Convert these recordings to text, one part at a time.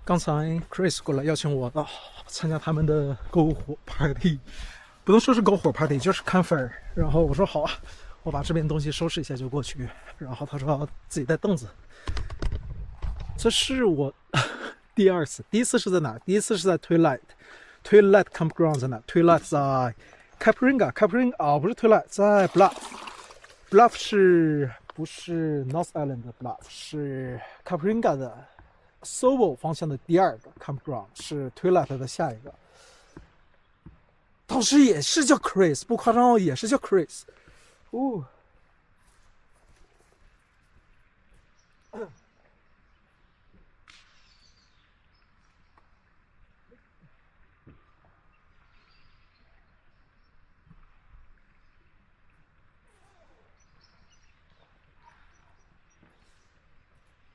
刚才 Chris 过来邀请我参加他们的篝火 party， 不能说是篝火 party， 就是 campfire。然后我说好啊，我把这边东西收拾一下就过去。然后他说要自己带凳子。这是我第二次，第一次是在哪？第一次是在 Twilight Campground 在哪 ？Twilight 在 Capringa 不是 Twilight， 在 Bluff 是不是 North Island 的 Bluff？ 是 Capringa 的 Sobo 方向的第二个 Campground， 是 Twilight 的下一个。当时也是叫 Chris， 不夸张，也是叫 Chris。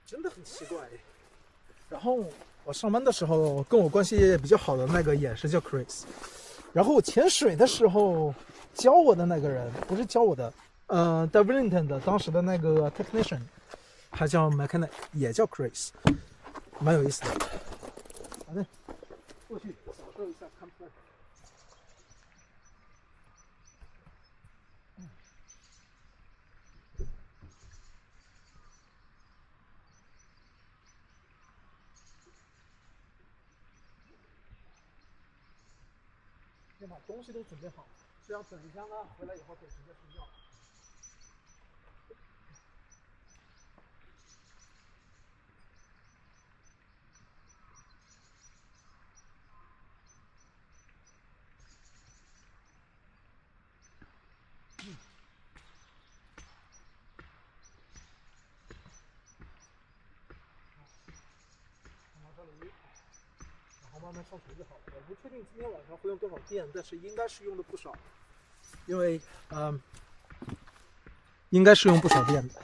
真的很奇怪。然后我上班的时候跟我关系比较好的那个也是叫 Chris， 然后我潜水的时候教我的那个人不是教我的在 Wellington 的当时的那个 technician， 他叫 mechanic， 也叫 Chris， 蛮有意思的。反正过去享受一下 campfire。先把东西都准备好，这样等一下呢，回来以后可以直接睡觉。看到这里，然后慢慢上水就好了。我不确定今天晚上会用多少电，但是应该是用的不少，因为应该是用不少电的。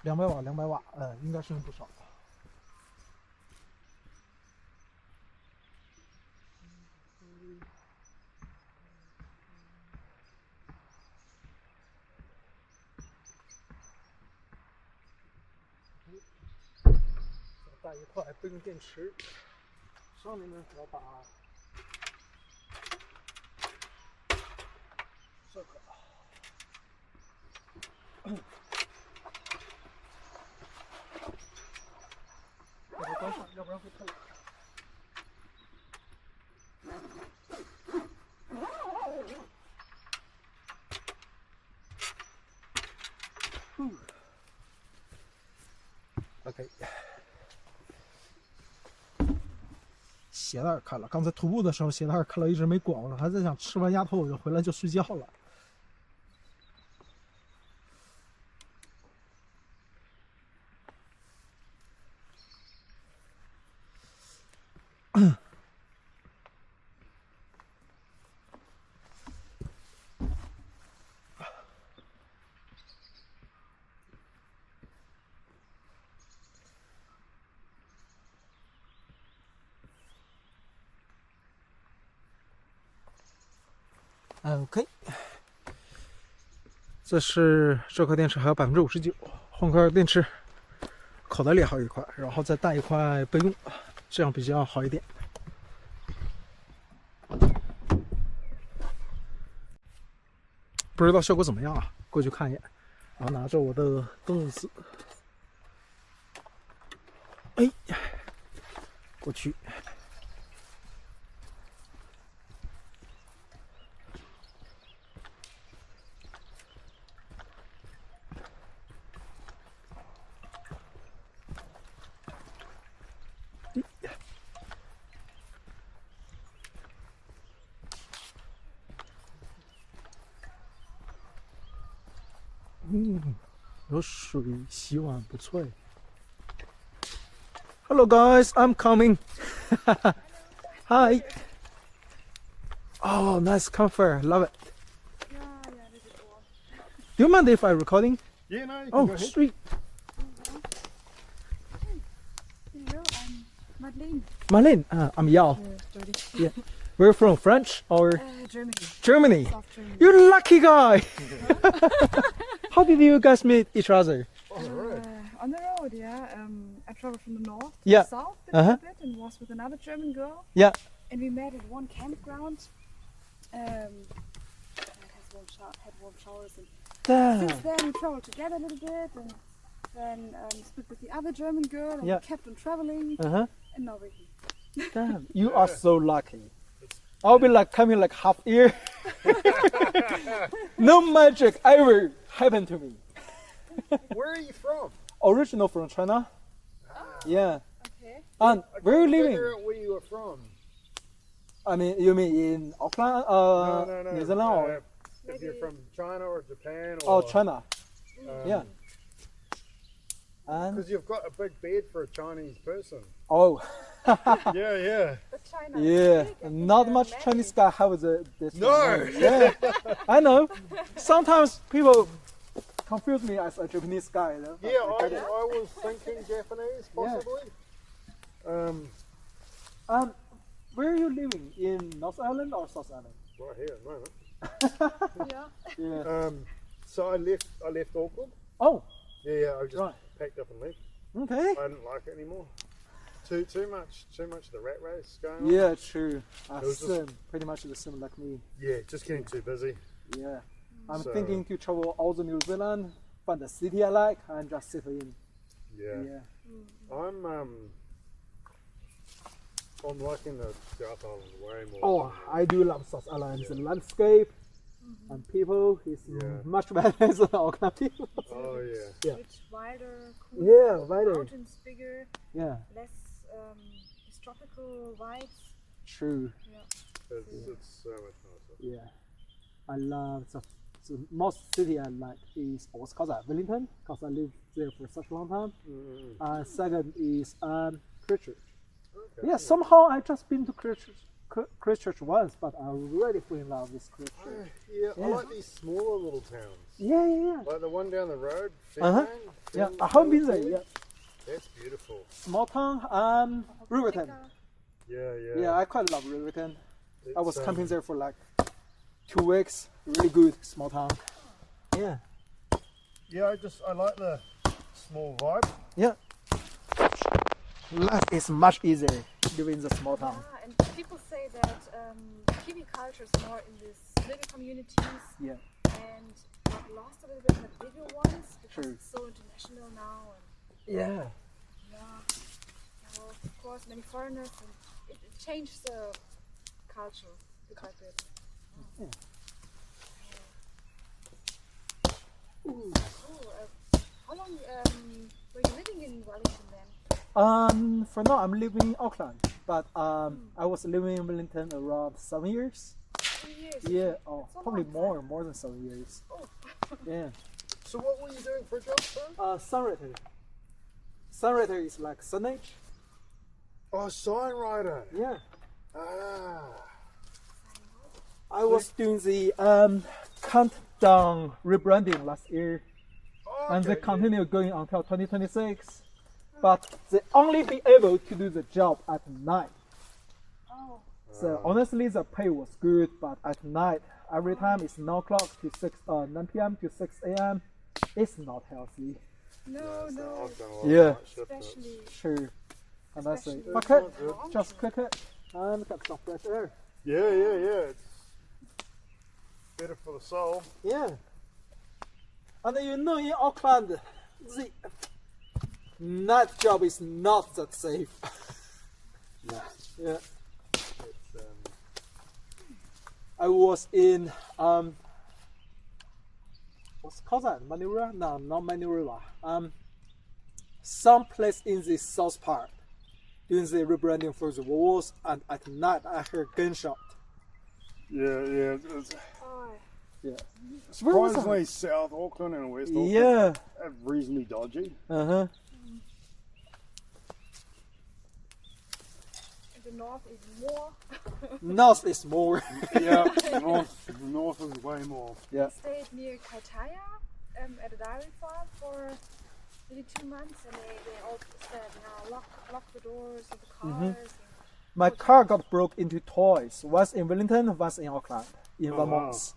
200瓦，应该是用不少。再带一块备用电池，上面呢我要把这个把它关上，要不然会太冷。OK， 鞋带开了。刚才徒步的时候鞋带开了，一直没管，我还在想吃完鸭头我就回来就睡觉了。OK， 这是这块电池还有59%，换块电池，口袋里还有一块，然后再带一块备用，这样比较好一点。不知道效果怎么样啊？过去看一眼，然后拿着我的凳子，过去。有水，洗碗不错。Hello guys, I'm coming. Hi. Oh, nice campfire. Love it. Yeah, this is all. Do you mind if I'm recording? Yeah, no, you can Oh, go ahead. sweet. Hello, I'm Madeline. Marlene, I'm Yao. Yeah. Where from? French or Germany. Germany? South Germany. You lucky guy. How did you guys meet each other? On the road, yeah. I traveled from the north to Yeah. the south Uh-huh. a bit and was with another German girl. Yeah. And we met at one campground. That had warm showers. And since Damn. then we traveled together a little bit and then split with the other German girl and Yeah. we kept on traveling Uh-huh. and now we're here. Damn. You are so lucky. I'll be like coming like half year. No magic ever happened to me. Where are you from? Original from China. Yeah. Okay. And where are you living? Figure out where you are from. I mean, you mean in Auckland, No. New Zealand, or If you're from China or Japan oh, or China? Yeah. And because you've got a big beard for a Chinese person. oh, Yeah. But China yeah. is big. I think Not they're much many. Chinese guy have this. No. one. Yeah. I know. Sometimes people confuse me as a Japanese guy. You know? Yeah, I get it. I was thinking Japanese possibly. Where are you living? In North Island or South Island? Right here at the moment. Yeah. Yeah. So I left Auckland. Oh, Yeah, I just right. packed up and left. Okay. I didn't like it anymore. Too much of the rat race going on. Yeah, true. It was just- Same, pretty much the same like me. Yeah, just getting too busy. Yeah. I'm So- thinking to travel all the New Zealand, find the city I like, and just settle in. Yeah. Yeah. I'm liking the South Island way more. Oh, I do love South Island. The landscape and people is Yeah. much better than Auckland people. Oh yeah. Yeah. It's wider, cooler, Yeah, wider. mountains bigger, Yeah, less these tropical vibes. true. It's so much nicer. Yeah. I love the most city I like is Wellington, because I lived there for such a long time. Second is Christchurch. Okay. Yeah, somehow I just been to Christchurch once, but I really fell in love with Christchurch. Yeah, I Yeah. like these smaller little towns. Yeah. Like the one down the road. Uh-huh. Fenang, Yeah, Fen- I haven't been there. Fen- Yeah, That's beautiful. small town, Riverton. Yeah. Yeah, I quite love Riverton. I was It's, camping there for like 2 weeks. Really good, small town. Yeah. Yeah, I like the small vibe. Yeah. Life is much easier living in the small town. Yeah, and people say that Kiwi culture is more in these little communities Yeah. and got lost a little bit in the bigger ones because True. it's so international now. And Yeah. well, of course, many foreigners and it changed the culture quite a bit. Ooh. Cool. How long were you living in Wellington then? For now I'm living in Auckland, but I was living in Wellington around 7 years. 2 years. Yeah, oh, That's a probably long more than 7 years. Oh. Yeah. So what were you doing for a job, sir? Sunwriter. Sunwriter is like signage. Oh, sign writer. Yeah. Ah. I was doing the countdown rebranding last year, Oh, and they okay, continue going until 2026. But they only be able to do the job at night. Oh. So honestly, the pay was good, but at night, every time it's 9 o'clock to 9 p.m. to 6 a.m. It's not healthy. No, Yeah, so no. I've done a lot of Yeah. night shift, and Especially True. And I say, Especially- fuck it, It's not good. just cook it and get some fresh air. Yeah. It's better for the soul. Yeah. And you know, in Auckland, the night job is not that safe. Yeah. Yeah. It's I was in what's it called that? Manura? No, not Manura. Some place in the south part doing the rebranding for the walls, and at night I heard gunshot. yeah. It's oh, Yeah. Where was I? surprisingly South Auckland and West Auckland Yeah. are reasonably dodgy. Uh-huh. in the north is more. North is more. Yeah, north is way more. Yeah. Stayed near Kaitaya at a dairy farm for maybe 2 months, and they all said, lock the doors of the cars. And My car got broke into twice. Once in Wellington, once in Auckland. In Oh, 1 wow. month.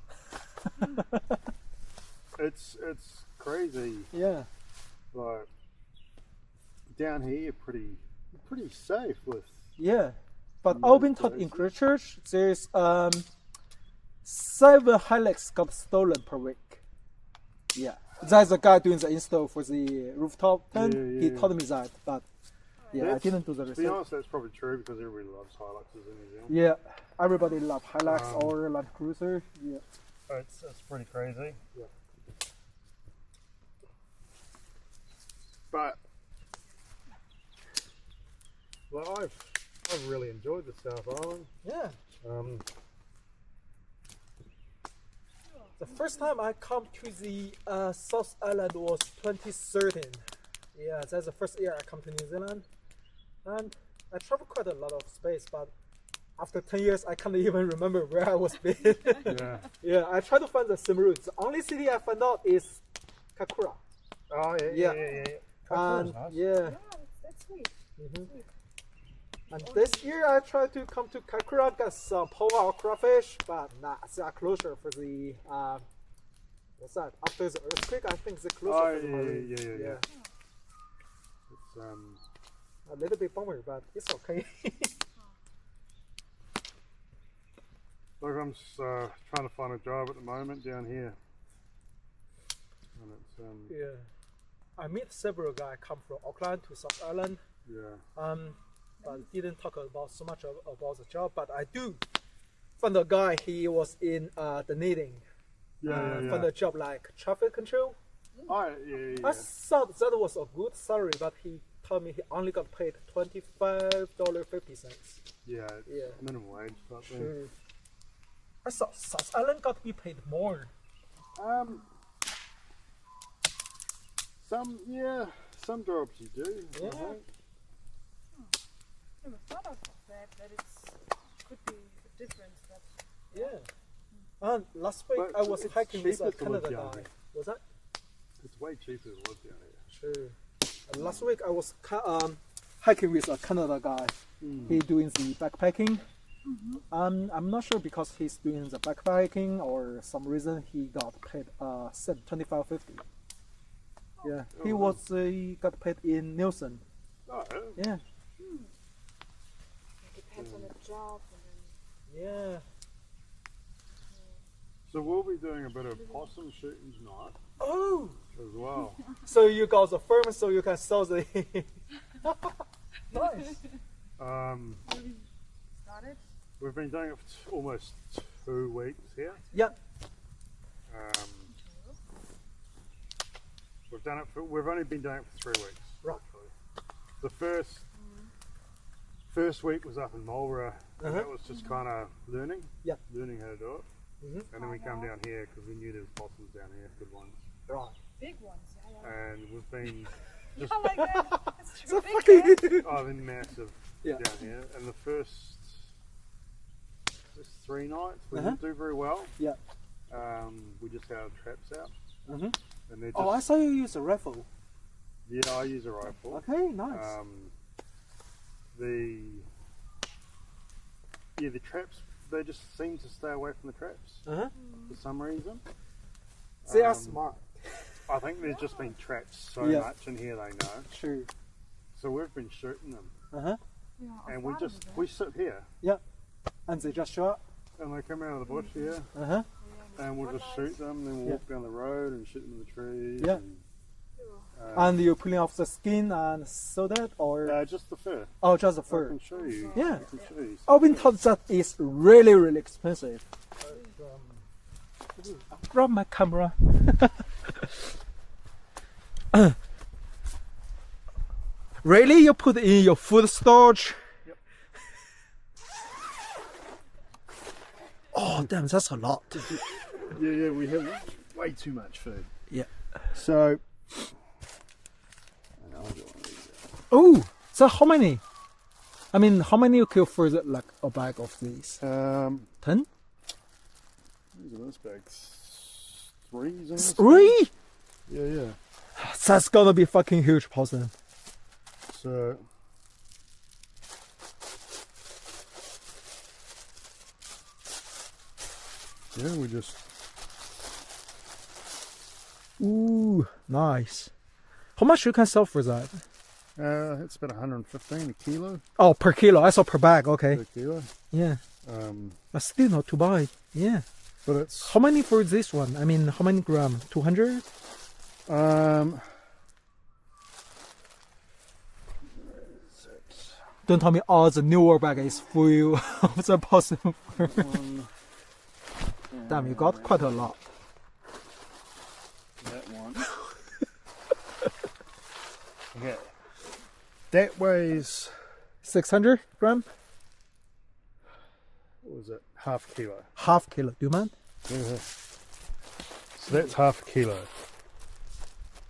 It's crazy. Yeah. Like down here, you're pretty safe with. Yeah. But No I've been taught in places. Christchurch, there's 7 Hilux got stolen per week. Yeah. There's a guy doing the install for the rooftop tent. Yeah, He yeah. taught me that, but yeah, I That's- didn't do the To be research. honest, that's probably true because everybody loves Hiluxes in New Zealand. Yeah, everybody love Hilux Um, or Land Cruiser. Yeah. It's pretty crazy. Yeah. But well, I've really enjoyed the South Island. Yeah. Um, The first time I come to the South Island was 2013. Yeah, that's the first year I come to New Zealand, and I traveled quite a lot of space. But after 10 years, I can't even remember where I was been. yeah. Yeah, I try to find the same route. The only city I found out is Kakura. Oh Yeah. yeah. And Nice. yeah, Yeah, that's sweet. mhm. And this year I tried to come to Kakura, get some poa crawfish, but nah, they are closure for the what's that? After the earthquake, I think they closure Oh, for the yeah, marine. yeah. It's A little bit bummer, but it's okay. Look, I'm just trying to find a job at the moment down here, and it's Yeah. I meet several guys come from Auckland to South Island. yeah. But didn't talk about so much about the job. But I do find a guy. He was in the knitting. Found a job like traffic control. Oh yeah. I thought that was a good salary, but he told me he only got paid $25.50. Yeah, it's Yeah. minimum wage type thing. Sure. I thought South Island got to be paid more. Some jobs you do. I Yeah. think. Never thought of that it's could be a difference. That Yeah. And last week But I was it's hiking with cheaper a to live Canada down guy. here. Was that? It's way cheaper to live down here. Sure. And last week I was hiking with a Canada guy. He doing the backpacking. I'm not sure because he's doing the backpacking or some reason he got paid $25.50. Yeah, he was got paid in Nielsen. Oh, Yeah, it depends on the job and then yeah. so we'll be doing a bit of possum shooting tonight Oh, as well. so you got the firm so you can sell the. Nice. started. We've been doing it for almost 2 weeks here. Yeah. We've only been doing it for 3 weeks. Right. Actually. The first week was up in Marlborough, and that was just kind of learning. Yeah. Learning how to do it. Mhm. And then we come down here because we knew there was possums down here, good ones. Right. Big ones. Yeah. And we've been I like that. It's true. So Big, fucking. I've been massive Yeah. down here. And the first just 3 nights we Uh-huh. didn't do very well. Yeah. We just had our traps out, Mhm. and they just Oh, I saw you use a rifle. yeah, I use a rifle. Okay, nice. The traps, they just seem to stay away from the traps Uh-huh. for some reason. They are Um, smart. I think there's just been trapped so Yeah. much in here, they know. True. So we've been shooting them, Uh-huh. Yeah, I and we thought of just that. we sit here, And they just show up. and they come out of the bush here, Uh-huh. and we'll just shoot them. Then we'll Yeah. walk down the road and shoot them in the trees. Yeah. And you're pulling off the skin and sew that, or Just the fur. oh, just the I fur. can show you. Yeah. I can show you. I've been told that is really, really expensive. I'll grab my camera. Really? You put it in your food storage? Yep. Oh, damn, that's a lot. Yeah, we have way too much food. Yeah. So. Oh, so how many? I mean, how many you kill for like a bag of these? 10? These are this bag. 3 in this 3? bag? Yeah. That's gonna be fucking huge possum. So. Yeah, we just. Ooh. Ooh, nice. How much you can sell for that? It's about 115 a kilo. Oh, per kilo. I saw per bag. Okay. Per kilo. Yeah. Um, But still not too bad. Yeah. but it's How many for this one? I mean, how many gram? 200? Don't tell me all the newer bag is full of the possum. Damn, you got quite a lot. that one. Okay. That weighs 600 gram? what was it? Half kilo. Half kilo. Do you mind? So that's half a kilo.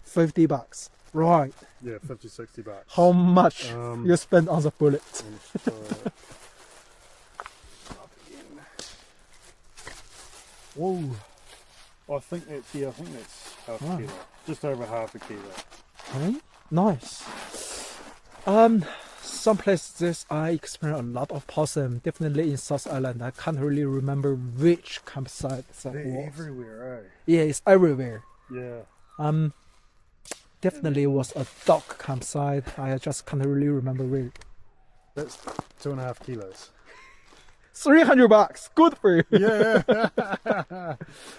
$50. Right. Yeah, 50, 60 bucks. How much Um, you spend on the bullet? Whoa. I think that's half a Wow. kilo. Just over half a kilo. Okay. Nice. Some places I experienced a lot of possum. Definitely in South Island. I can't really remember which campsite that They're was. everywhere, Yeah, it's everywhere. eh? Yeah. Definitely was a dog campsite. I just can't really remember where. That's 2.5 kilos. $300. Good for you. Yeah.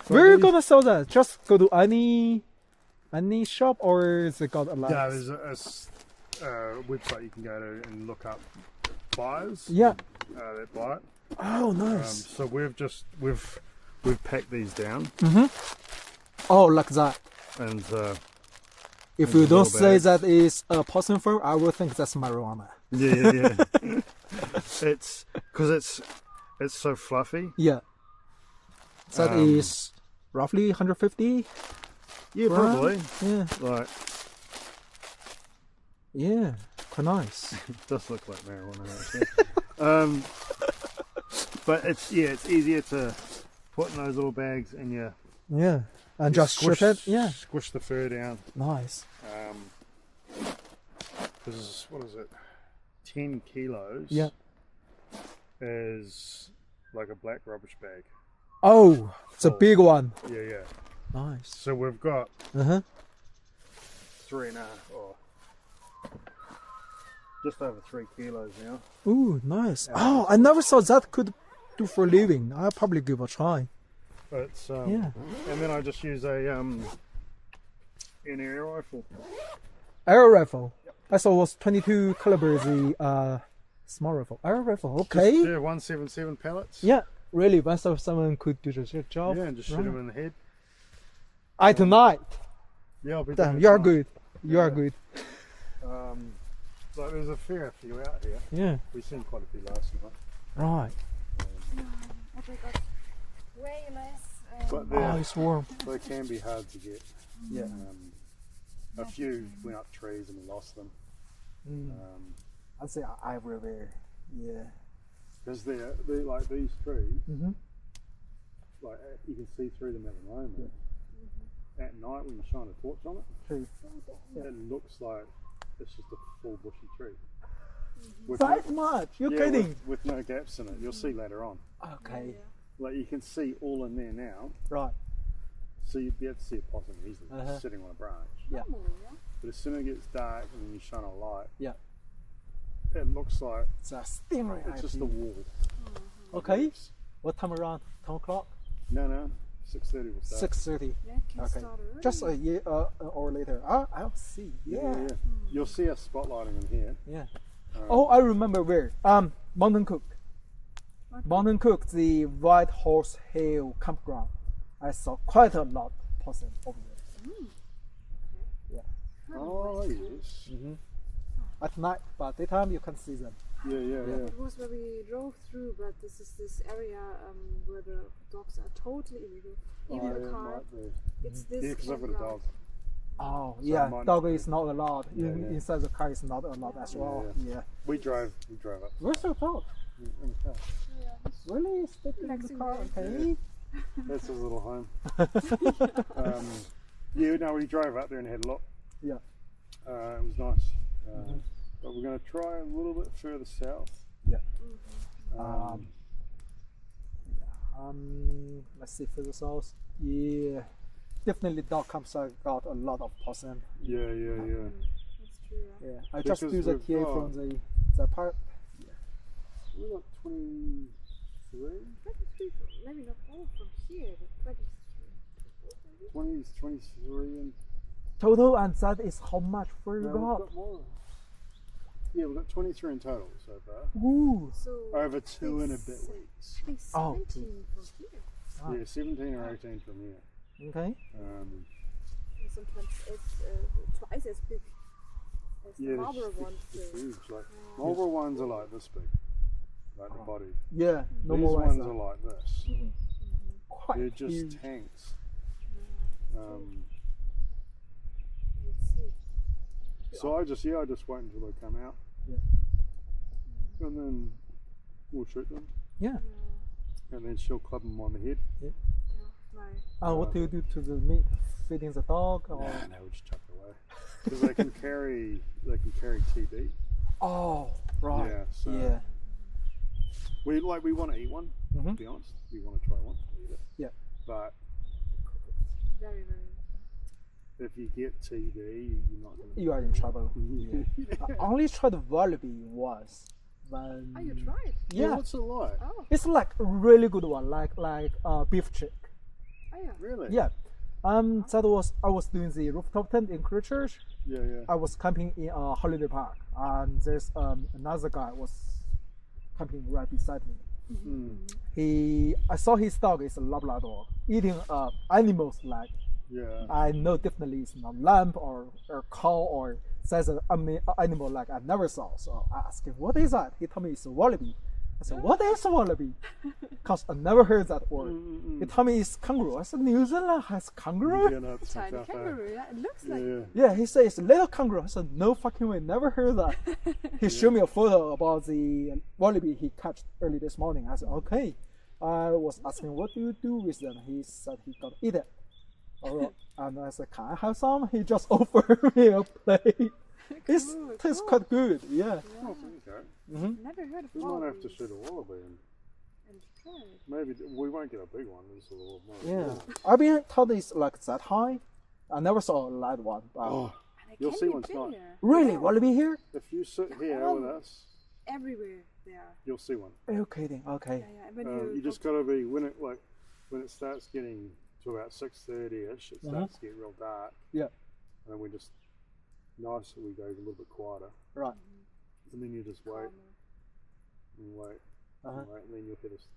Where are you gonna sell that? Just go to any shop, or is it got a lot? Yeah, there's a website you can go to and look up buyers. Yeah. That buy it. Oh, nice. So we've packed these down, Oh, like that. and If And you the don't little say bags. that is a possum farm, I will think that's marijuana. yeah. It's because it's so fluffy. Yeah. That is roughly 150. Yeah, gram? probably. Yeah. Like, Yeah. Quite nice. it does look like marijuana actually. But it's easier to put in those little bags and Yeah. And just strip it. Yeah. squish the fur down. Nice. Because what is it? 10 kilos. Yeah. Is like a black rubbish bag. Oh, it's a Full. big one. Yeah. Nice. So we've got Uh-huh. 3.5 or just over 3 kilos now. Ooh, nice. Oh, I never thought that could do for a living. I'll probably give a try. It's Yeah. and then I just use an air rifle. Arrow rifle. I saw it was 22 caliber, the small rifle. Arrow rifle, okay. Yeah, 177 pellets. Yeah, really, once someone could do the job. Yeah, and just shoot Right. them in the head. I tonight. Yeah, I'll be Damn, doing you are tonight. good. You are good. Like there's a fair few out here. Yeah, We've seen quite a few last night. right. Oh my god. Way less. But Oh, it's warm. they can be hard to get. Yeah. A few went up trees and we lost them. I'd say everywhere. Yeah. Because they're like these trees, Mm-hmm. like you can see through them at the moment. At night when you shine a torch on it, True. it looks like it's just a full bushy tree. With That much? You're yeah, kidding? with no gaps in it. You'll see later on. Okay. Like you can see all in there now, Right. so you'd be able to see a possum easily Uh-huh. sitting on a branch. Yeah. But as soon as it gets dark and when you shine a light, Yeah. it looks like It's a stingray. it's just a wall. Okay. Leaves. What time around? 10 o'clock? No, 6:30 was that. 6:30. Yeah, can Okay. start early. Just a year or later. I'll see. Yeah. You'll see us spotlighting them here. Yeah. Oh, I remember where. Mountain Cook. Mountain Cook, the White Horse Hill campground. I saw quite a lot possum over there. Oh yes. At night, but daytime you can see them. Yeah. It was where we drove through, but this is this area where the dogs are totally illegal. Even Oh, the yeah, car. might be. It's this. Yeah, because I've got a campground. dog. Oh, So yeah, it might dog not be. is not allowed. Yeah. Inside the car is not allowed as well. Yeah. Yeah. We drove up. Where's your dog? In the car. Really? Sticking in the Relaxing car? there. Okay. That's his little home. We drove up there and had a look. Yeah. It was nice. But we're going to try a little bit further south. Yeah. Um, Let's see for the sauce. Yeah. definitely dog campsite got a lot of possum. Yeah. That's true. Yeah, I just Because do the we've TA got- from the park. We got 23. 23, maybe not all from here, but 23. 23 and Total, and that is how much we no, we've got. got more. Yeah, we've got 23 in total so far. Ooh. So Over 2 and a bit it's- weeks. I think Oh. 17 from here. Ah. Yeah, 17 or 18 from here. Okay. And sometimes it's twice as big as the Marlboro ones. It's So. huge. Like Marlboro ones are like this big, like the body. Yeah, no These more ones ones are like this. quite They're just huge. tanks. Let's see. So I just wait until they come out. Yeah. And then we'll shoot them. Yeah. And then she'll club them on the head. Right. And what do you do to the meat? Feeding the dog or? No, we'll just chuck it away. Because they can carry TB. Oh, right. Yeah, so Yeah. we want to eat one. To Mhm. be honest, we want to try one. Eat it. Yeah. But Very, very. if you get TB, you're not going to. You are in trouble. Yeah. I only tried wallaby once. When, Oh, you tried? Yeah. What's it like? Oh, It's like a really good one, like beef chick. oh yeah. Really? Yeah. That was I was doing the rooftop tent in Christchurch. Yeah. I was camping in a holiday park, and there's another guy was camping right beside me. I saw his dog is a Labrador eating animals like Yeah. I know definitely it's not lamb or cow or says an animal like I never saw. So I asked him, what is that? He told me it's a wallaby. I said, what is a wallaby? Because I never heard that word. He told me it's kangaroo. I said, New Zealand has kangaroo? Yeah, no, it's Tiny tough, eh? kangaroo, yeah. It looks like Yeah. Yeah, he said it's a little kangaroo. I said, no fucking way, never heard that. He showed me a photo about the wallaby he caught early this morning. I said, okay. I was asking, what do you do with them? He said he gonna eat it. All right. And I said, can I have some? He just offered me a plate. It Cool, tastes cool. quite good, yeah. Oh, okay. Never heard of We might have to wallabies shoot a wallaby and and try it. maybe we won't get a big one. This is a little more. Yeah. I've been told it's like that high. I never saw a light one. But Oh, And it You'll can see be one's not. bigger. really? Wallaby here? if you sit here with us, Everywhere they are. you'll see one. Are you kidding? Okay. Yeah. When You just gotta be when it starts getting to about 6:30ish, it starts to get real dark, Yeah. and then we just we go a little bit quieter, Right. and then you just wait and wait Uh-huh. and wait, and then you'll hit us,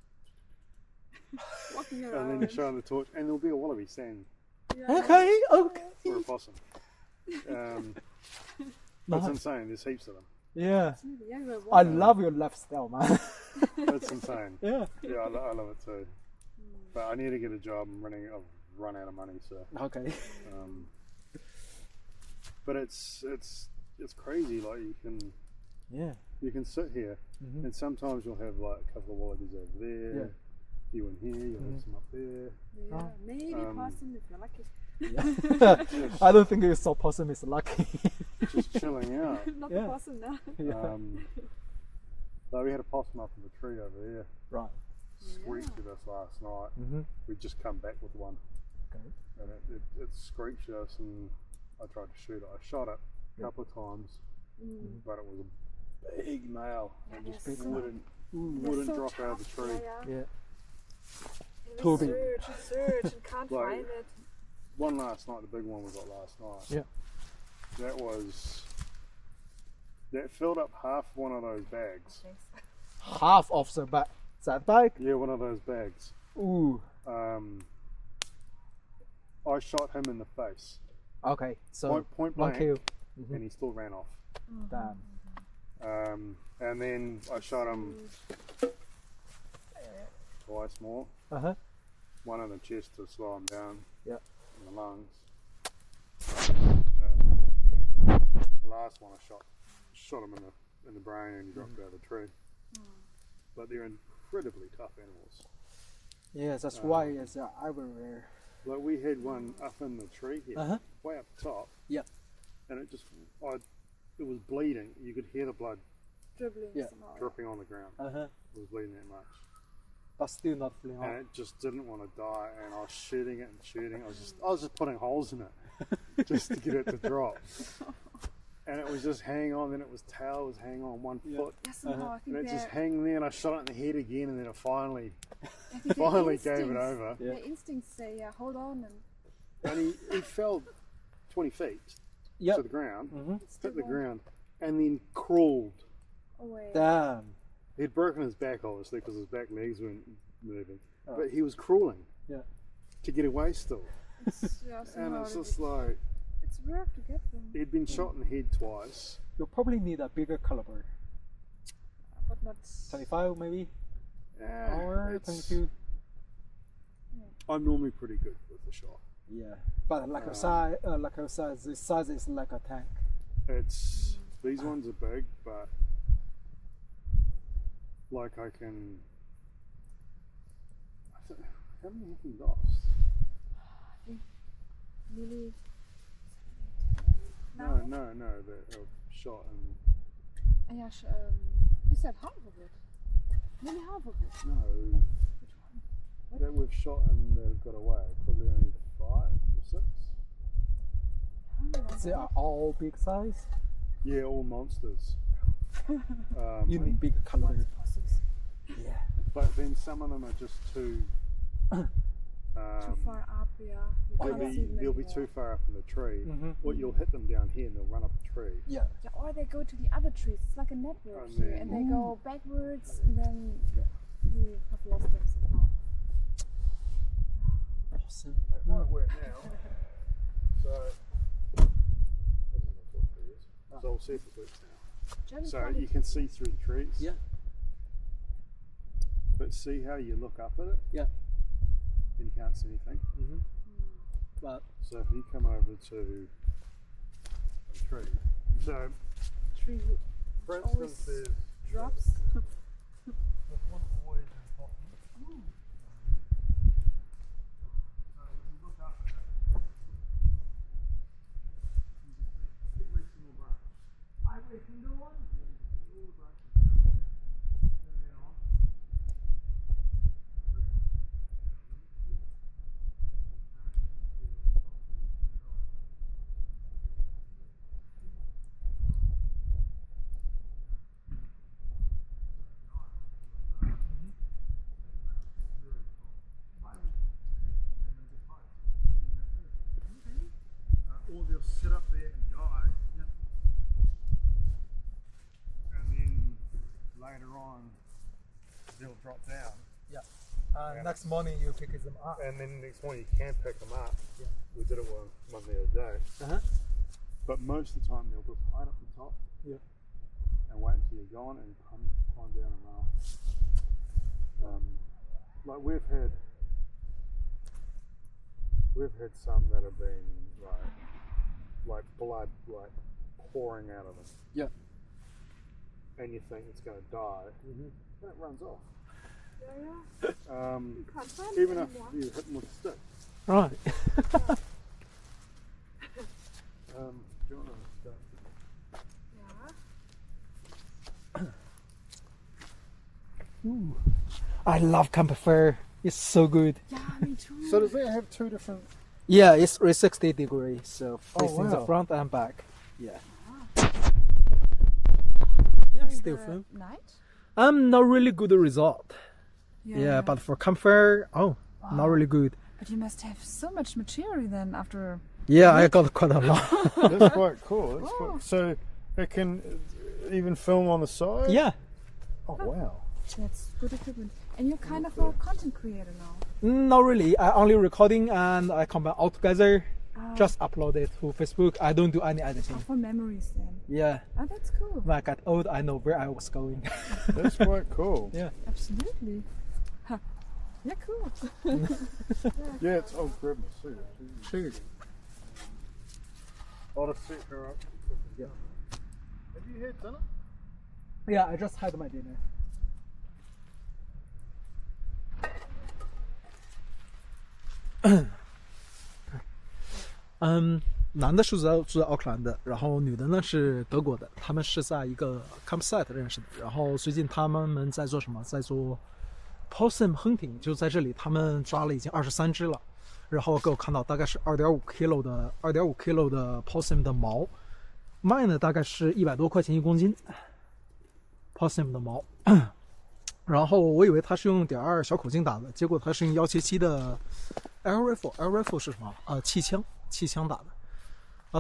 walking and then around. you show them the torch, and there'll be a wallaby standing Yeah. Okay. Okay. or a possum. It's Nice. insane. There's heaps of them. Yeah. Yeah, we're I walking. love your lifestyle, man. It's insane. Yeah. Yeah, I love it too. But I need to get a job. I've run out of money, so. Okay. But it's crazy. Like Yeah. you can sit here, and sometimes you'll have like a couple of wallabies over there. Yeah. You in here, you'll have some up there. Yeah, maybe possum if you're lucky. I don't think it's so possum is lucky. Just chilling out. Not Yeah. the possum now. Yeah. So we had a possum up in the tree over there. Right. Screeched at us last night. Mm-hmm. We just come back with one, Okay. and it screeched at us, and I tried to shoot it. I shot it a couple of times, but it was a big male and just Yes. wouldn't drop out of the tree. Yeah. We Toby. search and can't Like- find it. One last night, the big one we got last night. Yeah. That filled up half one of those bags. Half of the bag. That bag? Yeah, one of those bags. Ooh. I shot him in the face, Okay. So point one blank, kill. and he still ran off. Damn. And then I shot him twice more. Uh huh. One in the chest to slow him down. Yeah. In the lungs. The last one I shot him in the brain, and he dropped out of the tree. But they're incredibly tough animals. Yeah, that's why it's everywhere. Like we had one up in the tree here, Uh-huh. way up top. Yeah. And it it was bleeding. You could hear the blood Dribbling Yeah. somehow. dripping on the ground. Uh huh. It was bleeding that much. But still not flying and off. it just didn't want to die. And I was shooting it and shooting. I was just putting holes in it just to get it to drop. And it was just hanging on. Then its tail was hanging on one foot, Yeah, somehow I think and it just their- hanging there. And I shot it in the head again, and then it finally I think their gave it instincts- over. Yeah. Their instincts say, yeah, hold on, and And he fell 20 feet Yep. to the ground, still hit the won't ground, and then crawled. away. Damn. He'd broken his back, obviously, because his back legs weren't moving. Oh. But he was crawling Yeah. to get away still. It's, yeah, And somehow it's just like, it's work to get them, he'd been shot in the head twice. You'll probably need a bigger caliber. but not. 25 maybe? Yeah, Or it's- 22? I'm normally pretty good with the shot. Yeah. But like a size, this size is like a tank. It's, these ones are big, but like I can, how many have we lost? Nearly. No, they're shot and, Yeah, you said half of it. Nearly half of it. no, Which one? that we've shot and that have got away, probably only 5 or 6. They are all big size. Yeah, all monsters. You need big caliber. Possums. Yeah. But then some of them are just too. Too far up, yeah. You can't see them They'll be anymore. too far up in the tree. Mhm. Or you'll hit them down here and they'll run up the tree. Yeah. Yeah, or they go to the other trees. It's like a network And here, then- and they go backwards, and then Yeah. you have lost them somehow. Awesome. It might work now. So. This is what it is. So we'll see if it works now. German So quality. you can see through the trees. Yeah. But see how you look up at it? Yeah. And you can't see anything. Mm-hmm. But So if you come over to a tree. So tree for always instance there's drops. there's one always in the bottom. So if you look up at it, you can see every single branch. Every single one? Yeah, all the branches down. Turn that on. Or they'll sit up there and die. And then later on, they'll drop down. yeah. Next morning you pick them up. And then next morning you can pick them up. Yeah. We did it one the other day. Uh-huh. But most of the time they'll just hide up the top. Yeah. And wait until you're gone and climb down and run off. Like we've had some that have been like blood like pouring out of them. Yeah. And you think it's going to die, and it runs off. Yeah, yeah. You can't find Even it if anymore. you hit them with a stick. Right. Do you want to start? Yeah. Ooh. I love campfire. It's so good. Yeah, me too. So does that have 2 different? Yeah, it's 360 degrees, so facing the wow. front and back. Yeah. Ah. Yeah, During still the fun. Night? Not really good result. Yeah, but for campfire, not really good. But you must have so much material then after. Yeah, I got quite a lot. That's quite cool. That's Oh. quite, so it can even film on the side? Yeah. Oh, wow. That's good equipment. And you're kind of a content creator now. Not really. I only recording and I combine all together. Just upload it to Facebook. I don't do any editing. For memories then. Yeah. Oh, that's cool. When I got old, I know where I was going. That's quite cool. Yeah. Absolutely. Huh. Yeah, cool. Yeah, it's, oh, grab my suit. Sure. I'll just set her up. Yeah. Have you had dinner? Yeah, I just had my dinner. 男的是住在奥克兰的，然后女的呢是德国的，他们是在一个 campsite 认识的。然后最近他们在做什么？在做 possum hunting 就在这里，他们抓了已经23只了，然后给我看到大概是2.5 kg 的 possum 的毛，卖呢大概是100多块钱1公斤 possum 的毛。然后我以为他是用.2小口径打的，结果他是用177的 air rifle。air rifle 是什么？气枪打的。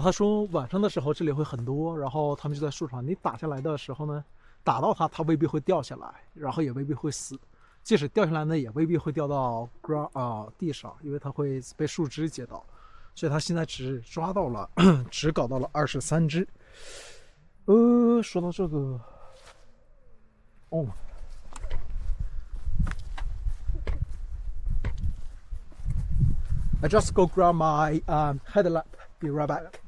他说晚上的时候这里会很多，然后他们就在树上，你打下来的时候呢，打到它未必会掉下来，然后也未必会死。即使掉下来呢，也未必会掉到地上，因为它会被树枝接到。所以他现在只搞到了23只。说到这个，I just go grab my headlamp. Be right back.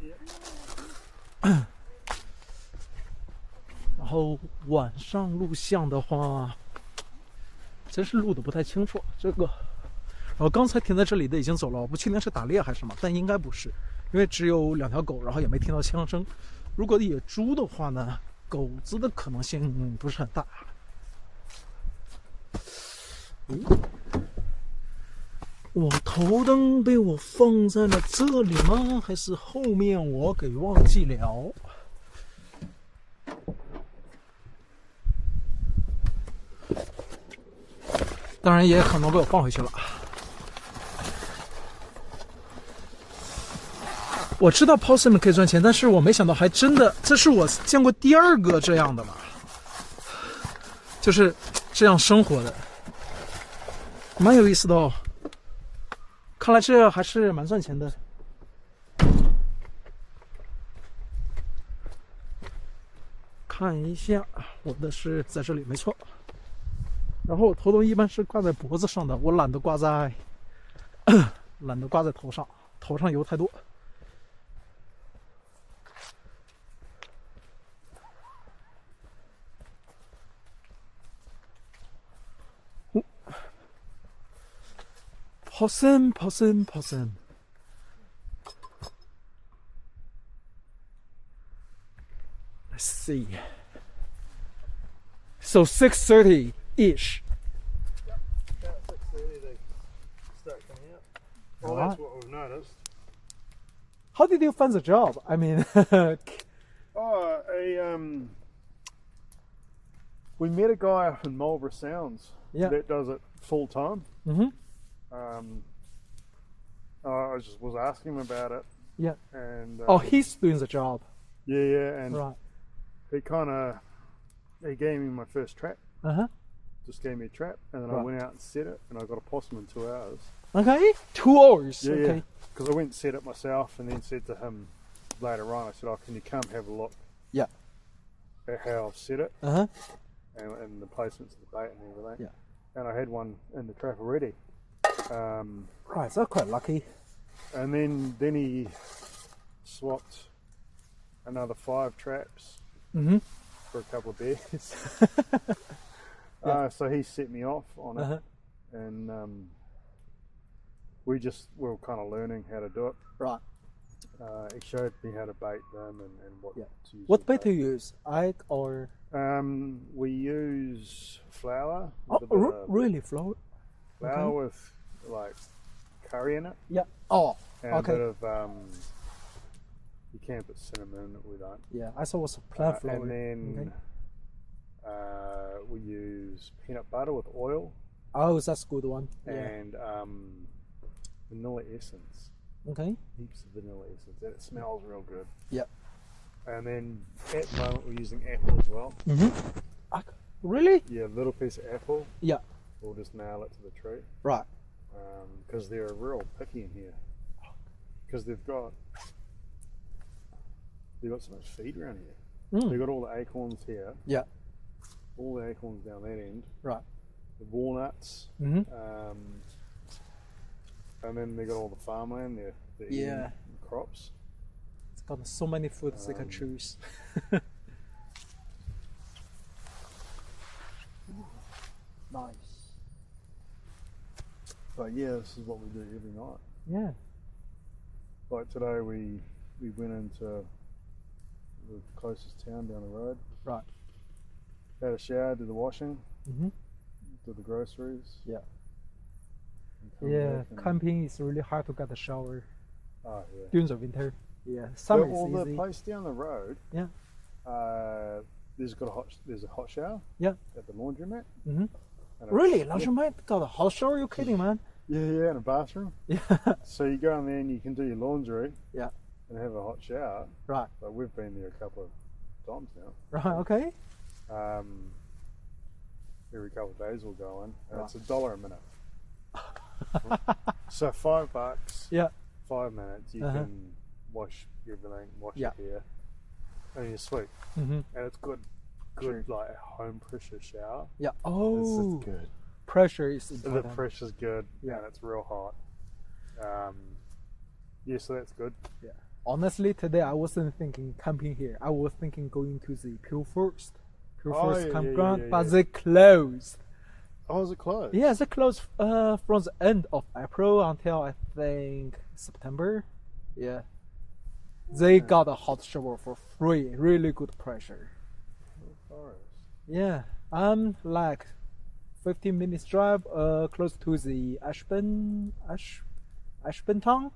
然后晚上录像的话，真是录的不太清楚。这个，然后刚才停在这里的已经走了，我不确定是打猎还是什么，但应该不是，因为只有2条狗，然后也没听到枪声。如果野猪的话呢，狗子的可能性不是很大。我头灯被我放在了这里吗？还是后面我给忘记了？当然也可能被我放回去了。我知道 possum 可以赚钱，但是我没想到还真的，这是我见过第2个这样的吧，就是这样生活的，蛮有意思的哦。看来这还是蛮赚钱的。看一下，我的是在这里，没错。然后我头灯一般是挂在脖子上的，我懒得挂在头上，头上油太多。possum. Let's see. So 6:30-ish. About 6:30 they start coming out. Well, Right. that's what we've noticed. How did you find the job? I mean, We met a guy up in Marlborough Sounds Yeah. that does it full time. Mhm. I just was asking him about it, Yeah. and He's doing the job. yeah, and Right. he gave me my first trap. Uh-huh. Just gave me a trap, and then I Right. went out and set it, and I got a possum in 2 hours. Okay. 2 hours. Yeah, Okay. because I went and set it myself, and then said to him later on, I said, "Oh, can you come have a look Yeah. at how I've set it Uh-huh. and the placements of the bait and everything?" Yeah. And I had one in the trap already. Right, so quite lucky. And then he swapped another 5 traps Mhm. for a couple of bears. Yeah. So he set me off on it, Uh-huh. and we were kind of learning how to do it. Right. He showed me how to bait them and what Yeah. to use. What with bait do you use? Egg or We use flour. oh, With a bit of really flour? flour okay. with like curry in it, Yeah. Oh, and okay. a bit of you can put cinnamon. We don't. Yeah, I saw it was plant flour. And then we use peanut butter with oil Oh, that's a good one. Yeah. and vanilla essence. Okay. Heaps of vanilla essence, and it smells real good. Yeah. And then at the moment we're using apple as well. Mm-hmm. Really? Yeah, a little piece of apple. Yeah. We'll just nail it to the tree. Right. Because they're real picky in here. Because they've got so much feed around here. Mm. They've got all the acorns here, Yeah. all the acorns down that end, Right. the walnuts, Mm-hmm. and then they got all the farmland, they're eating Yeah. crops. It's got so many foods they can choose. Nice. But yeah, this is what we do every night. Yeah. Like today we went into the closest town down the road. Right. Had a shower, did the washing, Mm-hmm. do the groceries. Yeah. And come Yeah, back and- camping is really hard to get a shower Oh yeah. during the winter. Yeah, summer Well, is the easy. place down the road. Yeah. There's a hot shower. Yeah. At the laundromat. Mm-hmm. And Really? yeah, Laundromat got a hot shower? You kidding, man? yeah, and a bathroom. Yeah. So you go in there and you can do your laundry. Yeah. And have a hot shower. Right. But we've been there a couple of times now. Right. Okay. Every couple of days we'll go in. And Right. it's $1 a minute. So $5. Yeah. 5 minutes. You can wash everything. Wash Yeah. your hair. And you're sweet. Mm-hmm. And it's good. Good like home pressure shower. Yeah. It's Oh, good. pressure is The important. pressure's good. Yeah. And it's real hot. Yeah, so that's good. Yeah. Honestly, today I wasn't thinking camping here. I was thinking going to the Pure Forest yeah, campground, yeah, but yeah. they closed. Oh, is it closed? Yeah, they closed from the end of April until I think September. Yeah. They got a hot shower for free. Really good pressure. Forest. Yeah. Like 15 minutes drive close to the Ashburn town.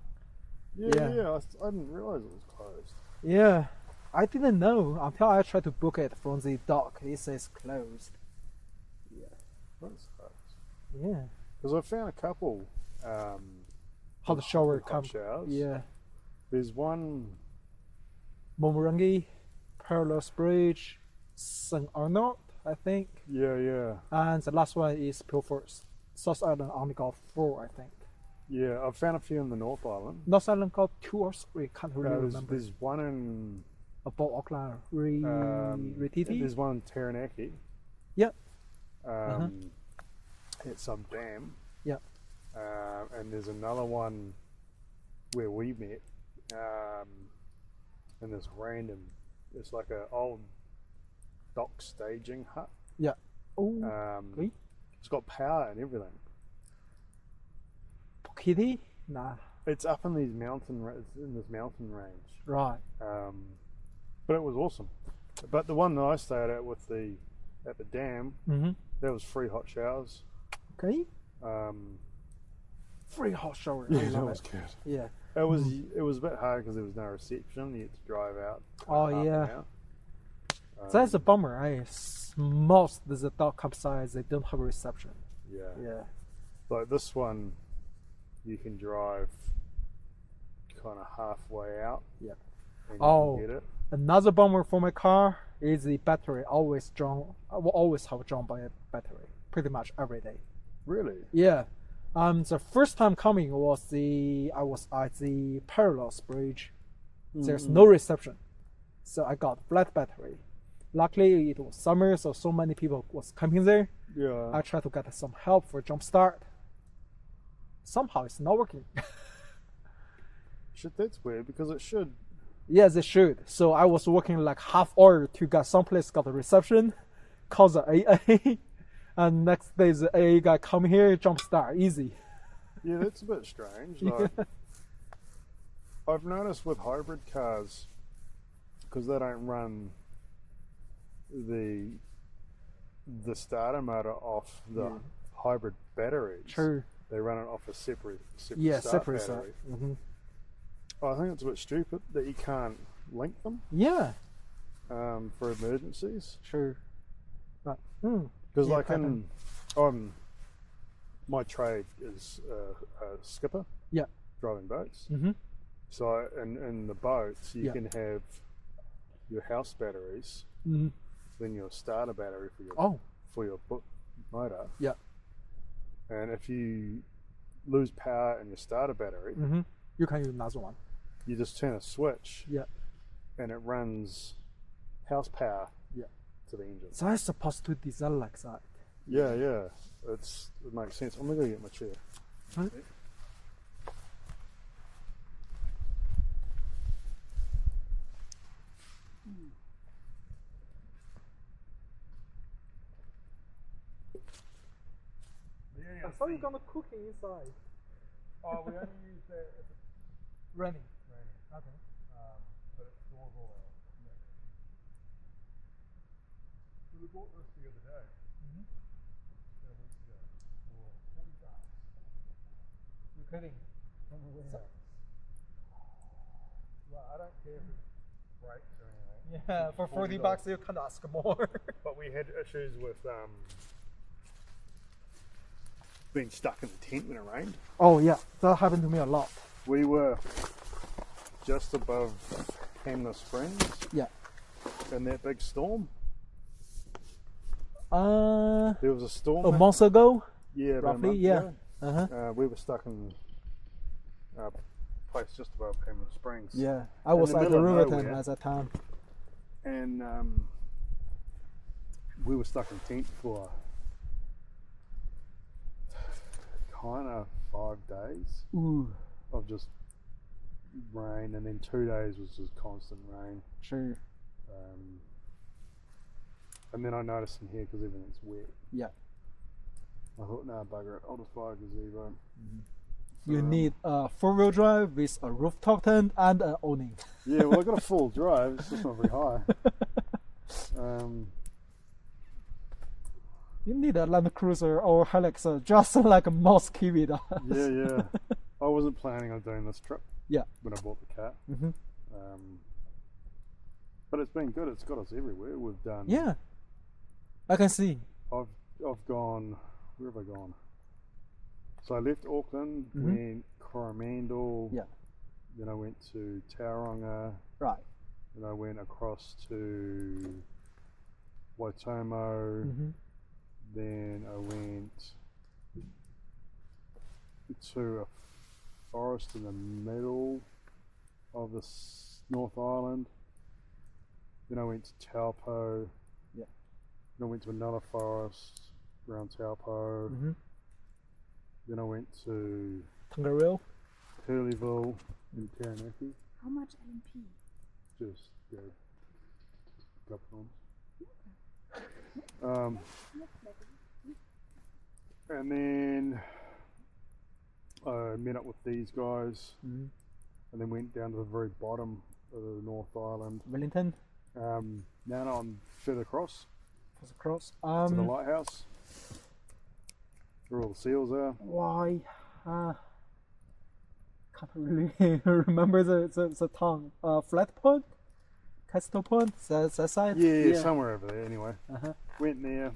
Yeah. I didn't realize it was closed. Yeah. I didn't know until I tried to book it from the dock. It says closed. That sucks. Yeah. Because I found a couple Hot shower hot camp. showers. Yeah. There's one. Momorangi, Perilous Bridge, St. Arnold, I think. Yeah. And the last one is Pure Forest. South Island only got 4, I think. Yeah, I've found a few in the North Island. North Island got 2 or 3, can't really remember. There's one in. About Auckland, Retiti. There's one in Taranaki. Yep. At some dam. Yep. And there's another one where we met. In this random. It's like an old dock staging hut. Yeah. Oh, okay. It's got power and everything. Kitty? Nah. It's up in these in this mountain range. Right. But it was awesome. But the one that I stayed at at the dam, there was free hot showers. Okay. Free hot shower. I Yeah, that love was it. good. Yeah. It was a bit hard because there was no reception. You had to drive out. Oh, half an yeah. hour. That's a bummer. Most of the dog campsites, they don't have a reception. Yeah. Yeah. Like this one, you can drive kind of halfway out. Yeah. And you Oh. can get it. Another bummer for my car is the battery always drawn. I will always have drawn by a battery, pretty much every day. Really? Yeah. The first time coming was I was at the Perilous Bridge. There's no reception, so I got flat battery. Luckily, it was summer, so many people was camping there. Yeah. I tried to get some help for jump start. Somehow it's not working. Shit, that's weird because it should. Yes, it should. So I was working like half hour to get someplace got a reception, call the AA, and next day the AA guy come here, jump start, easy. Yeah, that's a bit strange. Like, I've noticed with hybrid cars, because they don't run the starter motor off the hybrid batteries. True. They run it off a separate Yeah, start separate battery. start. Mm-hmm. I think it's a bit stupid that you can't link them Yeah, for emergencies. true. But, Because Yeah, like pattern. my trade is a skipper. Yeah. Driving boats. Mm-hmm. So in the boats you Yeah. can have your house batteries, Mm-hmm. then your starter battery for your motor. Yeah. And if you lose power in your starter battery, Mm-hmm. You can use another one. you just turn a switch. Yeah. And it runs house power. Yeah. To the engine. So I'm supposed to design like that. Yeah. It makes sense. I'm gonna go get my chair. Huh? I thought you were gonna cook it inside. Oh, we only use that if it's Running. raining. Okay. But it's stores all out. So we bought this the other day. Mm-hmm. A week ago. Really? Well, I don't care if it breaks or anything. Yeah, for 40 bucks you can't ask more. But we had issues with being stuck in the tent when it rained. Oh yeah, that happened to me a lot. We were just above Hamner Springs Yeah. in that big storm. A There was a storm. month ago, Yeah, about a roughly. month Yeah. ago. Uh-huh. We were stuck in a place just above Hamner Springs. Yeah, I was the at the middle of Riverton nowhere. at that time. And we were stuck in tent for kind of 5 days Ooh, of just rain, and then 2 days was just constant rain. sure. And then I noticed in here because everything's wet. Yeah. I thought, nah, bugger it, I'll just buy a gazebo. You need a 4-wheel drive with a rooftop tent and an awning. Yeah, well, I got a full drive. It's just not very high. You need a Land Cruiser or Hilux, just like a mouse kiwi does. Yeah. I wasn't planning on doing this trip. Yeah. When I bought the car. Mm-hmm. But it's been good. It's got us everywhere. We've done. Yeah, I can see. I've gone. Where have I gone? So I left Auckland, Mhm. went Coromandel. Yeah. Then I went to Tauranga. Right. Then I went across to Waitomo. Mm-hmm. Then I went to a forest in the middle of the North Island. Then I went to Taupo. Yeah. Then I went to another forest around Taupo. Mm-hmm. Then I went to Tongariro. Hurleyville in Taranaki. How much LMP? Just a couple times. And then I met up with these guys, Mm-hmm. and then went down to the very bottom of the North Island. Wellington. Now I'm further across Across. to the lighthouse, where all the seals are. Why? Can't really remember the town. Flat Point? Castle Point? That side? Yeah, somewhere over there. Anyway, Uh-huh. went there,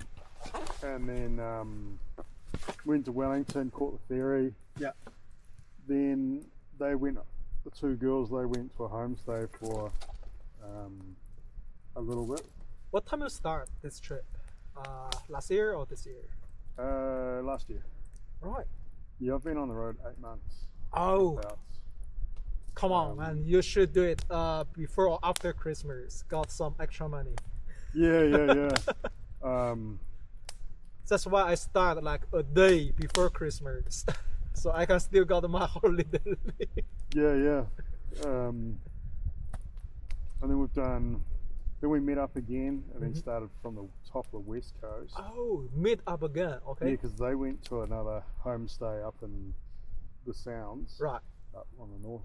and then went to Wellington, caught the ferry. Yeah. Then the two girls, they went to a homestay for a little bit. What time you start this trip? Last year or this year? Last year. Right. Yeah, I've been on the road 8 months. Oh, About. come on, man. You should do it before or after Christmas. Got some extra money. Yeah. That's why I start like a day before Christmas. So I can still got my holiday. Yeah. And then then we met up again, and then started from the top of the west coast. Oh, meet up again. Yeah, Okay. because they went to another homestay up in the Sounds, Right. up on the north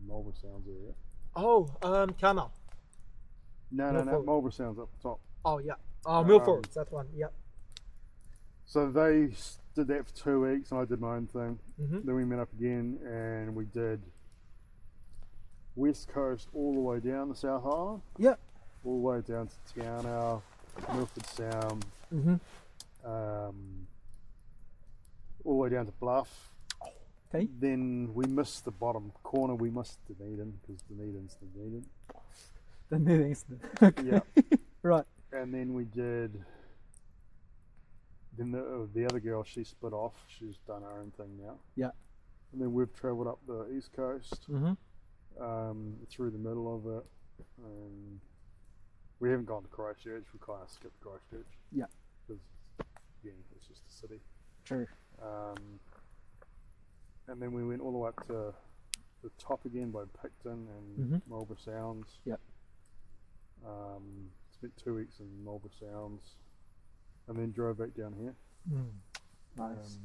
Marlborough Sounds area. Oh, Canal. No, Milford. Marlborough Sounds up top. Oh yeah. Milford. That one. Yeah. So they did that for 2 weeks, and I did my own thing. Mm-hmm. Then we met up again, and we did west coast all the way down to South Island, Yeah. all the way down to Te Anau, Milford Sound, Mm-hmm. all the way down to Bluff. Okay. Then we missed the bottom corner. We missed Dunedin because Dunedin's Dunedin. The knitting's okay. Yeah. Right. And then we did. Then the other girl, she split off. She's done her own thing now. Yeah. And then we've travelled up the east coast, Mm-hmm. through the middle of it. We haven't gone to Christchurch. We kind of skipped Christchurch. Yeah. Because again, it's just a city. Sure. And then we went all the way up to the top again by Picton and Marlborough Sounds. Yep. Spent 2 weeks in Marlborough Sounds, and then drove back down here. Nice.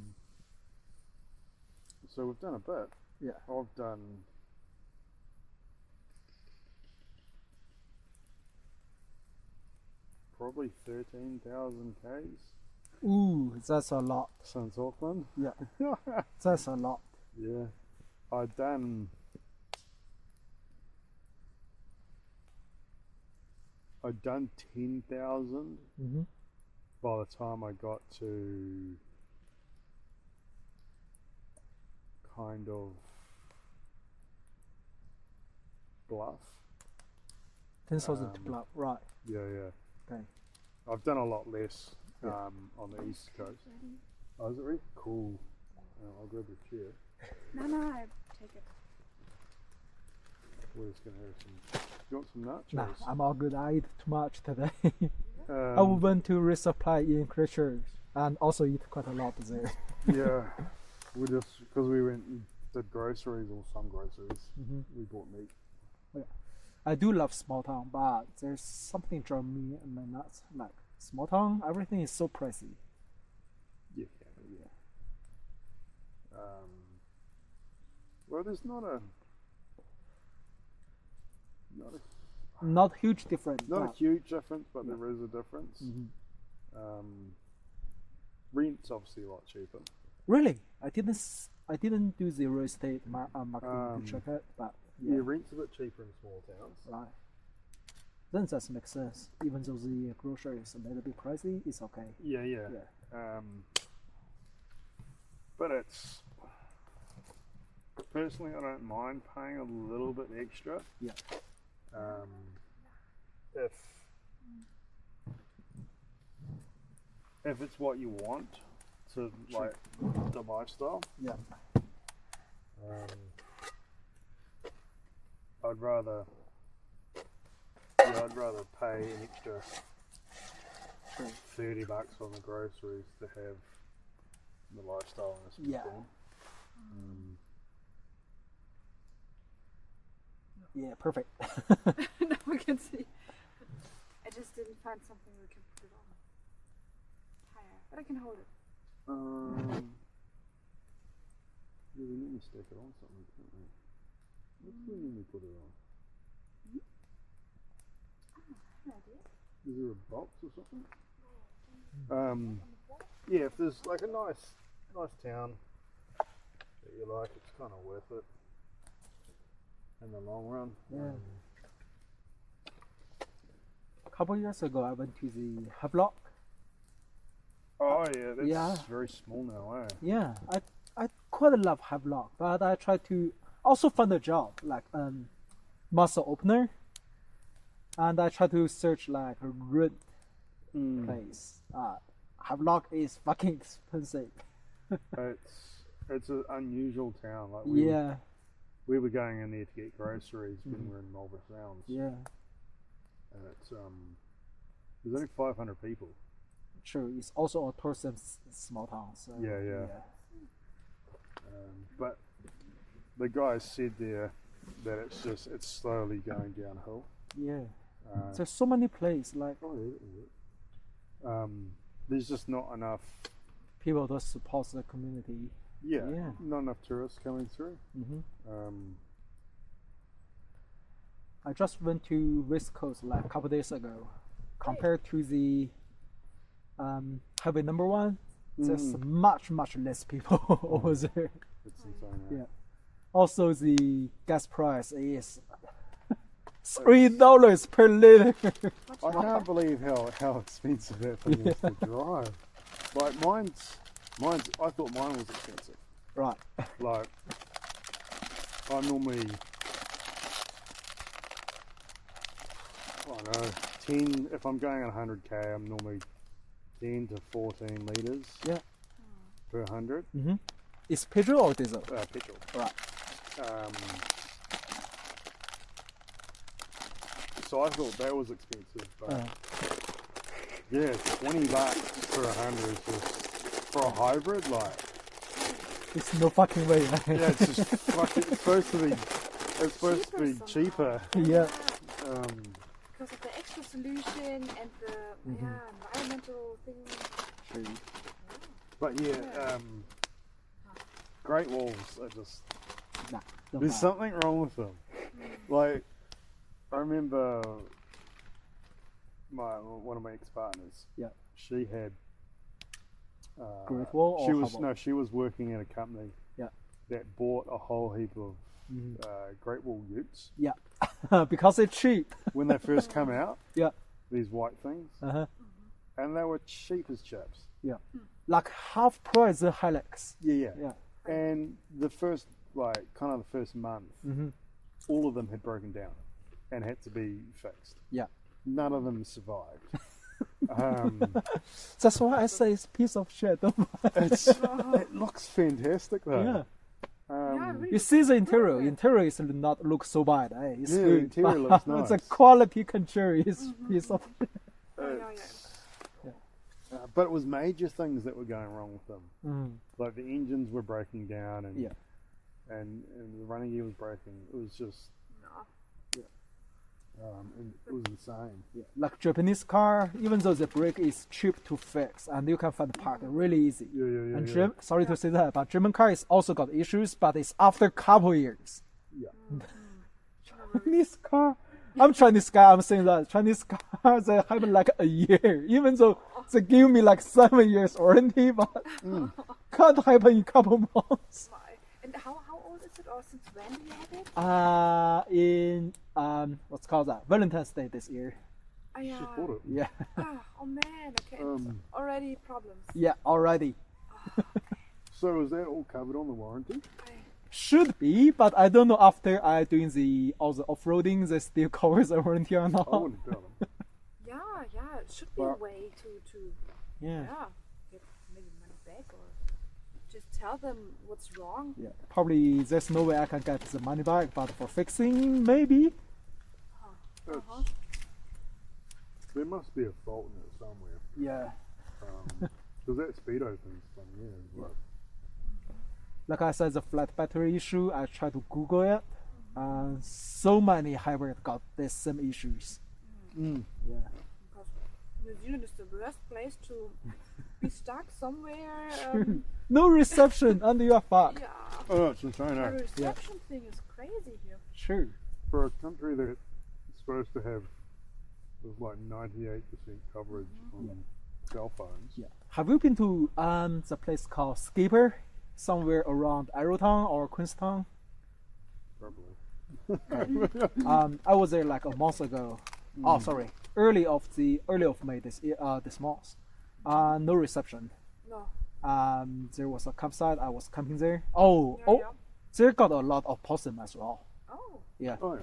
So we've done a bit. Yeah. I've done probably 13,000 k's. Ooh, that's a lot. since Auckland. Yeah, that's a lot. Yeah, I'd done 10,000 Mm-hmm. by the time I got to kind of Bluff. 10,000 to Bluff, right? Yeah. Okay. I've done a lot less Yeah. on the east coast. Oh, is it really cool? I'll grab a chair. No, I take it. We're just gonna have some. Do you want some nachos? Nah, I'm all good. I ate too much today. Um, I went to resupply in Chirs and also eat quite a lot there. Yeah, we just because we went and did groceries or some groceries. Mm-hmm. We bought meat. I do love small town, but there's something driving me in my nuts. Like small town, everything is so pricey. Yeah. Well, there's not a Not huge difference. not a but- huge difference, but Yeah. there is a difference. Mhm. Rent's obviously a lot cheaper. Really, I didn't do the real estate marketing to check it, but Yeah, yeah, rent's a bit cheaper in small towns. right. Then that makes sense. Even though the grocery is a little bit pricey, it's okay. Yeah. Yeah. But it's personally, I don't mind paying a little bit extra. Yeah. If it's what you want to like the lifestyle, Yeah. I'd rather pay an extra Sure. $30 on the groceries to have the lifestyle in a Yeah. small town. Yeah, perfect. Now we can see. I just didn't find something we can put it on higher, but I can hold it. Yeah, we need to stick it on something, can't we? What's the when we put it on? No idea. Is there a box or something? Yeah, if there's like a nice town that you like, it's kind of worth it in the long run. Yeah. A couple years ago, I went to the Havelock. Oh yeah, that's Yeah. very small now, eh? Yeah, I quite love Havelock, but I try to also find a job like muscle opener, and I try to search like a rent place. Havelock is fucking expensive. It's an unusual town. Like we were going in there to get groceries when we were in Marlborough Sounds. Yeah, And it's there's only 500 people. true. It's also a tourism small town. So Yeah. But the guys said there that it's slowly going downhill. Yeah. There's so many places like There's just not enough. people that support the community. Yeah. Not enough tourists coming through. I just went to West Coast like a couple days ago. Compared to the highway number 1, there's much less people over there. It's insane. Eh? Yeah. Also, the gas price is $3 per liter. I can't believe how expensive that thing is to drive. Like mine's. I thought mine was expensive. Right. Like I'm normally, I don't know, 10. If I'm going at 100k, I'm normally 10 to 14 liters. Yeah. Per 100. Is petrol or diesel? Petrol. Right. So I thought that was expensive, but yeah, $20 per 100 is just for a hybrid, like. It's no fucking way, man. Yeah, it's just fucking. It's supposed to be cheaper. Yeah. Because of the extra solution and the environmental thing. But yeah, Great Walls are just. Nah, don't There's buy. something wrong with them. Like, I remember one of my ex-partners. Yeah. She had Great Wall or She was Hubble? no, she was working at a company. Yeah. That bought a whole heap of Great Wall Utes Yeah, because it's cheap. when they first come out. Yeah. These white things, Uh-huh. and they were cheap as chips. Yeah. Like half price the Hilux. Yeah. Yeah. And the first, kind of the first month, all of them had broken down and had to be fixed. Yeah. None of them survived. That's why I say it's a piece of shit. It looks fantastic though. Yeah. really You see the interior. good. Interior is not look so bad. Eh? It's Yeah, the good. interior looks It's a nice. quality control. It's piece of. But it was major things that were going wrong with them. Mm. Like the engines were breaking down, and Yeah. and the running gear was breaking. It was just, and it was insane. Yeah. Like Japanese car, even though the brake is cheap to fix and you can find the part really easy. Yeah. And sorry to say that, but German car is also got issues, but it's after couple years. Yeah. Chinese car. I'm Chinese guy. I'm saying that Chinese car they have like a year, even though they give me like 7 years warranty, but can't happen in couple months. And how old is it, or since when do you have it? In what's called that Valentine's Day this year. Yeah. She bought it. Yeah, Oh man, okay. Already problems. yeah, already So is that all covered on the warranty? should be, but I don't know after I doing all the off-roading, they still covers the warranty or I not. wouldn't tell them. Yeah, it should be a Well- way to Yeah, get maybe money back, or just tell them what's wrong. yeah. Probably there's no way I can get the money back, but for fixing, maybe. It's- There must be a fault in it somewhere. Yeah. Because that speedo thing's from years. Like, Like I said, the flat battery issue, I tried to Google it, and so many hybrid got the same issues. Yeah. Because New Zealand is the worst place to be stuck somewhere. No reception, and you are fucked. Yeah, oh, it's insane. the Eh? reception thing is crazy here. Sure. For a country that's supposed to have like 98% coverage on cell phones. Yeah. Have you been to the place called Skipper, somewhere around Arrowtown or Queenstown? Probably. I was there like a month ago. Oh, sorry, early of May this month. No reception. No. There was a campsite. I was camping there. Yeah. There got a lot of possum as well. Oh, Yeah. Oh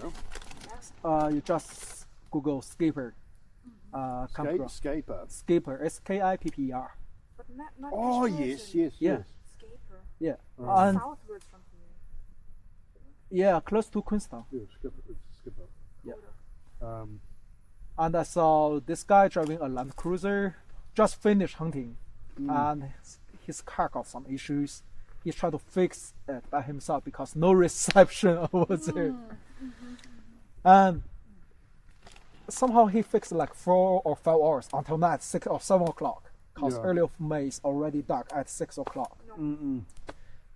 yeah. You just Google Skipper. Campground. Scaper. Skipper. Skipper. but not. Oh Ashburton. yes. Yeah. Scaper. Yeah. Oh. And Southwards from here. yeah, close to Queenstown. Yeah, skipper. It's skipper. Yeah. Um, And I saw this guy driving a Land Cruiser, just finished hunting, and his car got some issues. He tried to fix it by himself because no reception over there. And somehow he fixed like 4 or 5 hours until night, 6 or 7 o'clock. Because Yeah. early of May is already dark at 6 o'clock. mm-mm.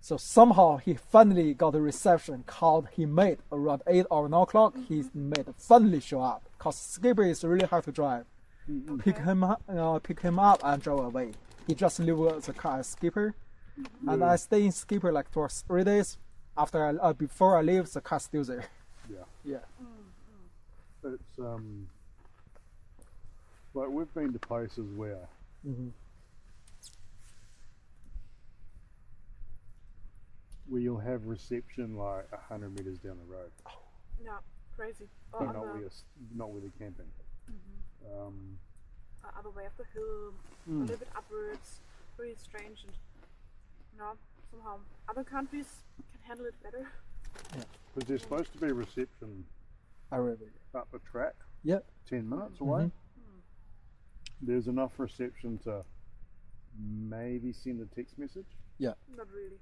So somehow he finally got a reception called he made around 8 or 9 o'clock. He made finally show up because Skipper is really hard to drive. Pick him up and drive away. He just leave the car at Skipper, and I stay in Skipper like for 3 days. Before I leave, the car still there. Yeah. Yeah. It's like we've been to places where where you'll have reception like 100 meters down the road, Yeah, crazy. Or but on not the where not where they're camping. other way of the hill, a little bit upwards. Very strange, and somehow other countries can handle it better. Because there's supposed to be reception I really. up a track, Yeah. 10 minutes away. There's enough reception to maybe send a text message. Not really.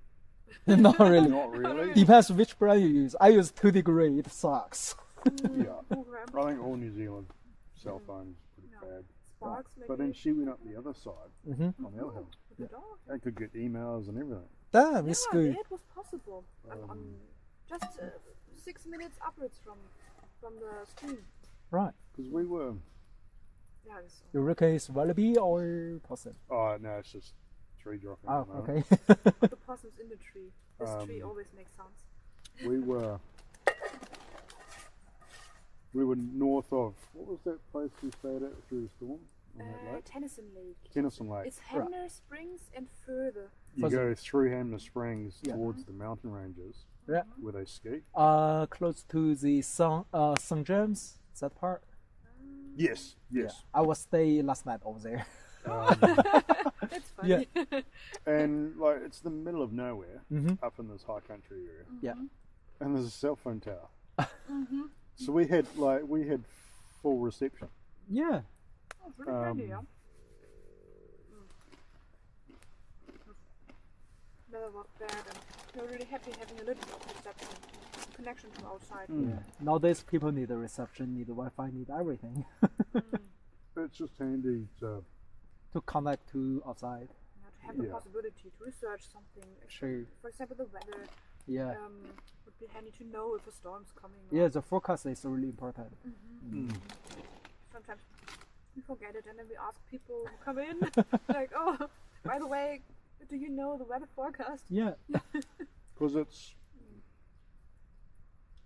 Not really. Not really. Depends which brand you use. I use 2 degree. It sucks. Yeah. Program. I think all New Zealand cell phones are pretty bad. Sparks maybe. But then she went up the other side on the other hill. with the dog. They could get emails and everything. Damn, it's Yeah, good. it was possible. Just 6 minutes upwards from the stream. Right. Because we were, Yeah, it's You reckon it's wallaby or possum? oh no, it's just tree dropping. Oh, at the moment. okay. Put the possums in the tree. This tree always makes sounds. We were north of, what was that place we stayed at through the storm on that lake? Tennyson Lake. Tennyson Lake. It's Hamner Springs and further. You go through Hamner Springs Yeah. towards the mountain ranges Yeah. where they ski. Close to the St. James, that part. Yes, Yeah. yes. I was stay last night over there. That's funny. And like it's the middle of nowhere Mhm. up in this high country area. Yeah. And there's a cell phone tower. So we had full reception. Yeah. Oh, it's really handy, yeah. Never was bad, and we're really happy having a little bit of reception, connection to outside. Yeah. Nowadays, people need a reception, need a Wi-Fi, need everything It's just handy to to connect to outside. Yeah, to have the Yeah. possibility to research something. Sure. For example, the weather Yeah. would be handy to know if a storm's coming. Yeah, the forecast is really important. Sometimes we forget it, and then we ask people who come in, like, "Oh, by the way, do you know the weather forecast?" Yeah. because it's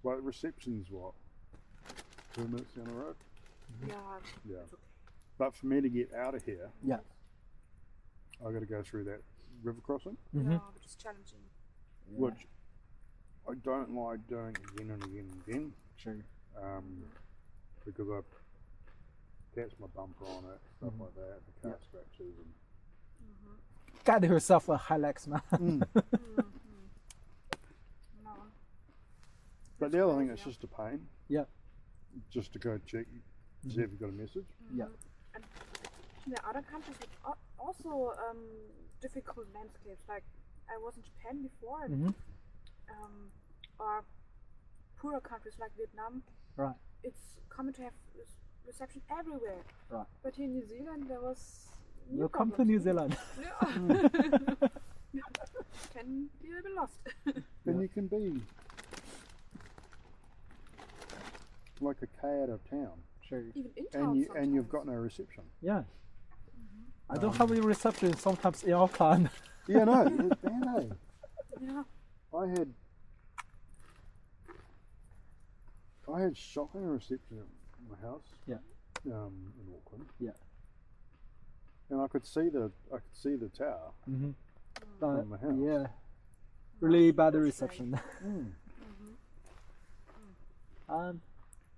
like reception's what 2 minutes down the road. Yeah. Yeah. It's okay. But for me to get out of here, Yeah. I got to go through that river crossing, Yeah, which is challenging. which I don't like doing again and again and again. Sure. Because I catch my bumper on it, stuff like that, the car scratches. And Get yourself a Hilux, man. No. But the other thing, it's just a pain. Yeah. Just to go check, see if you got a message. Yeah. And in the other countries, with also difficult landscapes. Like I was in Japan before, and or poorer countries like Vietnam. Right. It's common to have reception everywhere. Right. But here in New Zealand, there was new Welcome to problems. New Zealand. Yeah. Can be a little lost. Then you can be like a K out of town, Sure. Even in town and you've sometimes. got no reception. Yeah. I don't have a reception sometimes in Auckland. Yeah, no, it's bad, eh? Yeah. I had shocking reception at my house. Yeah. In Auckland. Yeah. And I could see the tower from my house. Yeah. Really bad reception.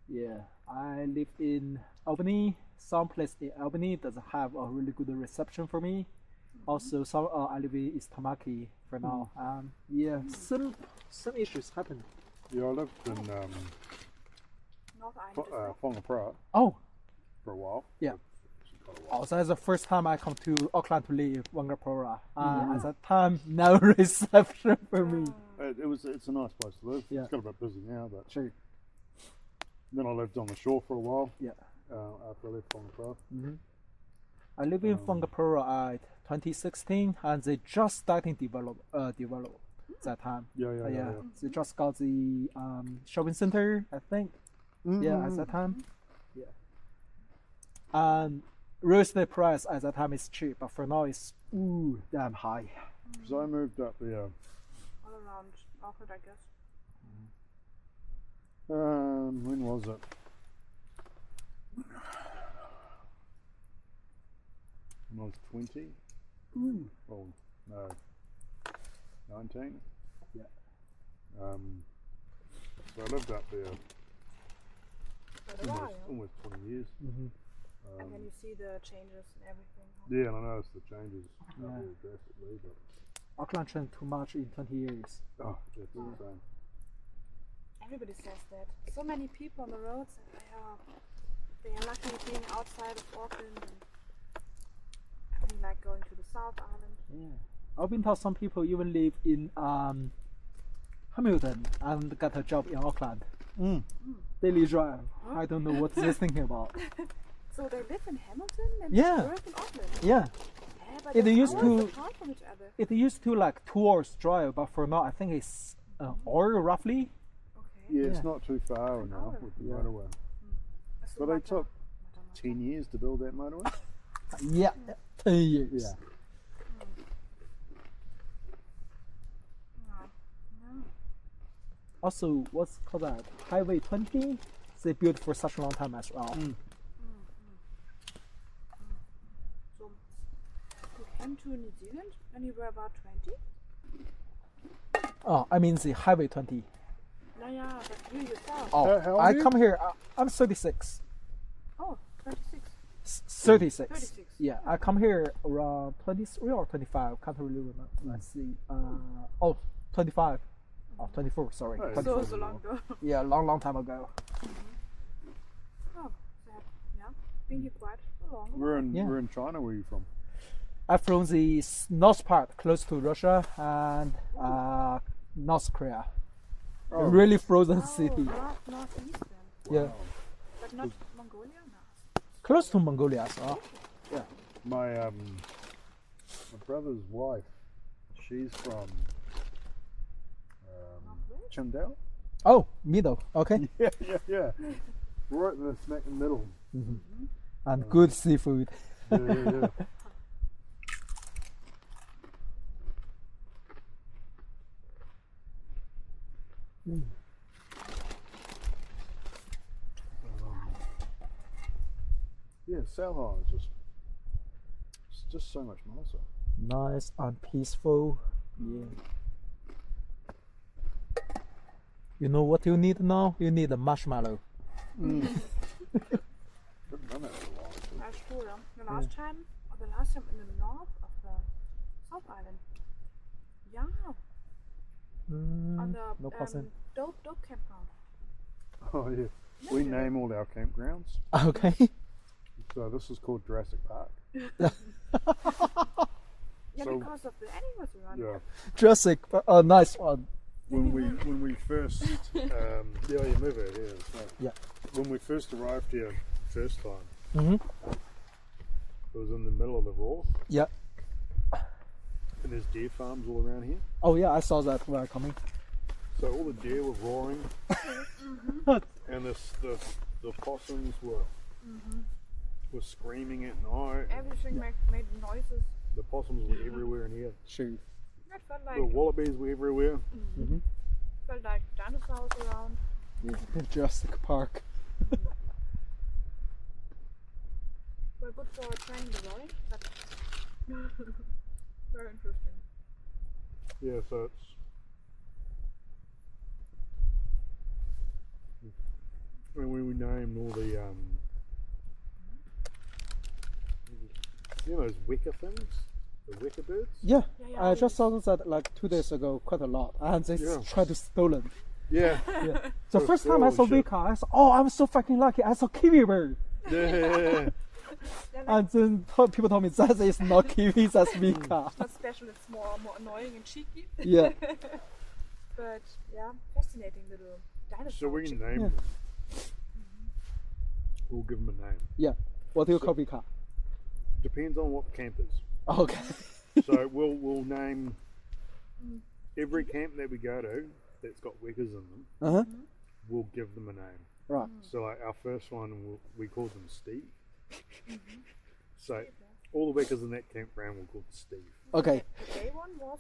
Yeah. I live in Albany. Some place in Albany doesn't have a really good reception for me. Also, I live in East Tamaki for now. Yeah, some issues happen. Yeah, I lived in North Island. Whangapara Oh, for a while. yeah. Quite a while. Also, that's the first time I come to Auckland to live, Wangapara. At that time, no reception for me. It's a nice place to live. Yeah. It's got a bit busy now, but Sure. then I lived on the shore for a while. Yeah. After I left Whangapara. I live in Wangapara at 2016, and they just starting develop that time. Yeah. They just got the shopping center, I think. Yeah, at that time. Yeah. And real estate price at that time is cheap, but for now it's damn high. So I moved up there. All around Auckland, I guess. When was it? When I was 20? Oh, no. 19? Yeah. So I lived up there Quite a while. almost 20 years. And then you see the changes and everything. Yeah, and I noticed the changes Yeah. very drastically, but Auckland changed too much in 20 years. it's insane. Everybody says that. So many people on the roads, and they are lucky being outside of Auckland and having like going to the South Island. Yeah. I've been told some people even live in Hamilton and got a job in Auckland. Daily drive. I don't know what they're thinking about. So they live in Hamilton and Yeah. work in Auckland. Yeah. Yeah, but It they're used hours to- apart from each other. It used to like 2 hours drive, but for now I think it's hour roughly. Okay. Yeah, it's Yeah. not too far now with the motorway. So But they Mata- took Mata- 10 years to build that motorway. Yeah. 10 years. Yeah. also what's called that Highway 20. They built for such a long time as well. So you came to New Zealand when you were about 20? Oh, I mean the Highway 20. Yeah, but you yourself. Oh, How old I are you? come here. I'm 36. Oh, 26. 36. 36. Yeah, I come here around 23 or 25. Can't really remember. Let's see. 25. Oh, 24. Sorry. Oh, 24. So long ago. Yeah, long time ago. Oh, that, yeah. Been here quite a long. Yeah. We're in China. Where are you from? I'm from the north part, close to Russia and North Korea. A really frozen city. Northeast then. Yeah, But not Mongolia? No. close to Mongolia. So. Yeah. My brother's wife, she's from Qingdao. Oh, middle. Okay. Yeah. Right in the smack in the middle. And good seafood. Yeah. Yeah, South Island is just so much nicer. Nice and peaceful. Yeah. You know what you need now? You need a marshmallow. Haven't done that for a while. That's true, yeah. The last time in the north of the South Island. Yeah. On the no possum. dope campground. Oh yeah. We name all our campgrounds. Okay. So this is called Jurassic Park. Yeah, So- because of the animals around. Yeah. Jurassic, nice one. When we first you move it, yeah. So Yeah. when we first arrived here first time, Mm-hmm. it was in the middle of the Raw, Yeah. and there's deer farms all around here. Oh yeah, I saw that when I coming. So all the deer were roaring, and the possums were screaming at night. Everything made noises. The possums were everywhere in here. Shoot. It felt The like wallabies were everywhere. dinosaurs around. Jurassic Park. We're good for training the roaring, but very interesting. Yeah, so it's when we named all the you know those wicker things, the wicker birds. Yeah, Yeah, I just saw that like 2 days ago, quite a lot, and they Yeah. tried to stolen. Yeah, Yeah. The So first time I saw stolen shit. Vika, I said, "Oh, I'm so fucking lucky! I saw kiwi bird." yeah. And then people told me that is not kiwi, that's Vika. It's not special, it's more annoying and cheeky. Yeah. But yeah, fascinating little dinosaur. So we can chick- name Yeah. them. We'll give them a name. Yeah. What do you call Vika? Depends on what the camp is. Okay. So we'll name every camp that we go to that's got wickers in them. Uh-huh. We'll give them a name. Right. So like our first one, we called them Steve. So all the wickers in that campground we'll call Steve. Okay. The gay one was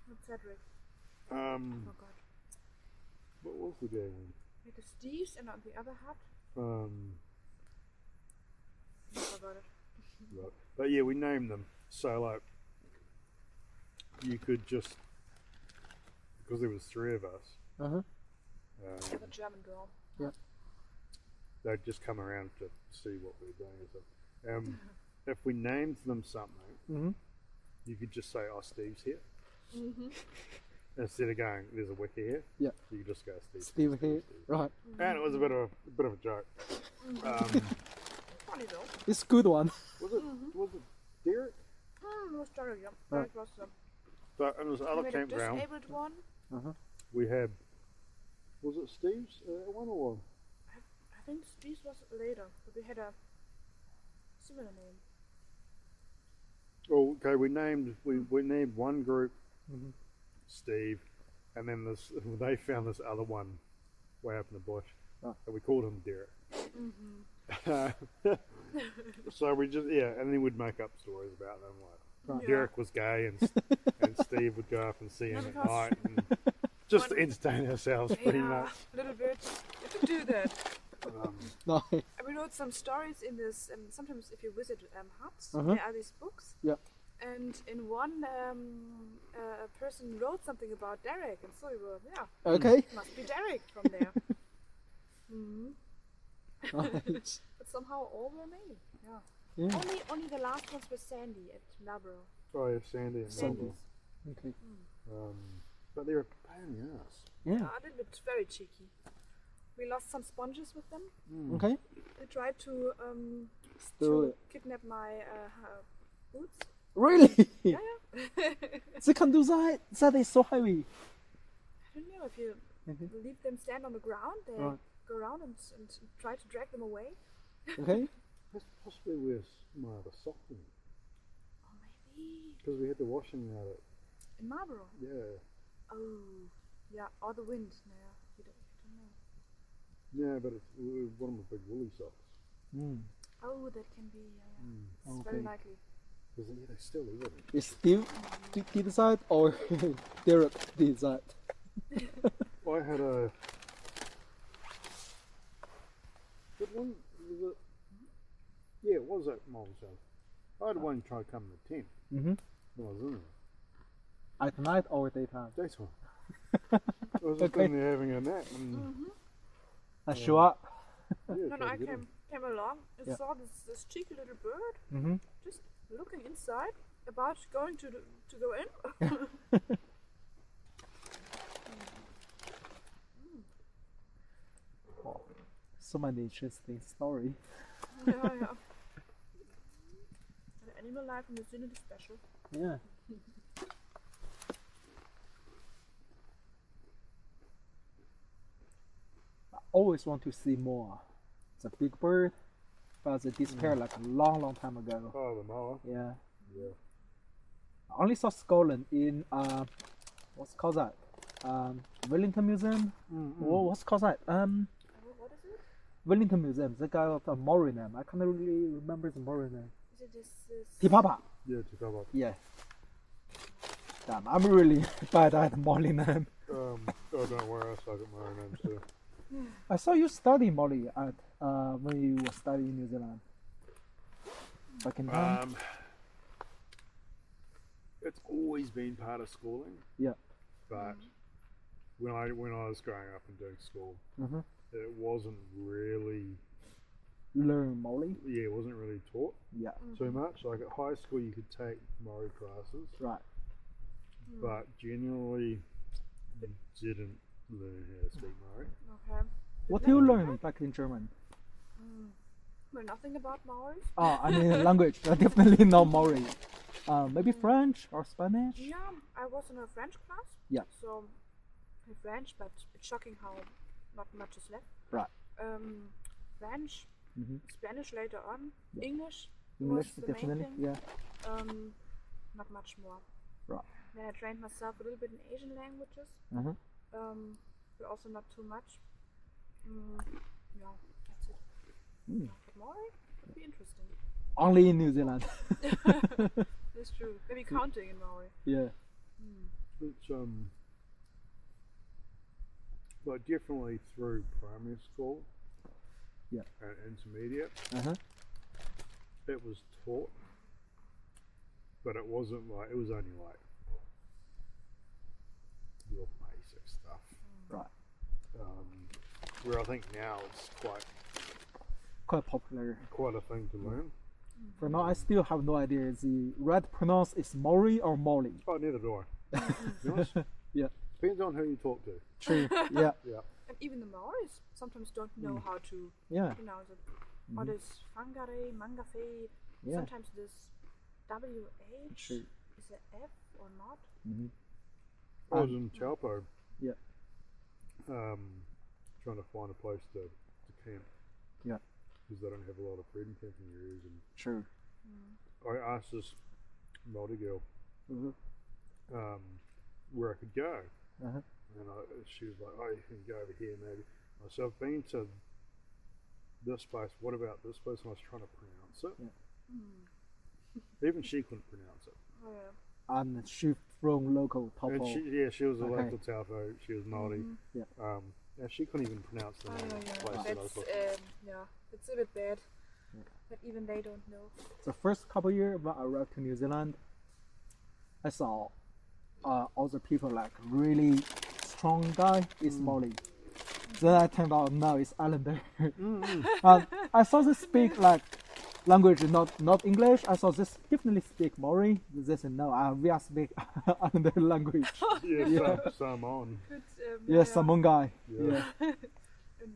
not Cedric. Um, Oh god. what was the gay one? Like the Steves, and on the other hat, I forgot it. Right. But yeah, we named them. So like, you could just because there was 3 of us, Uh-huh. Like a German girl. they'd just come around to see what we were doing. And stuff. If we named them something, Mm-hmm. you could just say, "Oh, Steve's here." Instead of going, "There's a wicker here." Yeah. You could just go, "Steve." Steve here. Right. And it was a bit of a joke. Funny though. It's good one. Was it Derek? No story, yeah. Right. That was So in this we other had a campground, disabled one. we had. Was it Steve's one or? I think Steve's was later, but we had a similar name. Oh, okay. We named one group Steve, and then they found this other one way up in the bush, Oh. and we called him Derek. So we just and then we'd make up stories about them like Right. Yeah. Derek was gay and Steve would go up and see him at Because- night. And, Just to entertain ourselves, pretty Yeah, much. a little bit. You can do that. No. And we wrote some stories in this. Sometimes, if you visit huts, Uh-huh. there are these books. Yeah. And in one, a person wrote something about Derek, and so we were, Okay. must be Derek from there. Nice. But somehow all were male. Yeah. Yeah. Only the last ones were Sandy at Marlborough. Oh yeah, Sandy and Sandy. Mumble. Okay. But they're a pain in the ass. Yeah. A little bit very cheeky. We lost some sponges with them. Okay. They tried to Do it. kidnap my boots. Really? Yeah. They can do that? That is so heavy. I don't know if you leave them stand on the ground, they Right. go around and try to drag them away. Okay. That's possibly where my other sock went. Oh, maybe Because we had to wash them out at, in Marlborough. yeah. Oh, yeah, or the wind. No, we don't know. Yeah, but it's one of my big woolly socks. Oh, that can be. It's Okay. very likely. Because yeah, they still live it. Is Steve did that or Derek did that? I had a good one. Was it? Yeah, it was at Mom's house. I had one try to come in the tent. I was in there. At night or daytime? Daytime. I was just Okay. in there having a nap. And, Show up. yeah, No, tried I to get 'em. came along and Yeah. saw this cheeky little bird just looking inside, about going to go in. Oh, so many interesting story. yeah. The animal life in New Zealand is special. Yeah. I always want to see more. It's a big bird, but they disappeared like a long time ago. Oh, the mower. Yeah. Yeah. I only saw Scotland in what's it called that? Wellington Museum. What's it called that? What is it? Wellington Museum. They got a Maori name. I can't really remember the Maori name. Is it this? Te Papa. Yeah, to cover. Yeah. Damn, I'm really bad at Maori name. Oh, don't worry, I suck at my own names too. I saw you study Maori at when you were studying in New Zealand. Back in time. It's always been part of schooling, Yeah. but when I was growing up and doing school, Mhm. it wasn't really Learn Maori. yeah, it wasn't really taught Yeah. too much. Like at high school, you could take Maori classes, Right. but generally you didn't learn how to speak Maori. Okay. What do you learn back in German? Well, nothing about Maoris. Oh, I mean language. Definitely not Maori. Maybe French or Spanish. Yeah, I was in a French class. Yeah. So, in French, but it's shocking how not much is left. Right. French, Spanish later on, English. English, was the definitely. main thing. Yeah. Not much more. Right. Then I trained myself a little bit in Asian languages. But also not too much. Yeah, that's it. But Maori would be interesting. Only in New Zealand. That's true. Maybe counting in Maori. Yeah. It's like definitely through primary school, Yeah. and intermediate, it was taught, but it wasn't like, it was only like real basic stuff. Right. Where I think now it's Quite popular. quite a thing to learn. For now, I still have no idea. The right pronounce is Maori or Maori. Oh, neither do I. To be honest. Yeah. Depends on who you talk to. True. Yeah. Yeah. And even the Maoris sometimes don't know how to Yeah. pronounce it. Or this Whangare, Mangafe, Yeah. sometimes this WH True. is a F or not. I was in Taupo. Yeah. Trying to find a place to camp. Yeah. Because they don't have a lot of freedom camping areas, and True. I asked this Māori girl Mhm. where I could go, Uh-huh. and she was like, "Oh, you can go over here, maybe." I said, "I've been to this place. What about this place?" And I was trying to pronounce it. Even she couldn't pronounce it. Oh, yeah. And she from local And Taupo. she was a Okay. local Taupo. She was Māori. Yeah. Yeah, she couldn't even pronounce the Oh, name. yeah, of the place that I was That's looking. it's a bit bad. But even they don't know. The first couple years when I arrived to New Zealand, I saw other people like really strong guy is Molly. Then I turned out no, it's Islander. And I saw they speak like language not English. I saw this definitely speak Maori. They said no, we are speak Islander language. Yeah, Samoan. Good, Yeah, Samoan guy. Yeah. Yeah.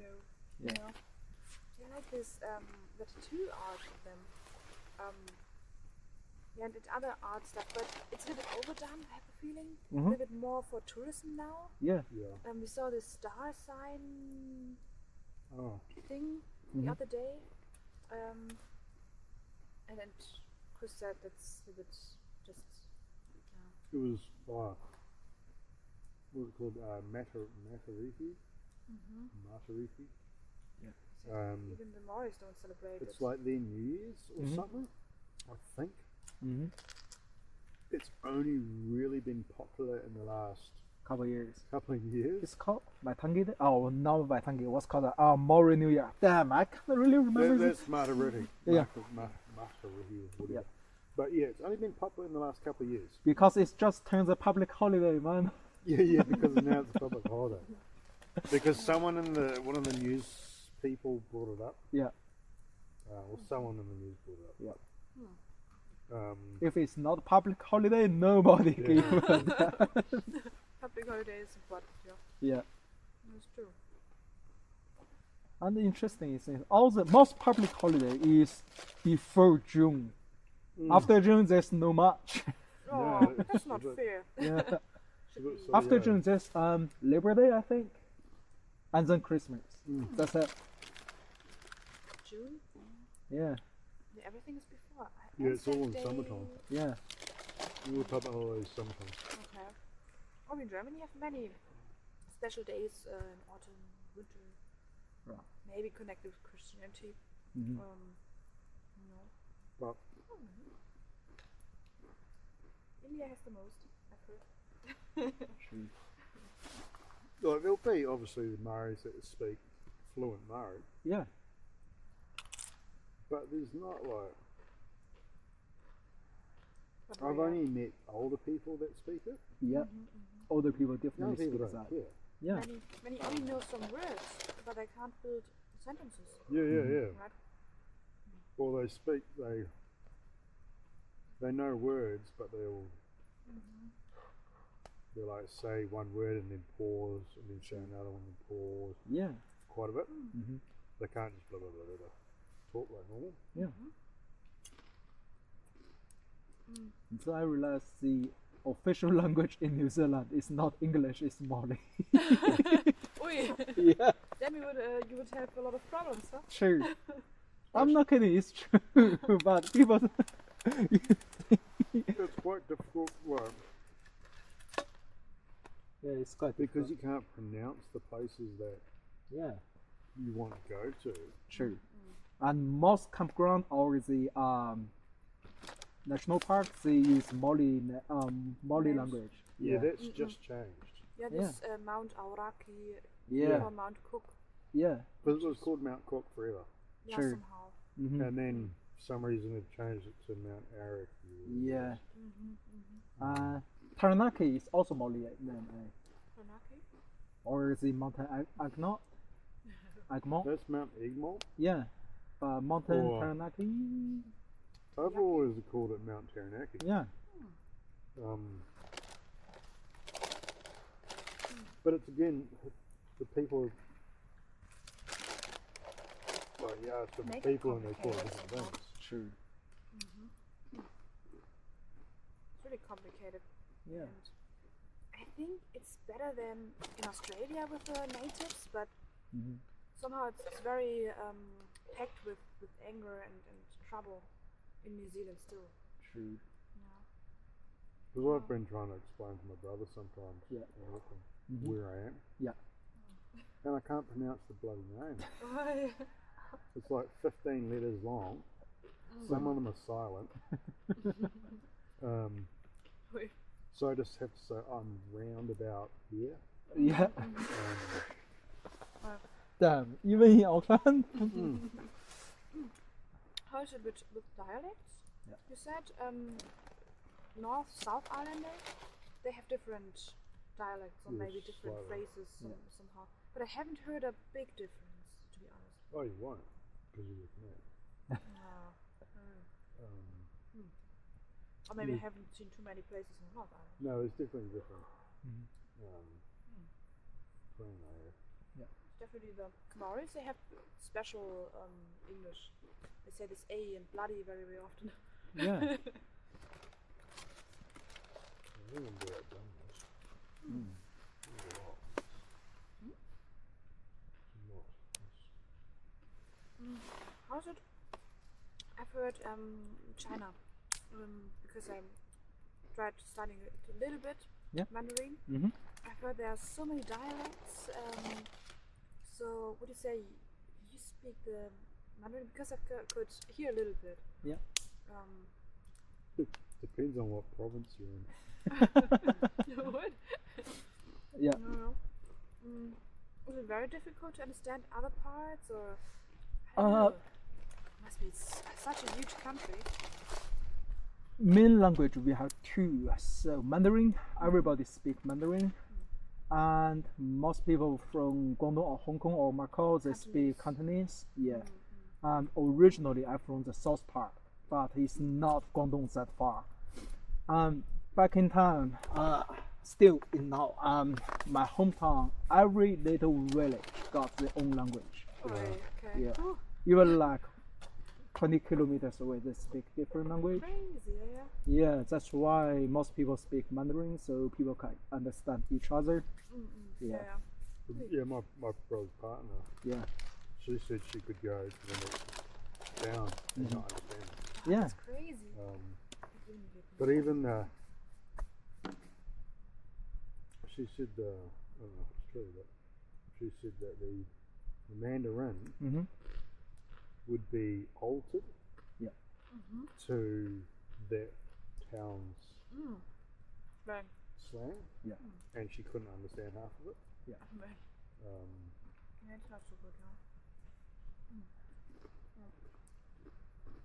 No. Yeah. No. I like this the tattoo art of them. Yeah, and other art stuff, but it's a little bit overdone, I have a feeling. A little bit more for tourism now. Yeah. Yeah. We saw this star sign Oh. thing the other day. And then Chris said that's a bit just It was what was it called? Matariki. Matariki. even the Maoris don't celebrate It's it. like their New Year's or something. I think Mm-hmm. it's only really been popular in the last Couple years. couple of years. It's called Waitangi. Oh, not Waitangi. What's called Maori New Year. Damn, I can't really remember this. That's Matariki. Yeah. Matariki or whatever. Yeah. But yeah, it's only been popular in the last couple of years. Because it's just turns a public holiday, man. Yeah, because now it's a public holiday. Because one of the news people brought it up. Yeah. Or someone in the news brought it up. Yeah. Yeah. If it's not public holiday, nobody Yeah. give it. Public holidays, but yeah, Yeah. that's true. And the interesting is all the most public holiday is before June. After June, there's no much. Oh, it's that's a not bit- fair. Yeah. Should be. So, After yeah. June, there's Labor Day, I think, and then Christmas. That's it. June? Yeah. Yeah, everything is before. Yeah, it's all in Anzac Day. summertime. Yeah. All public holidays summertime. Okay. Oh, in Germany have many special days in autumn, winter. Right. Maybe connected with Christianity. Mhm. You know. But India has the most, I've heard. True. like, there'll be obviously the Maoris that speak fluent Maori, Yeah. but there's not like But I've we only met older people that speak it. Yeah. Older people Young definitely people speak don't that. care. Yeah. many only know some words, but they can't build sentences, Yeah, yeah. right? Or they speak they know words, but they'll like say one word and then pause and then say another one and pause Yeah. quite a bit. Mhm. They can't just blah blah blah blah talk like normal. Yeah. So I realized the official language in New Zealand is not English, it's Maori. Ui. Yeah. Then you would have a lot of problems, huh? True. I'm not kidding, it's true. But people. It's quite difficult, well, Yeah, it's quite because difficult. you can't pronounce the places that Yeah, you want to go to. true. And most campground or the national parks they use Maori Names. language. Yeah, that's just changed. Yeah, this Mount Aoraki Yeah. or Mount Cook. Yeah. Because it was called Mount Cook forever. Yeah, Sure. somehow. Mhm. And then for some reason they've changed it to Mount Arak. Yeah. Taranaki is also Maori name, Taranaki? or the mountain Agmont. Agmont. That's Mount Egmont. Yeah. Mountain Or- Taranaki. I've always called it Mount Taranaki. Yeah. But it's again, the people, well, yeah, it's the Make it people and they call it complicated different somehow. things. True. It's really complicated. Yeah. And I think it's better than in Australia with the natives, but Mhm. somehow it's very packed with anger and trouble in New Zealand still. True. Yeah. Because I've been trying to explain to my brother sometimes Yeah. in Auckland Mhm. where I am, Yeah. and I can't pronounce the bloody name. It's like 15 letters long. Some of them are silent. So I just have to say I'm round about here. Yeah. Wow. Damn. Even in Auckland. How is it with dialects? Yeah. You said North South Islander, they have different dialects or Yes, maybe different slightly. phrases somehow. But I haven't heard a big difference, to be honest. Oh, you won't, because you're with me. Wow. Or maybe I haven't seen too many places in North Island. No, it's definitely different. Between there. Definitely the Maoris, they have special English. They say this A and bloody very, very often. Yeah. I even do it done this. How's it? I've heard China, because I tried studying it a little bit, Mandarin. I've heard there are so many dialects. So would you say you speak the Mandarin? Because I could hear a little bit. Yeah. Depends on what province you're in. What? Yeah. I don't know. Is it very difficult to understand other parts, or? I don't know. Must be such a huge country. Main language we have two. So Mandarin, everybody speak Mandarin, and most people from Guangdong or Hong Kong or Macau they speak Cantonese. Yeah. And originally I'm from the south part, but it's not Guangdong that far. Back in time, still in now, my hometown, every little village got their own language. Oh, okay. Yeah. Oh, Even like 20 kilometers away, they speak different language. crazy, yeah. Yeah, that's why most people speak Mandarin, so people can understand each other. Yeah. Yeah, my brother's partner, Yeah. she said she could go to the next town and not understand it. Yeah. That's crazy. But even she said, I don't know if it's true, but she said that the Mandarin would be altered to that town's Right. slang, Yeah. and she couldn't understand half of it. Right. Yeah, it's not so good now.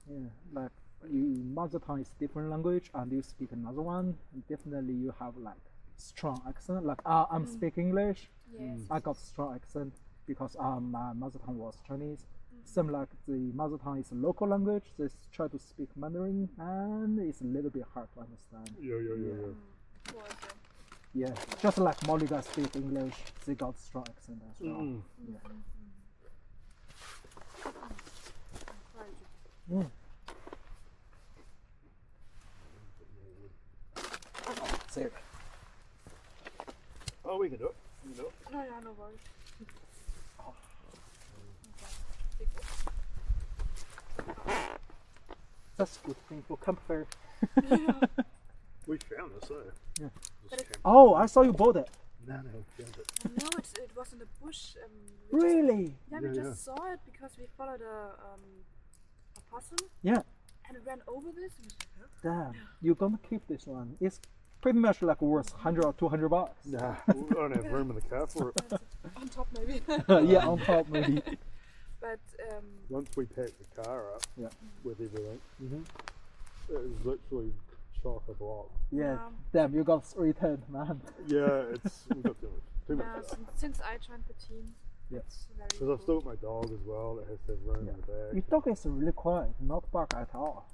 Yeah. Like mother tongue is different language, and you speak another one, and definitely you have like strong accent. Like I'm speaking English, Yes. I got strong accent because my mother tongue was Chinese. Same like the mother tongue is a local language, they try to speak Mandarin, and it's a little bit hard to understand. Yeah. Poor thing. Yeah, just like Molly guys speak English, they got strong accent as well. Yeah. Crazy. There. Oh, we can do it. We can do it. No, yeah, no worries. That's a good thing for campfire. We found this, though. Yeah. But it's- Oh, I saw you bought it. No, we found it. No, it was in the bush. Really? We Yeah, just saw it because we followed a possum, Yeah. and it ran over this. And we was like, huh? Damn. You're gonna keep this one. It's pretty much like worth 100 or 200 bucks. Nah, we don't have room in the car for it. On top maybe. Yeah, on top maybe. But Once we packed the car up Yeah. with everything, it was literally chock a block. Yeah. Damn, you got 310, man. Yeah, we got too much since I joined the team, Yes. it's very Because I've still got my dog as well that has to have room in the Your bag. dog is really quiet, not bark at all.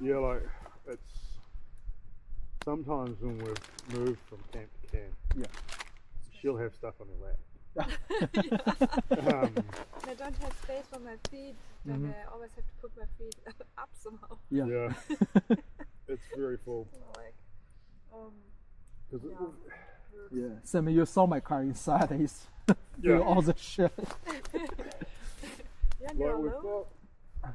Yeah, like it's sometimes when we've moved from camp to camp, she'll have stuff on her lap. I don't have space for my feet, then I always have to put my feet up somehow. Yeah, it's very full. Like, 'Cause Yeah. Sammy, you saw my car inside. He's Yeah. doing all the shit. yeah, and you're Like we've alone. got,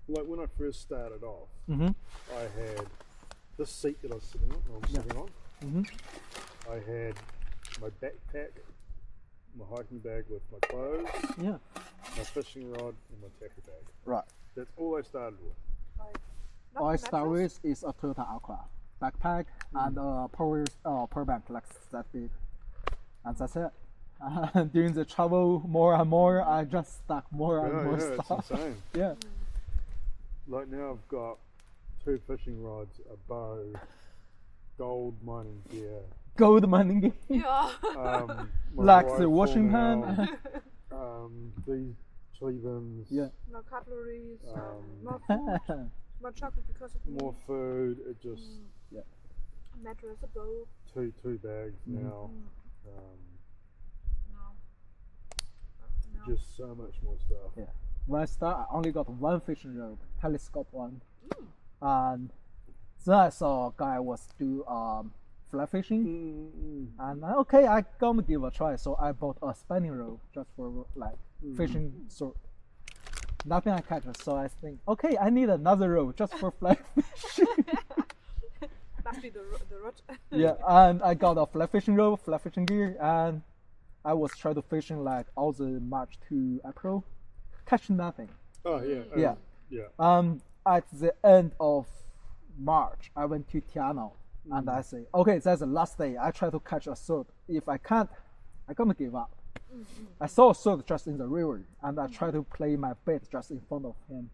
like when I first started off, I had this seat that I was sitting on. I had my backpack my hiking bag with my clothes, Yeah. my fishing rod, and my tackle bag. Right. That's all I started with. Like, not All I a start mattress? with is a Toyota Aqua backpack and a power bank like that big, and that's it. During the travel, more and more, I just stack more and more Yeah, stuff. it's insane. Yeah. Like now I've got 2 fishing rods, a bow, gold mining gear, Gold mining game. Yeah. my Like the rifle washing now, pan. these tree bins, Yeah. More cutleries, Um, more food, more chocolate because of me. more food. It just A mattress, a bow. two bags now. No. No. Just so much more stuff. Yeah. When I start, I only got one fishing rod, telescope one, and then I saw a guy was do fly fishing, and okay, I gonna give a try. So I bought a spinning rod just for like fishing sort. Nothing I catch, so I think okay, I need another rod just for fly fishing. Must be the rod. Yeah, and I got a fly fishing rod, fly fishing gear, and I was trying to fishing like all the March to April, catch nothing. Oh yeah. Yeah. Yeah. At the end of March, I went to Tiano, and I say, okay, that's the last day. I try to catch a sword. If I can't, I'm gonna give up. I saw a sword just in the river, and I try to play my bait just in front of him.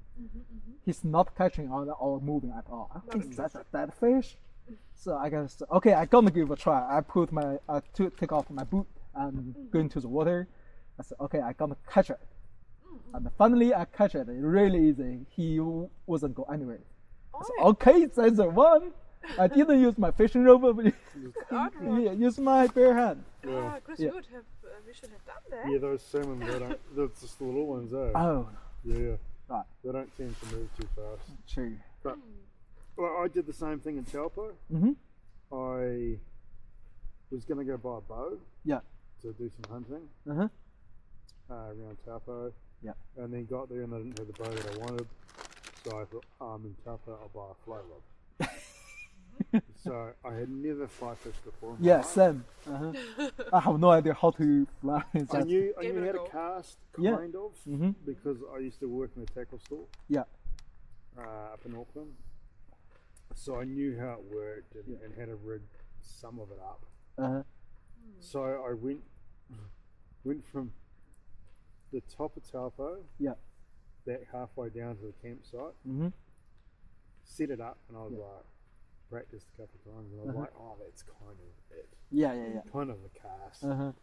He's not catching or moving at all. I think that's a dead fish. So I guess okay, I'm gonna give it a try. I put my to take off my boot and go into the water. I said, okay, I'm gonna catch it. And finally, I catch it. It's really easy. He wasn't go anywhere. I said, okay, that's the one. I didn't use my fishing rod, but yeah, use my bare hand. Ah, Chris, Yeah. we should have done that. Yeah, those salmon, they don't. That's just the little ones, eh? Oh, Yeah. right, They don't tend to move too fast. true. But well, I did the same thing in Taupo. Mhm. I was gonna go buy a bow Yeah. to do some hunting Uh-huh. around Taupo. Yeah. And then got there and I didn't have the bow that I wanted, so I thought, I'm in Taupo, I'll buy a fly rod. So I had never fly fished before. in my Yeah, life. same. Uh-huh. I have no idea how to fly. I knew Give it a how to go. cast, Yeah. kind of, Mhm. because I used to work in a tackle store Yeah. up in Auckland. So I knew how it worked and how to rig some of it up. Uh-huh. So I went from the top of Taupo, Yeah. back halfway down to the campsite, Mhm. set it up, and I was like, practiced a couple of times, and I was like, oh, that's kind of it, Yeah, yeah, yeah. kind of the cast. Uh-huh.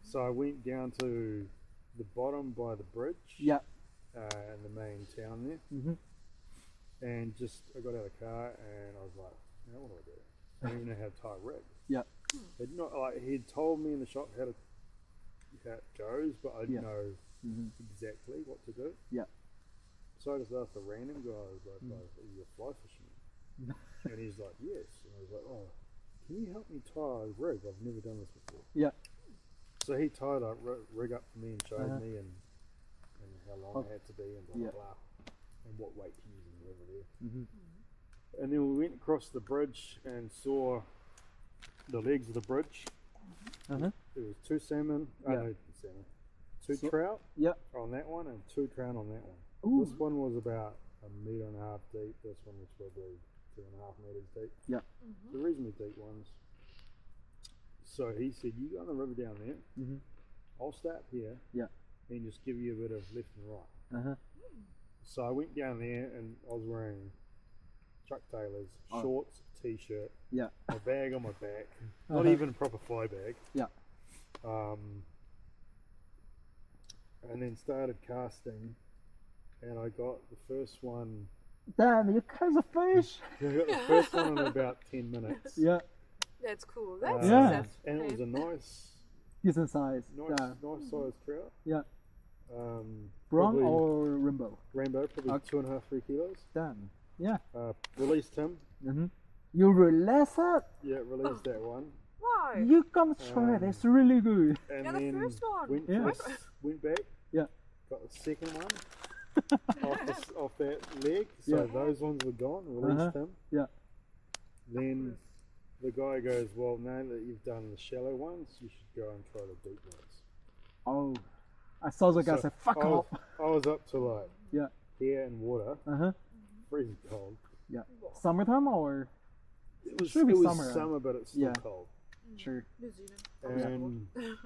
So I went down to the bottom by the bridge, Yeah. in the main town there, Mhm. and just I got out of the car and I was like, now what do I do? I don't even know how to tie a rig. Yeah. He'd not like he'd told me in the shop how it goes, but I didn't Yeah. know Mhm. exactly what to do. Yeah. So I just asked a random guy, I was like, are you a fly fisherman? And he's like, yes. And I was like, oh, can you help me tie a rig? I've never done this before. Yeah. So he tied a rig up for me and showed Uh-huh. me and how long it had to be and blah, Yeah. blah, blah, and what weight to use and whatever there. Mhm. And then we went across the bridge and saw the legs of the bridge. Uh-huh. There was 2 salmon, Yeah. two So- trout Yeah. on that one and 2 trout on that one. Ooh. This one was about 1.5 meters deep. This one was probably 2.5 meters deep. Yeah. The reasonably deep ones. So he said, you go on the river down there. Mhm. I'll stay up here. Yeah. And just give you a bit of left and right. Uh-huh. So I went down there and I was wearing Chuck Taylors, Oh. shorts, t-shirt, Yeah. a bag on my back, not Uh-huh. even a proper fly bag. Yeah. And then started casting, and I got the first one. Damn, you catch a fish. I got the first one in about 10 minutes. Yeah. That's cool. That's Yeah. that's And it was a great. nice Decent size. nice Yeah. sized trout. Yeah. probably Brown or rainbow? rainbow, probably Okay. 2.5-3 kilos. Damn. Yeah. Released him. Mm-hmm. You release it. Yeah, released that one. Why? You come try it. It's really good. And Yeah, the then first one. Went, Yeah. went back. Yeah. Got the second one off that leg. So Yeah. those ones were gone. Released Uh-huh. them. Yeah. Then the guy goes, well, now that you've done the shallow ones, you should go and try the deep ones. Oh, I saw the guy So say, fuck I was, off. I was up to like Yeah. here in water, Uh-huh. freezing cold. Yeah. Summertime or? It was, Should be it was summer, summer, but it's still yeah. cold. Sure. New Zealand. And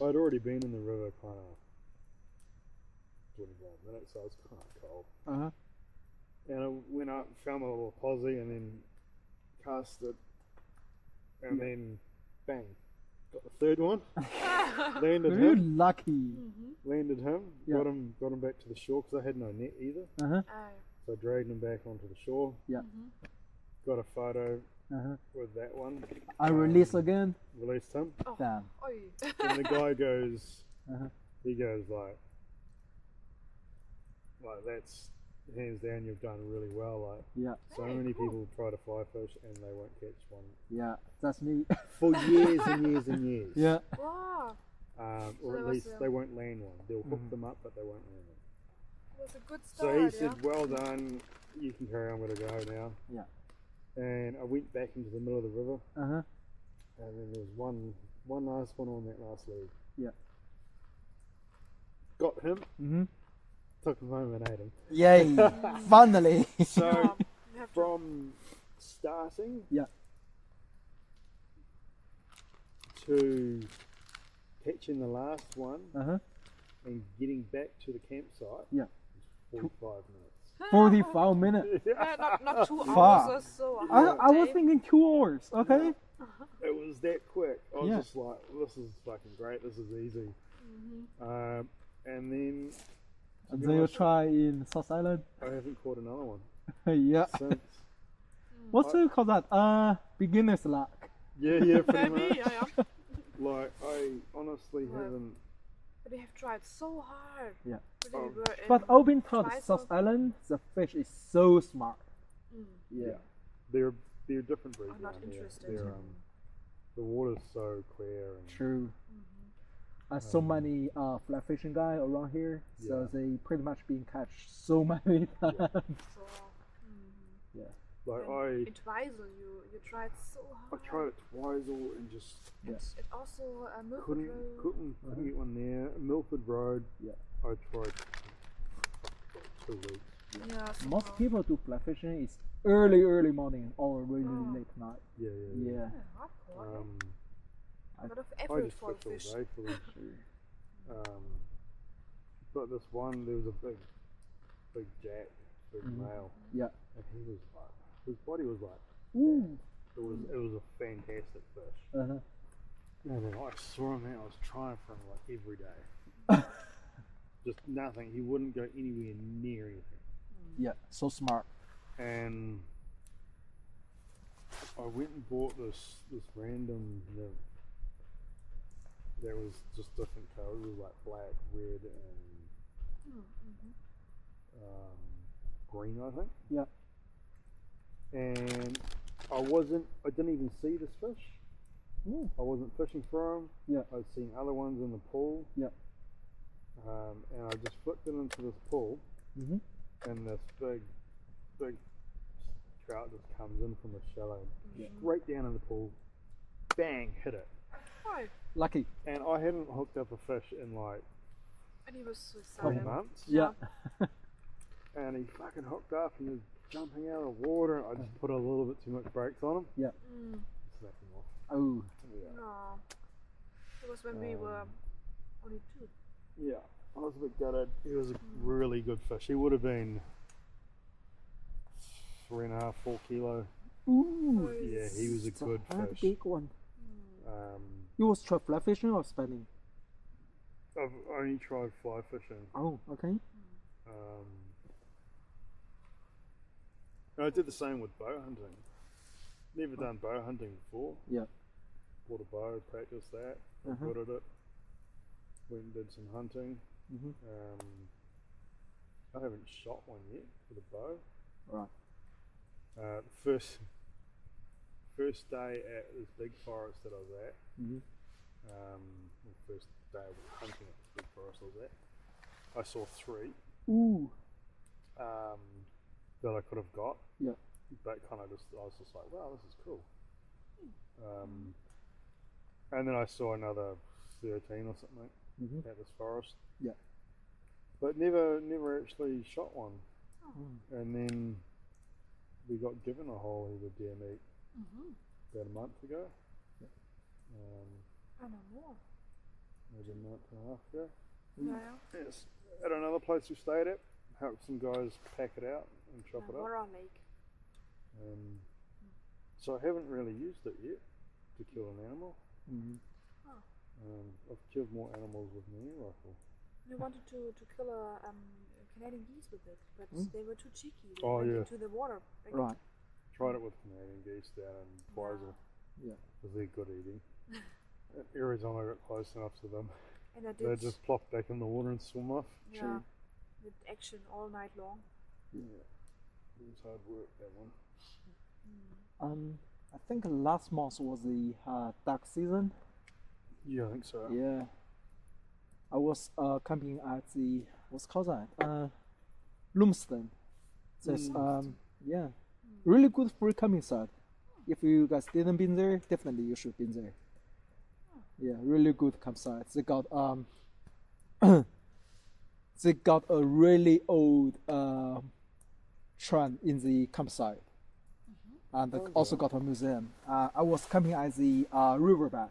I'd already been in the river kind of 25 minutes, so I was kind of cold. Uh-huh. And I went up, found my little posse, and then cast it, and then bang, got the third one, landed You're him, lucky. landed him, Yeah. got him back to the shore because I had no net either. Uh-huh. So I dragged him back onto the shore. Yeah. Got a photo Uh-huh. with that one. I release again. Released him, Damn. Oi. and the guy goes, Uh-huh. he goes like that's hands down, you've done really well. Like Yeah. so Hey, many cool. people try to fly fish and they won't catch one Yeah. That's me. for years and years and years. Yeah. Wow. Or that at was least a- they won't land one. They'll hook them up, but they won't land them. It was a good So start. he said, "Well done. You can carry on. I'm gonna go now." Yeah. And I went back into the middle of the river, Uh-huh. and then there was one last one on that last leg. Yeah. Got him. Mm-hmm. Took him home and ate him. Yay. Finally. So Yeah, you have to- from starting Yeah. to catching the last one Uh-huh. and getting back to the campsite, Yeah. was 45 minutes. 45 minutes. Yeah, not 2 Far. hours or so. I was thinking 2 hours. Okay. It was that quick. I was Yeah. just like, this is fucking great. This is easy. And then, to And be then you honest, try in South Island. I haven't caught another one Yeah. since. What do you call that? Beginner's luck. Yeah, pretty Maybe, much. yeah. Like, I honestly Well, haven't. But they have tried so hard. Yeah. But they Oh. were But in I've been told twice South of- Island, the fish is so smart. Yeah. They're different breeds I'm not around here. interested. They're, the water's so clear and True. So many fly fishing guy around here, so Yeah. they pretty much been catch so many times. So, Yeah. like in Twizel, you tried so I hard. tried it twice all and just It also Milford couldn't Road. couldn't get one there. Milford Road. Yeah. I tried for 2 weeks. Yeah, Most somehow. people do fly fishing is early morning or really late night. Yeah. Yeah. Yeah, hardcore. A lot of I effort just for fished fish. all day for them. But this one, there was a big jack, big male, Yeah. and he was like, his body was like, Ooh. it was a fantastic fish. Uh-huh. And then I saw him and I was trying for him like every day. Just nothing. He wouldn't go anywhere near anything. Yeah. So smart. And I went and bought this random nymph that was just different colours. It was like black, red, and green, I think. Yeah. And I didn't even see this fish. Ooh. I wasn't fishing for him. Yeah. I'd seen other ones in the pool. Yeah. And I just flipped it into this pool, Mhm. and this big trout just comes in from the shallow, Yeah. straight down in the pool, bang, hit it. Right. Lucky. And I hadn't hooked up a fish in like And he was a suicidal. couple months. Yeah. And he fucking hooked up and he was jumping out of the water. I just put a little bit too much brakes on him. Yeah. Snapped him off. Oh. Yeah. No. It was when we were only 2. Yeah. I was a bit gutted. He was a really good fish. He would have been 3.5, 4 kilo. Ooh. Yeah, he was a It's good hard fish. big one. Um, You was try fly fishing or spinning? I've only tried fly fishing. Oh, okay. And I did the same with bow hunting. Never done bow hunting before. Yeah. Bought a bow, practiced that, got Uh-huh. good at it. Went and did some hunting. Mhm. I haven't shot one yet with a bow. Right. First day at this big forest that I was at. Mhm. The first day I was hunting at this big forest I was at. I saw 3 Ooh. that I could have got. Yeah. But I was just like, wow, this is cool. And then I saw another 13 or something Mhm. at this forest. Yeah. But never actually shot one. Oh. And then we got given a whole heap of deer meat about a month ago. I know more. Maybe a month and a half ago. Yeah. Yes. At another place we stayed at, helped some guys pack it out and chop it up. Warra Lake. So I haven't really used it yet to kill an animal. Mhm. I've killed more animals with my air rifle. We wanted to kill a Canadian geese with it, but they were too cheeky. They Oh, went yeah. into the water. Like, Right. Tried it with Canadian geese down in Twizel. Yeah. Because they're good eating. And every time I got close enough to them, And I they did. just plop back in the water and swim off. Yeah. With action all night long. Yeah. It was hard work, that one. I think last month was the duck season. Yeah, I think so. Yeah. I was camping at the what's called that? Lumsden. There's yeah, really good free camping site. If you guys didn't been there, definitely you should been there. Yeah, really good campsite. They got they got a really old train in the campsite, and they also got a museum. I was camping at the riverbank.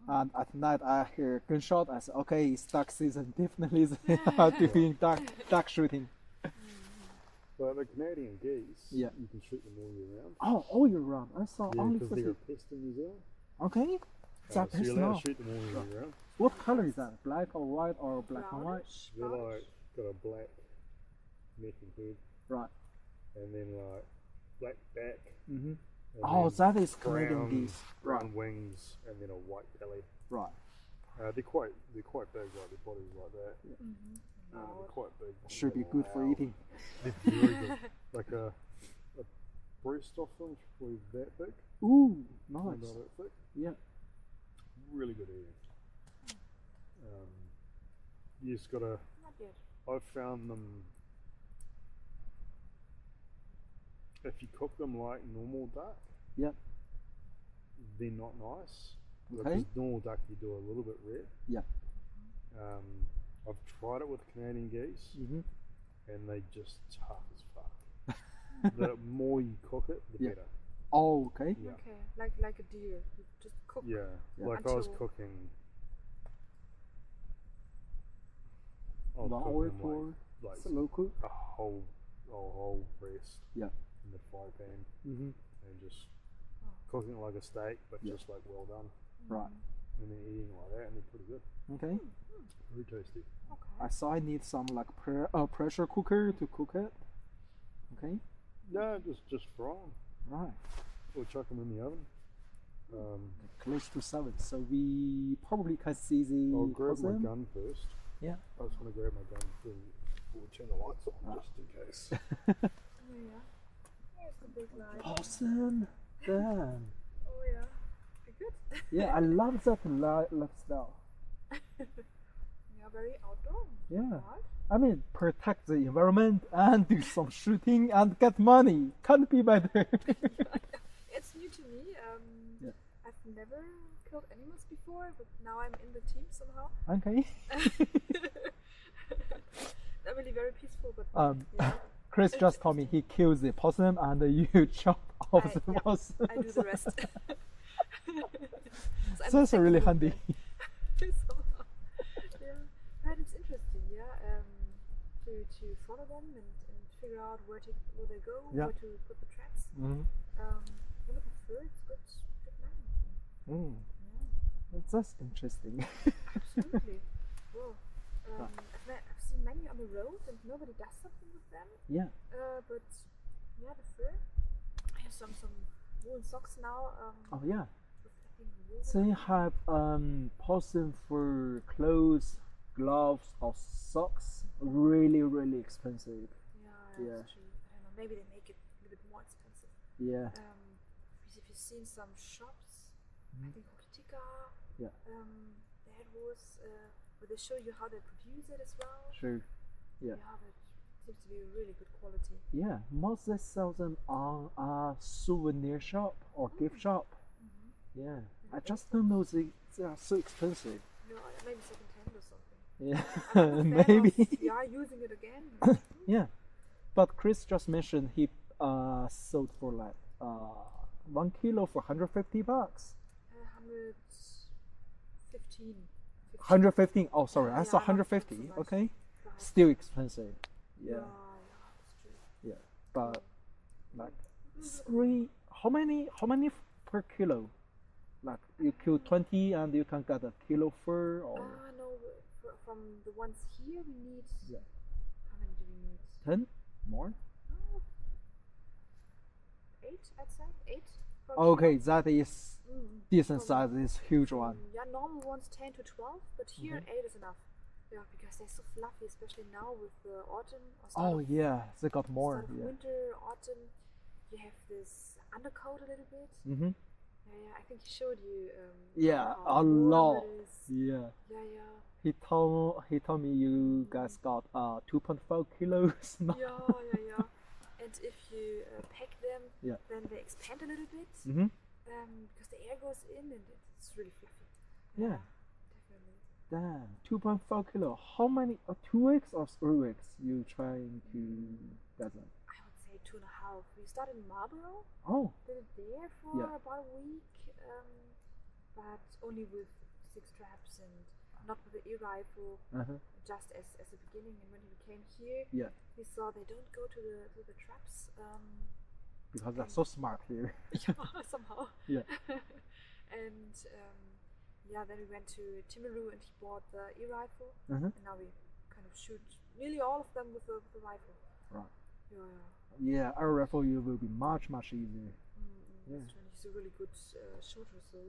And at night I hear gunshot. I said, okay, it's duck season. Definitely they are doing duck shooting. But the Canadian geese, Yeah. you can shoot them all year round. Oh, all year round. I saw Yeah, only because for they're a the... pest in New Zealand. Okay. So That is you're allowed now. to shoot them all year round. What color is that? Black or white or black and white? Brownish, They're brownish. like, got a black neck and hood, Right. and then like black back. Mm-hmm. and Oh, then that is Canadian brown- geese. Brown Right. wings, and then a white belly. Right. They're quite big, like their bodies like that. They're Loud. quite big. Should be They're good for loud. eating. They're very good. Like a breast off them, should probably that big. Ooh, Not nice. that thick. Yeah. Really good eating. You just gotta. Not yet. I've found them. If you cook them like normal duck, Yeah. they're not nice. Okay. Because normal duck you do a little bit rare. Yeah. I've tried it with Canadian geese, Mm-hmm. and they just tough as fuck. The more you cook it, the Yeah. better. Oh, okay. Yeah. Okay, like a deer. You just cook. Yeah. Yeah. Like I was Until- cooking. I was Long cooking way them for like slow cook. a whole breast Yeah. in the fry pan Mm-hmm. and just cooking it like a steak, but Yeah. just like well done, Right. and then eating like that, and they're pretty good, Okay. very tasty. Okay. I saw I need some like pressure cooker to cook it. Okay. Yeah, just fry them Right. or chuck them in the oven. Close to 7, so we probably can see the I'll grab my possum. gun first. Yeah. I just want to grab my gun before we turn the lights on, just in case. Oh yeah. Here's the big light. Possum. Damn. Oh yeah. Pretty good. Yeah, I love that lifestyle. Yeah, very outdoor. Yeah. Right? I mean, protect the environment and do some shooting and get money. Can't be better. It's new to me. Yeah. I've never killed animals before, but now I'm in the team somehow. Okay. They're really very peaceful, but yeah, Chris just told me he kills the possum and you chop off the yeah, possum. I do the rest. I'm So that's the really second handy. one. Somehow. Yeah, but it's interesting, yeah, to follow them and figure out where they go, Yeah. where to put the traps. Mm. Yeah, but the fur, it's good man. Mm. Yeah, That's interesting. absolutely. Well, I've seen many on the road and nobody does something with them. Yeah. But yeah, the fur. I have some woolen socks now. Oh yeah. Reflecting wool. So you have possum fur clothes, gloves, or socks. Really, really expensive. Yeah, Yeah. that's true. I don't know. Maybe they make it a little bit more expensive. Yeah. If you've seen some shops, I Mhm. think Hokitika. Yeah. That was where they show you how they produce it as well. Sure. Yeah. Yeah, but seems to be really good quality. Yeah. Most they sell them on a souvenir shop or gift shop. Mm-hmm. Yeah. I just don't know they are so expensive. No, maybe second hand or something. Yeah, I'm not a fan maybe. of, yeah, using it again. Yeah, but Chris just mentioned he sold for like 1 kilo for $150. 115. 115. Oh, sorry, I Yeah, saw not- not so 150. much. Okay, Right. still expensive. Yeah, That's true. yeah, but like three. How many per kilo? Like you kill 20 and you can get a kilo fur or No, from the ones here we need. Yeah. How many do we need? 10 more? Oh, 8, I'd say. 8. per Okay, kilo. that is decent size. It's huge one. Yeah, normal ones 10 to 12, but here 8 is enough. Yeah, because they're so fluffy, especially now with the autumn. Or start Oh of, yeah, they got more. start of Yeah. winter, autumn. You have this undercoat a little bit. Mm-hmm. Yeah, I think he showed you. Yeah, how a warm lot. it is. Yeah. Yeah. He told me you guys got 2.5 kilos now. Yeah. And if you pack them, Yeah. then they expand a little bit Mm-hmm. because the air goes in and it's really fluffy. Yeah. Definitely. Damn, 2.5 kilo. How many? 2 weeks or 3 weeks you trying to get them? I would say 2.5. We started in Marlborough, Oh, did it there for Yeah. about a week, but only with 6 traps and not with the ear rifle. uh-huh. Just as a beginning, and when we came here, Yeah, we saw they don't go to the traps. because they're so smart here. Somehow. Yeah. And then we went to Timaru and he bought the ear rifle, Uh-huh. and now we kind of shoot nearly all of them with the rifle. Right. Yeah. Yeah, our rifle you will be much easier. Yeah. That's true. And he's a really good shooter, so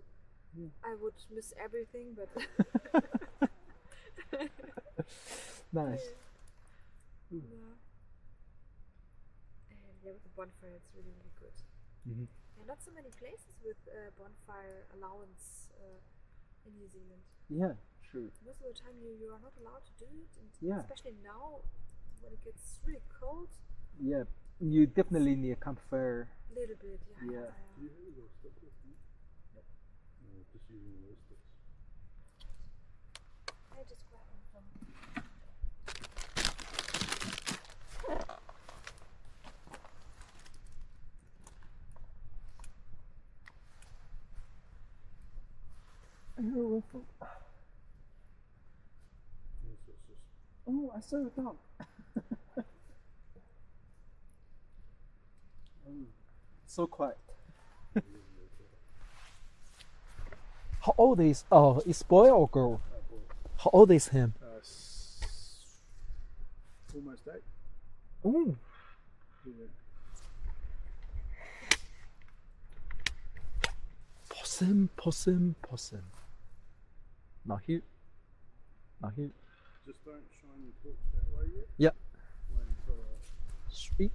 Yeah. I would miss everything, but Nice. yeah. And with the bonfire, it's really good. Mm-hmm. Yeah, not so many places with bonfire allowance in New Zealand. Yeah, true. Most of the time you are not allowed to do it, and Yeah. especially now when it gets really cold, Yeah, you definitely need a campfire. a little bit. Yeah. Do you have those sticks with you? No, just using those sticks. I just grab them from. Air rifle. Yes, it's just Oh, I saw it down. So quiet. How old is is boy or girl? How old is him? almost 8. Oh, Yeah. possum. Not here. Just don't shine your torch that way yet. Yeah. Wait until Sweet.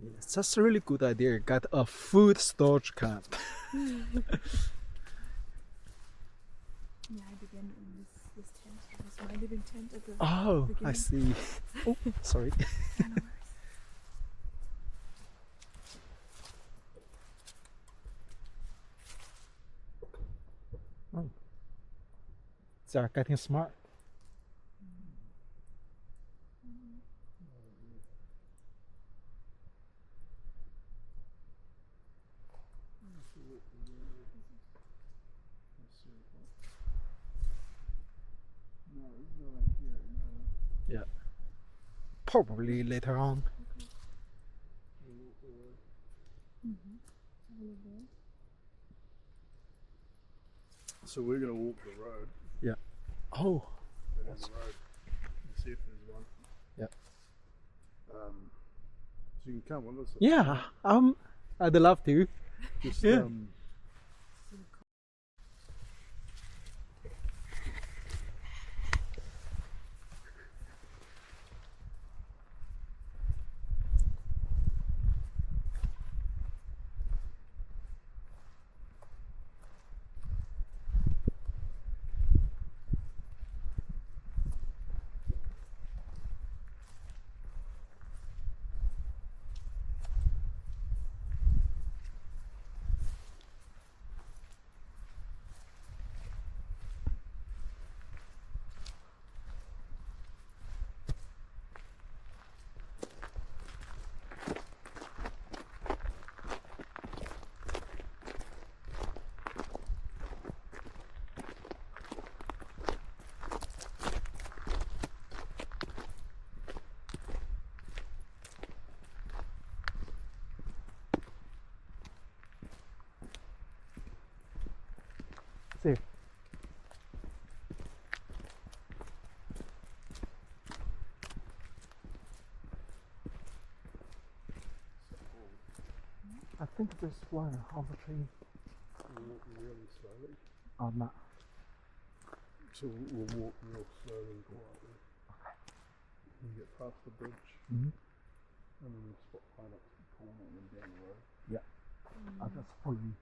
Yes, that's a really good idea. Get a food storage camp. Yeah, I began in this tent. It was my living tent at the Oh, I beginning. see. Oh, sorry. No worries. They are getting smart. No, it's not like here. No. Yeah. Probably later on. So we're gonna walk the road. Oh, Go down the road and see if there's one. Yeah. So you can come with us. yeah. I'd love to. Just Yeah. I think there's one on the tree. Walk really slowly. Oh, no. So we'll walk real slowly and quietly. Okay. And get past the bridge. Mm-hmm. And then we'll spot right up to the corner and then down the road. Yeah. I'll just follow you.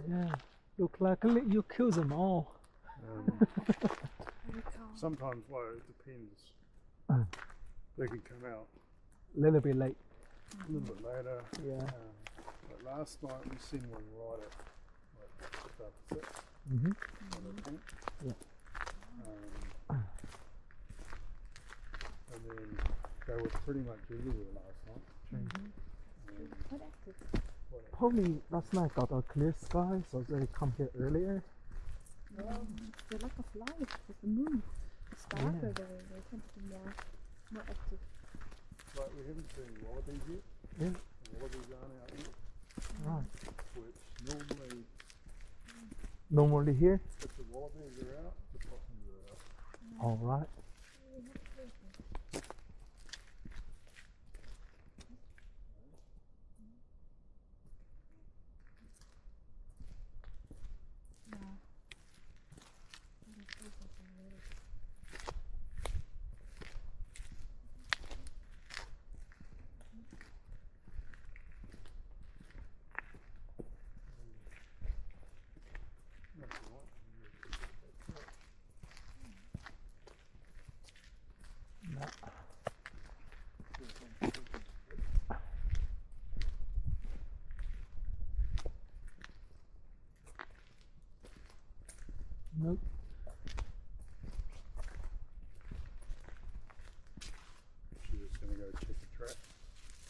Yeah. Look like you kill them all. Sometimes, well, it depends. They can come out A little bit late. a little bit later. Yeah. But last night we seen one right at like just after 6. Mm-hmm. I think. Yeah. And then they were pretty much everywhere last night. Quite active. Probably last night got a clear sky, so they come here earlier. The lack of light with the moon. It's darker, they tend to be more active. Like we haven't seen wallabies yet. Yeah. The wallabies aren't out yet. Right. Which Normally here. if the wallabies are out, the possums are out. All right. Nope. She's just going to go check the trap.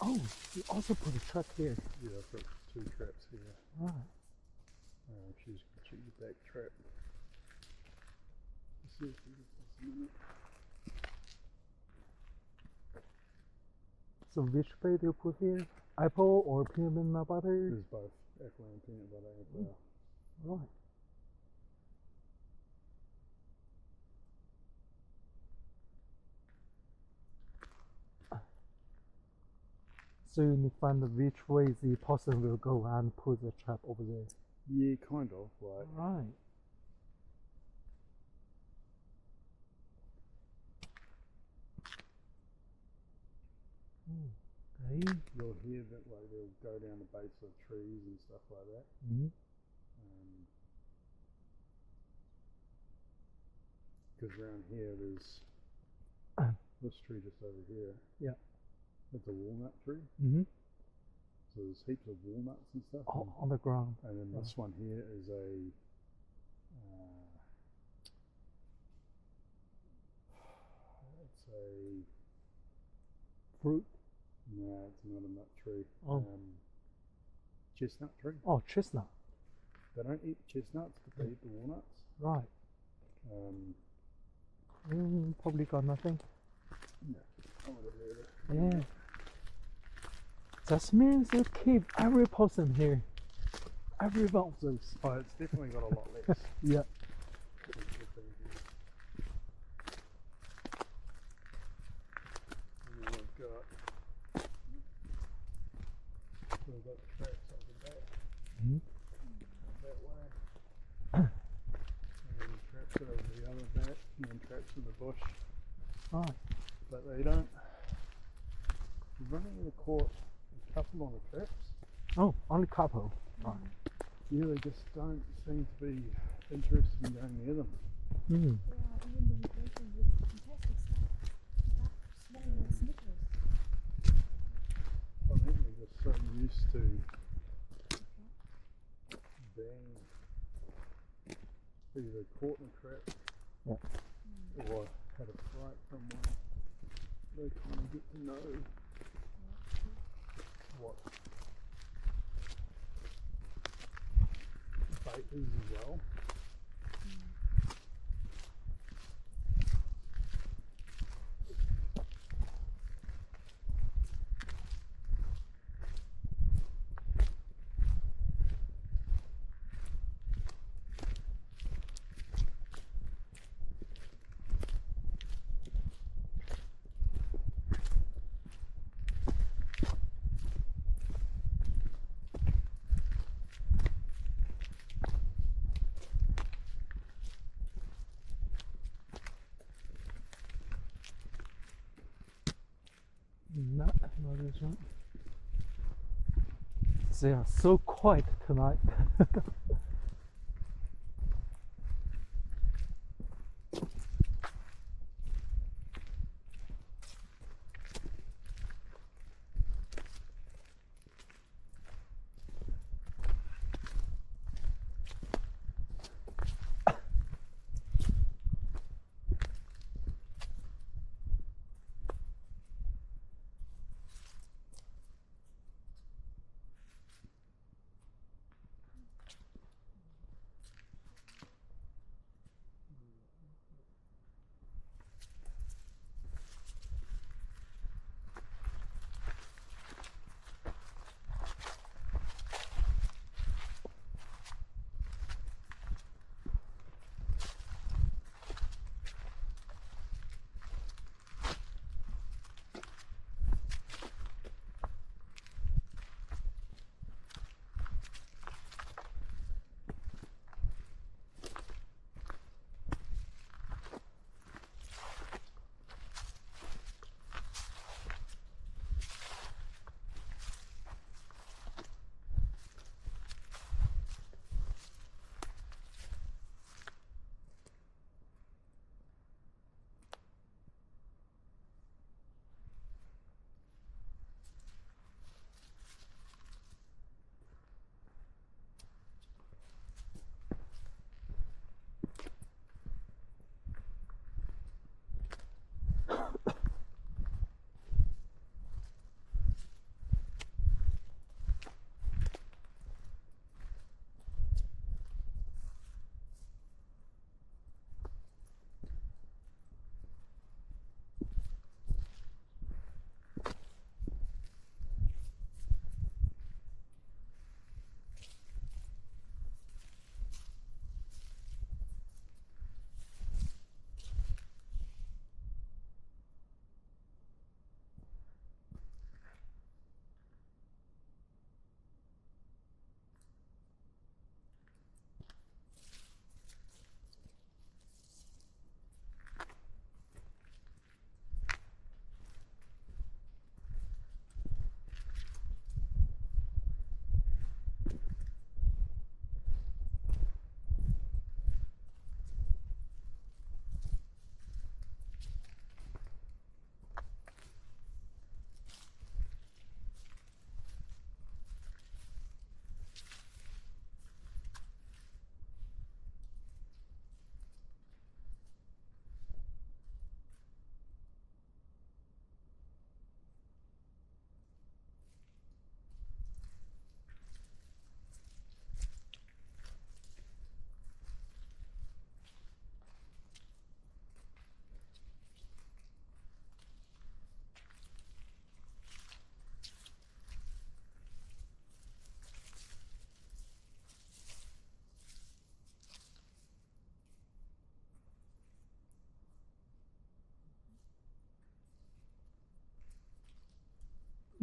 Oh, you also put a truck here. Yeah, I've got 2 traps here. Right. She's going to check the back trap. Let's see if we get this a minute. So which bait you put here? Apple or peanut butter? There's both apple and peanut butter and flour. Right. So you need to find which way the possum will go and put the trap over there. Yeah, kind of. Like, Right. Okay. you'll hear that like they'll go down the base of trees and stuff like that. Mm-hmm. Because around here there's this tree just over here. Yeah. It's a walnut tree. Mm-hmm. So there's heaps of walnuts and stuff. Oh, on the ground. And then this one here is a it's a Fruit. no, it's not a nut tree. Oh. Chestnut tree. Oh, chestnut. They don't eat chestnuts, but they eat the walnuts. Right. Probably got nothing. Yeah. I would have heard it. Yeah. That means you keep every possum here. Every one of those. Oh, it's definitely got a lot less. Yeah. And then we've got traps over back. Mhm. That way. And then traps over the other back, and then traps in the bush. Right. But they don't. We've only caught a couple on the traps. Oh, only couple. Right. Yeah, they just don't seem to be interested in going near them. Mm. Yeah, even the migration with fantastic stuff. Smelling like Snickers. I think they're just so used to being either caught in a trap or had a fright from one. They kind of get to know what bait is as well. Not this one. They are so quiet tonight.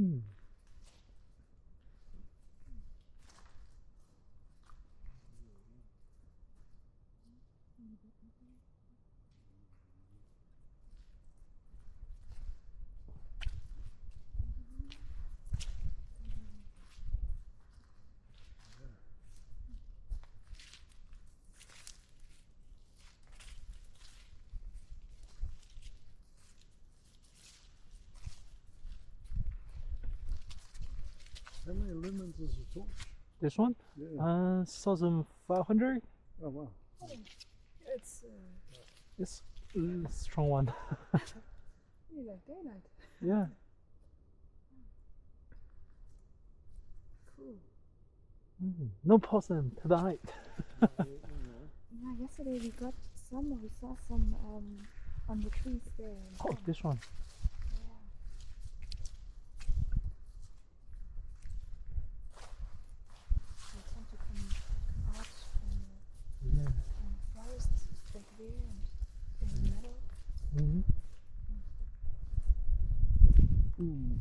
Mm. How many lumens is the torch? This one? Yeah. 1,500. Oh wow. It's It's a strong one. really like daylight. Yeah. Cool. No possum tonight. Yeah, yesterday we got some. We saw some on the trees there. Oh, this one. Yeah. They tend to come out Yeah. from the forest, back there and in the meadow. Mm-hmm. Ooh.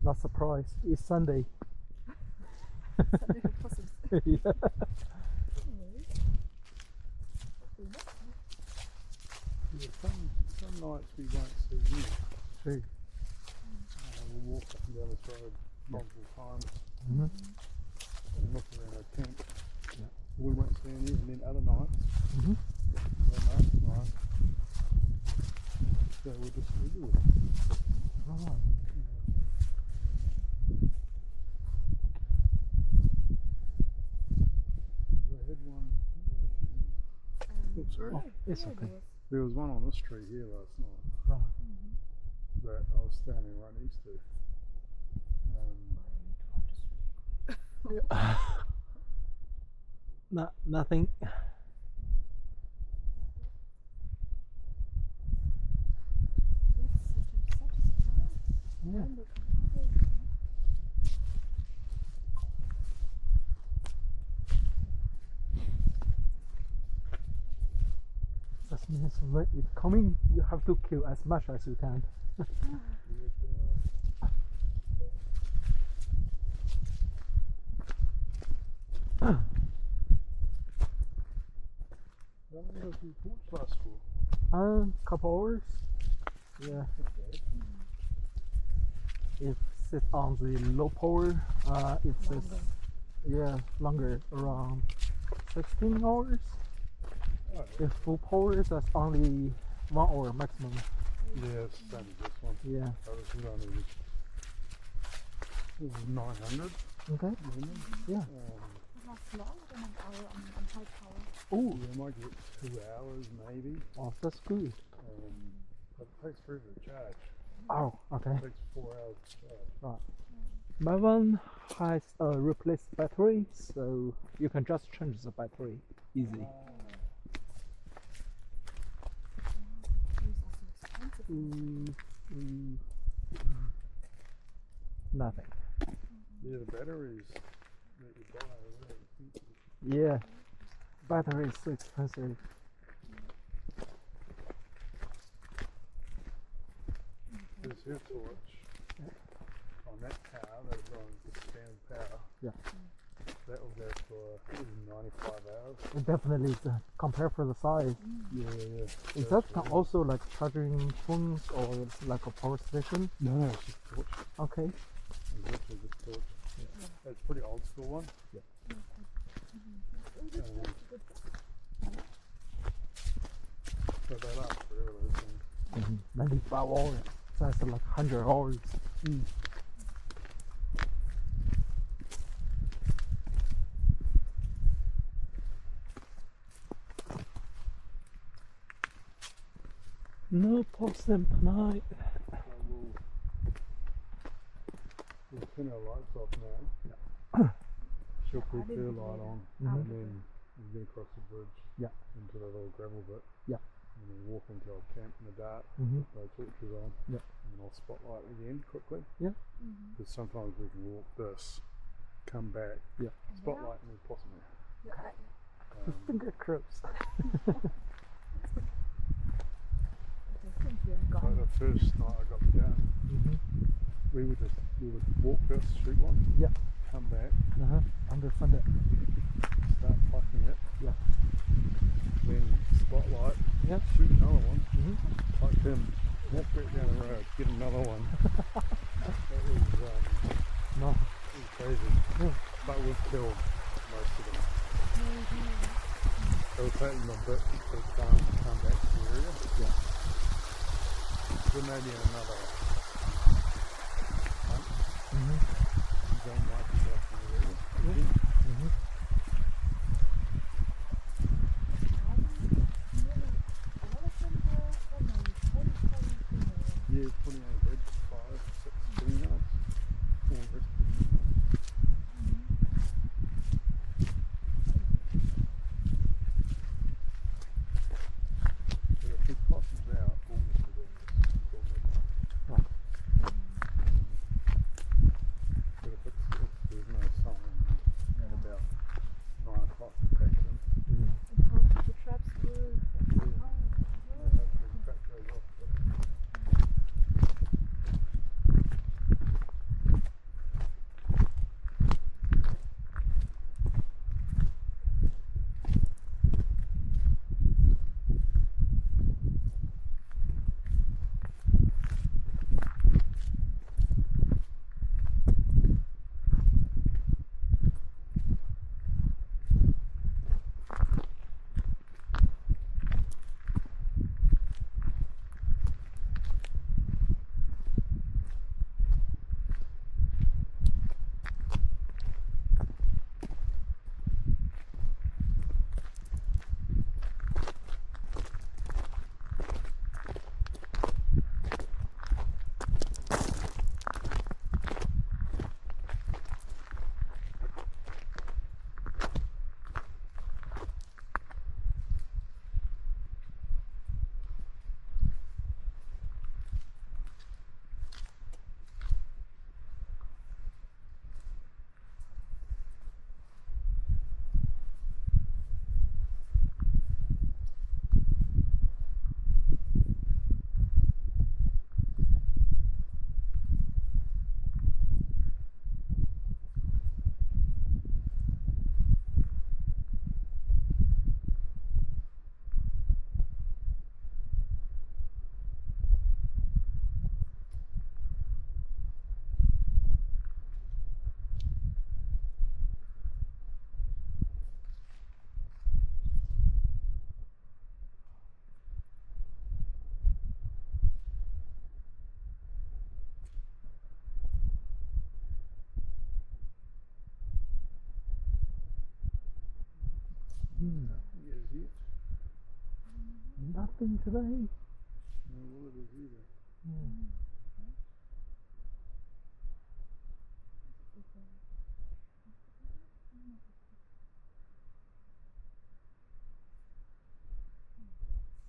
Not surprised. It's Sunday. Sunday for possums. Yeah. Yeah, some nights we won't see you. True. We'll walk up and down this road multiple times Mm-hmm. and look around our tent. Yeah. We won't see any, and then other nights, Mm-hmm. most nights, so we'll just everywhere. Oh. We had one. Oops, sorry. Oh, it's There okay. it is. There was one on this tree here last night Right. that I was standing right next to. Nothing. It's such a surprise. Yeah. When they come out, you know. That means when it's coming, you have to kill as much as you can. How long does the torch last for? Couple hours. Yeah. If it's on the low power, it's Longer. yeah longer, around 16 hours. Oh, If full power, that's only 1 hour maximum. yeah, it's the same as this one. Yeah. Oh, this is only this is 900 Okay. lumen. Yeah. It lasts longer than an hour on high power. Oh, Yeah, I might get 2 hours maybe. oh, that's good. But it takes forever to charge. Oh, okay. It takes 4 hours to charge. My one has a replaced battery, so you can just change the battery easy. These are so expensive. Nothing. Yeah, the batteries that you buy are really expensive. Yeah, battery is so expensive. This here torch on that power, that's on the standard power. Yeah. That will go for 95 hours. It definitely is, compared for the size. Yeah. Is that also like charging phones or like a power station? No, it's just a torch. Okay. It's literally just a torch. Yeah. It's a pretty old school one. Yeah. So they last forever, those things. 95 hours. That's like 100 hours. No possum tonight. So we'll turn our lights off now. She'll put her light on, and then we'll get across the bridge into that little gravel bit. Yeah. And then walk into our camp in the dark, Mhm. no torches on, Yeah. and I'll spotlight again quickly. Yeah. Because sometimes we can walk this, come back, Yeah. spotlight, and we'll possum there. Finger crossed. So the first night I got the gun, we would walk this, shoot one, Yeah. come back, Underfund it. start plucking it, Yeah. then spotlight, Yeah. shoot another one, pluck him, walk back down the road, get another one. That No. was crazy. Yeah. But we've killed most of them. It'll take them a bit to come back to the area. Yeah. So maybe another hunt. They might be back in the area. Yeah, putting on a bed, 5, 6 females. All the rest of them. But if we possums out, all we have to do is until midnight. Right. But if there's no sign, at about 9 o'clock, back in. The traps were. Hopefully the track goes off. Yes, it. Nothing today. No, well, it is either.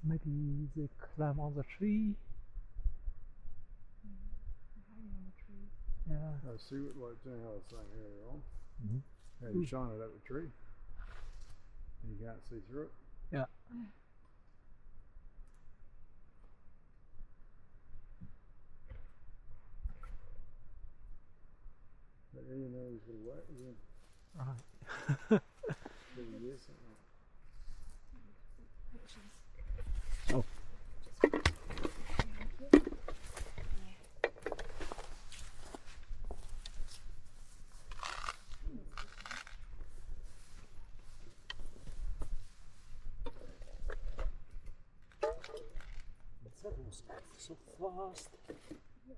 Maybe they climb on the tree. Hiding on the tree. Yeah. I see what, like, how I was saying earlier on. Mhm. How you shine it at the tree. And you can't see through it. Yeah. But you know he's going to wait again. Right. 3 years, something like Oh. That was so fast. Yeah,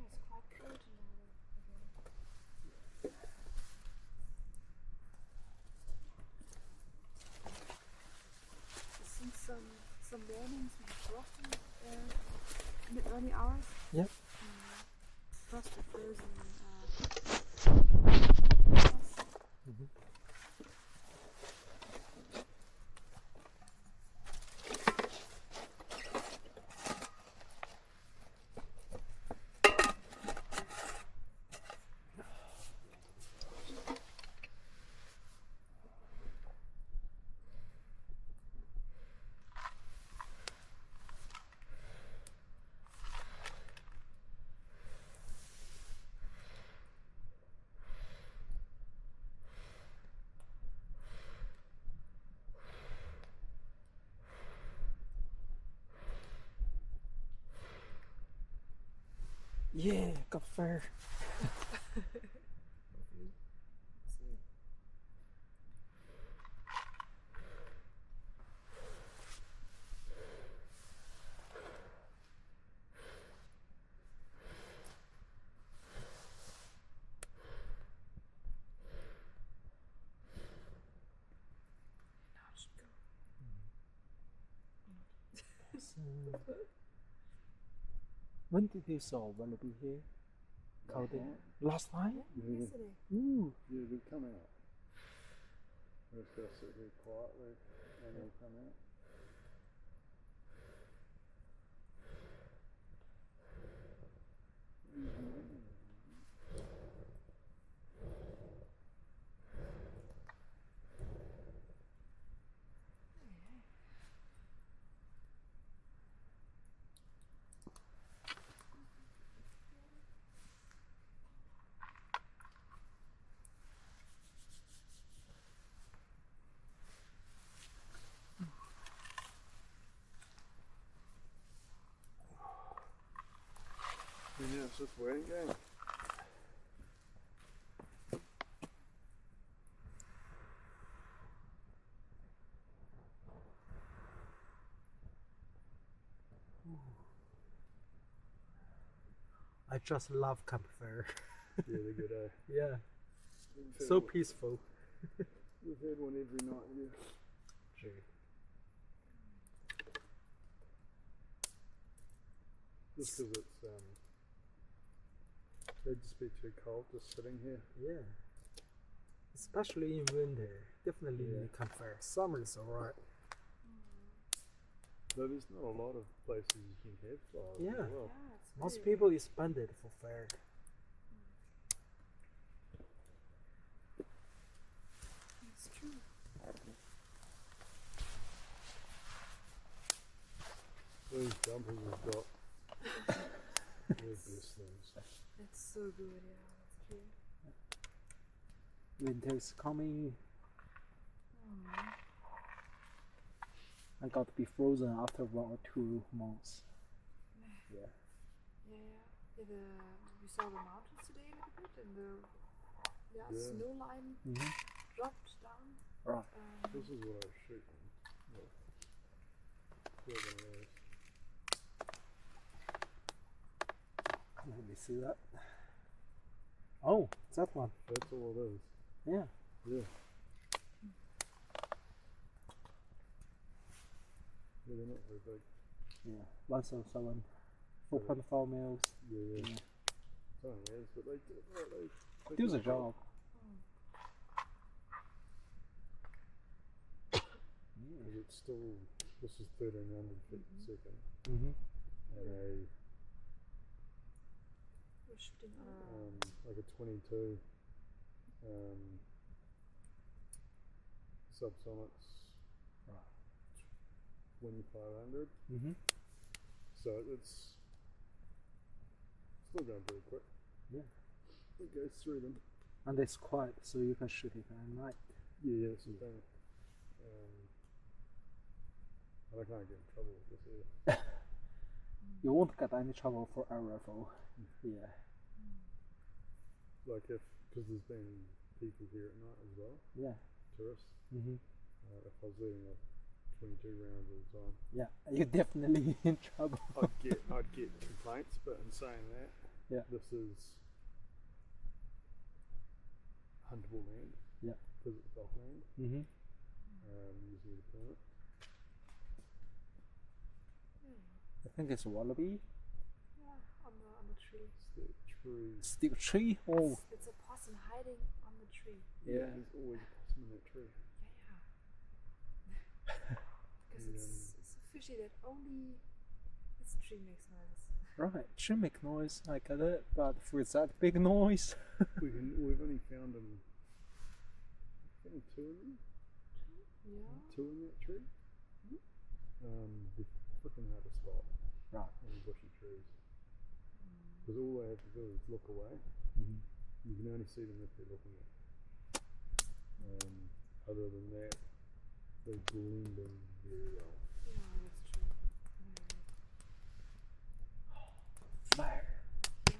it's quite cold now again. I've seen some mornings with frost in the early hours. Yep. Frost or frozen. Yeah, campfire. When did you saw wallaby here? Last night? Yesterday. Ooh. Yeah, they'll come out. Let's go sit here quietly and they'll come out. Yeah, it's just waiting game. I just love campfire. Yeah, they're good, eh? Yeah, We've so had one- peaceful. We've had one every night here. True. Just because it'd just be too cold just sitting here. Yeah. Especially in winter. Definitely Yeah. need campfire. Summer is alright. Though there's not a lot of places you can have fires. Yeah. As well. Yeah, it's Most pretty- people spend it for fire. It's true. Those jumpers have got the best things. It's so good, yeah, that's true. Winter is coming. Mm. I got to be frozen after 1 or 2 months. Yeah. Yeah, we saw the mountains today a little bit, and the Yeah. snow line Mm-hmm. dropped down. Right. This is what I was shooting. Look. Look at those. Let me see that. Oh, that one. That's all it is. Yeah. Yeah. Yeah, they're not very big. Yeah. 177. 4.4 mils. Yeah, yeah. Yeah. Some is, but they Do the job. Because it's still, this is 1300 feet per second. Mm-hmm. And We're shooting on like a 22 subsonics 2500. Mm-hmm. So it's still going pretty quick. Yeah. It goes through them. And it's quiet, so you can shoot it at night. Yeah, that's the thing. And I can't get in trouble with this either. You won't get any trouble for a rifle. Yeah. Like because there's been people here at night as well, Yeah. tourists. Mm-hmm. If I was leaving a 22 rounds at a time, Yeah. You're definitely in trouble. I'd get complaints. But in saying that, Yeah. this is huntable land. Yeah. Because it's dockland. Mm-hmm. You need a permit. I think it's a wallaby. on the tree. It's the tree. Stick tree. Oh. It's a possum hiding on the tree. Yeah. There's always a possum in that tree. Yeah. Because it's so fishy that only this tree makes noise. Right. Should make noise. I get it. But for that big noise. We've only found them. Found two in them. Yeah. Two in that tree. They're freaking hard to spot. Right. In the bushy trees. Because all they have to do is look away. Mm-hmm. You can only see them if they're looking at you. Other than that, they blend in very well. Yeah, that's true. Fire. Yeah.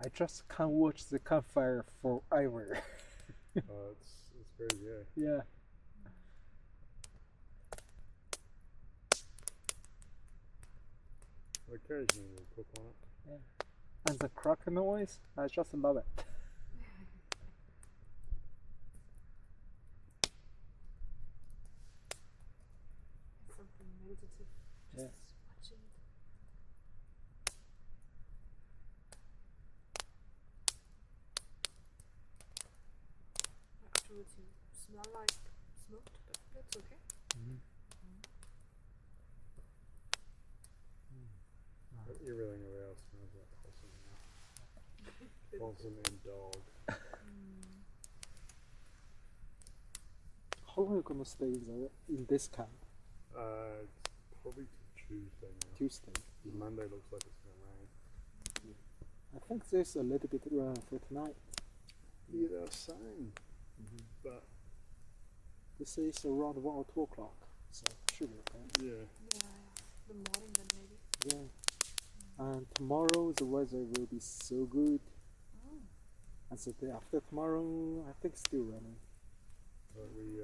I just can't watch the campfire forever. It's crazy, yeah. Yeah. Occasionally we'll cook on it. Yeah. And the cracker noise, I just love it. Something meditative. Just Yeah. watching it. Afterwards you smell like smoked, but that's okay. Everything around smells like possum now. Possum and dog. How long are you gonna stay in this camp? It's probably Tuesday now. Tuesday. Monday looks like it's gonna rain. I think there's a little bit rain for tonight. Yeah, they're saying, but This is around 1 or 2 o'clock, so should be okay. yeah, The morning then maybe. Yeah. And tomorrow the weather will be so good. And the day after tomorrow, I think still raining. but we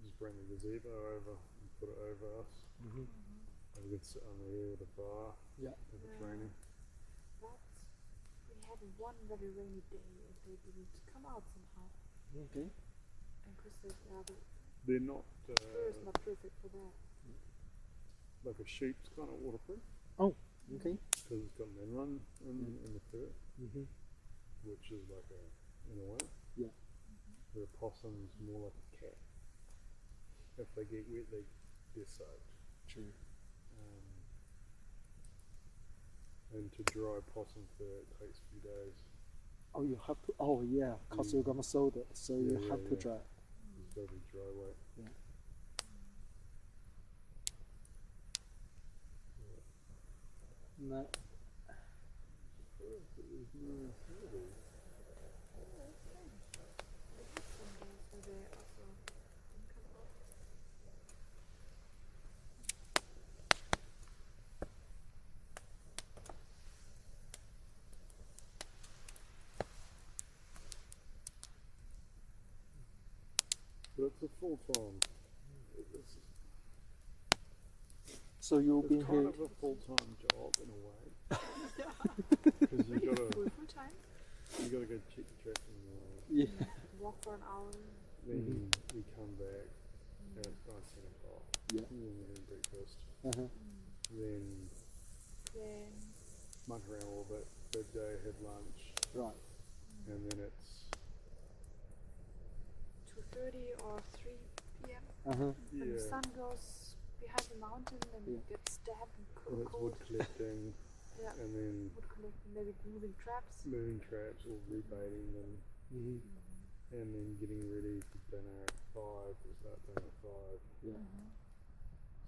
just bring the gazebo over and put it over us. And we can sit on the hill with a bar Yeah. if it's raining. But we had one very rainy day and they didn't come out somehow. Okay. And Chris said, They're not the fur is not perfect for that. like a sheep's kind of waterproof Oh, okay. because it's got an inrun in the fur, which is like a in a way. Yeah. Where a possum's more like a cat. If they get wet, they're soaked. True. And to dry possum fur, it takes a few days. Oh, you have to. Oh, yeah, because you're gonna sew it, so you Yeah, have to yeah. dry. It's got to be dry weight. No. But it's a full-time. So you've been It's here. kind of a full-time job in a way. Because you got to Full time? go check the tracking wires. Yeah. Walk for an hour. Then we come back and it's 10 o'clock. Yeah. And then we're having breakfast. Uh-huh. Then Then muck around a little bit. Big day, have lunch. Right. And then it's 2:30 or 3 p.m. Uh-huh. When the sun goes behind the mountain and you get stabbed and and it's wood collecting. Yeah. And then Wood collecting, maybe moving traps. moving traps or rebaiting them. And then getting ready for dinner at 5. We start dinner at 5. Yeah.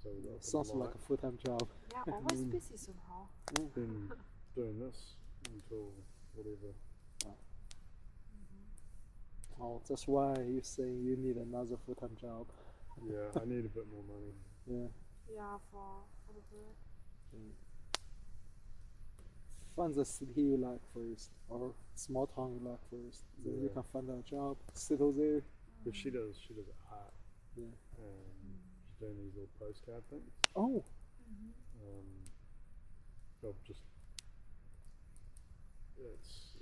So we got Sounds like a full-time job. Yeah, always busy somehow. then doing this until whatever. Oh, that's why you say you need another full-time job. Yeah, I need a bit more money. Yeah. Yeah, for the bird. Find the city you like first, or small town you like first. Then you Yeah. can find a job, settle there. But she does art. Yeah. She's doing these little postcard things. Oh. Of just it's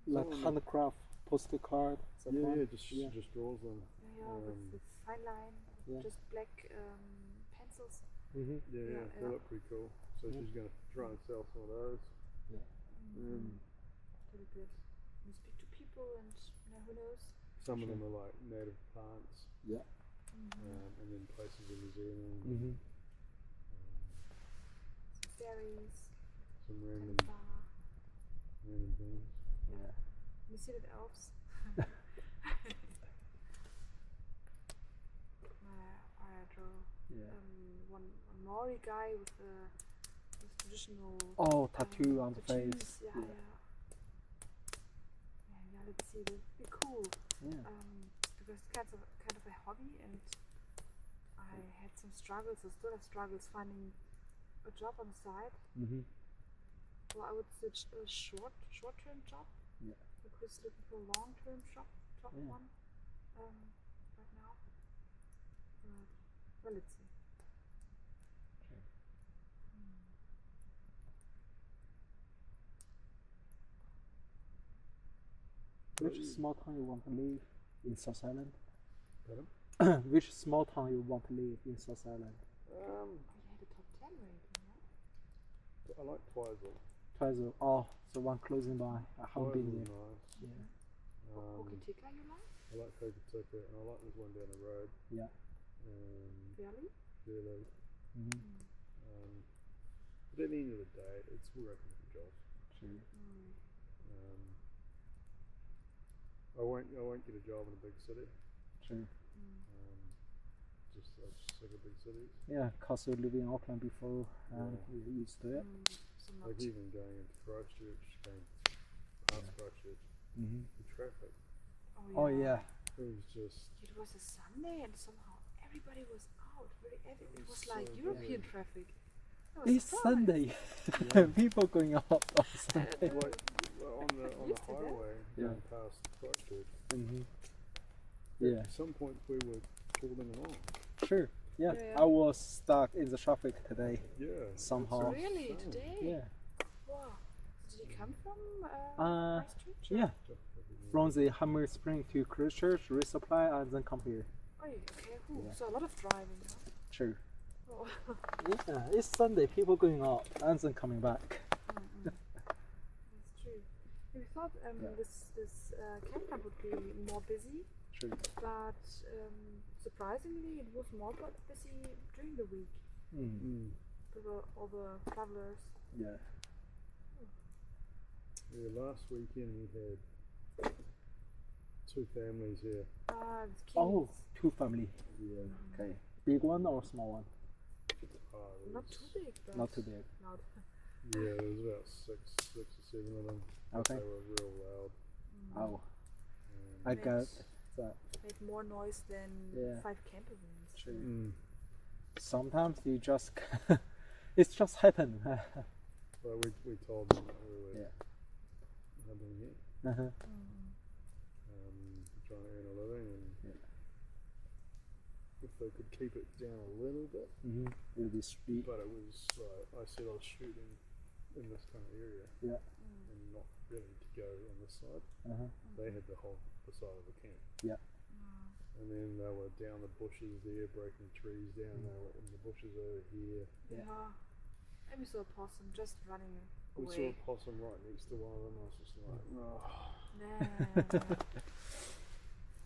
Like someone handcraft postcard. she just draws them. Yeah, with fine line, yeah. just black pencils. Yeah, Yeah, they yeah. look pretty cool. So she's gonna try and sell some of those. Pretty good. You speak to people and who knows? Some of them are like native plants. Yeah. And then places in New Zealand. Some berries, Some random bar. things. Yeah. New Zealand elves. I draw one Maori guy with traditional tattoo on the tattoos. face. Yeah, yeah. Let's see, that'd be cool. Yeah. Because it's kind of a hobby, and I had some struggles. I still have struggles finding a job on the side. Well, I would say a short-term job. Yeah. Because looking for a long-term job Yeah. one. Right now. Well, let's see. Sure. Which small town you want to live in South Island? Pardon? Which small town you want to live in South Island? Oh, you had a top 10 rating, yeah? I like Twizel. Twizel. Oh, the one closing by. I haven't been Twizel's there. nice. Yeah. Hokitika you like? I like Hokitika, and I like this one down the road. Yeah. Really? Really. Mm-hmm. But at the end of the day, it's we're open for jobs. Sure. I won't get a job in a big city. Sure. I'm just sick of big cities. Yeah, cause you live in Auckland before and you're used to it. So Like even going into Christchurch, going past Christchurch, the traffic. Oh yeah. It was just. It was a Sunday and somehow everybody was out. It was so like European traffic. I was It's surprised. Sunday. People going out on Sunday. Like on the Used to that. highway Yeah. going past Christchurch. Yeah. At some point we were calling it on. Sure. Yeah. Yeah. I was stuck in the traffic today. Yeah. Somehow. Really? insane. Today? Yeah. Wow. Did you come from Christchurch? Yeah. From the Hammer Spring to Christchurch, resupply, and then come here. Oh, okay, cool. Yeah. So a lot of driving, huh? Sure. Oh. Yeah. It's Sunday. People going out and then coming back. That's true. We thought this campground would be more busy, Sure. but surprisingly it was more busy during the week. There were all the travelers. Yeah. Yeah, last weekend we had 2 families here. The kids. Oh, 2 family. Yeah. Okay. Big one or small one? It Not was- too big, but Not too big. loud. Yeah, there was about six or 7 of them. Okay. They were real loud. Oh, Um, I got Makes- that. Made more noise than Yeah. 5 camper vans. Sure. Sometimes Sometimes you just, it's just happen. well, we told them that we were Yeah. having here, Uh-huh. trying to earn a living, and Yeah. if they could keep it down a little bit. It'll be sweet. But it was like I said, I was shooting in this kind of area, Yeah. and not really to go on this side. Uh-huh. They had the side of the camp. Yeah. And then they were down the bushes there, breaking trees down. They were in the bushes over here. Yeah. And we saw a possum just running We saw away. a possum right next to one of them. I was just like, oh. Nah.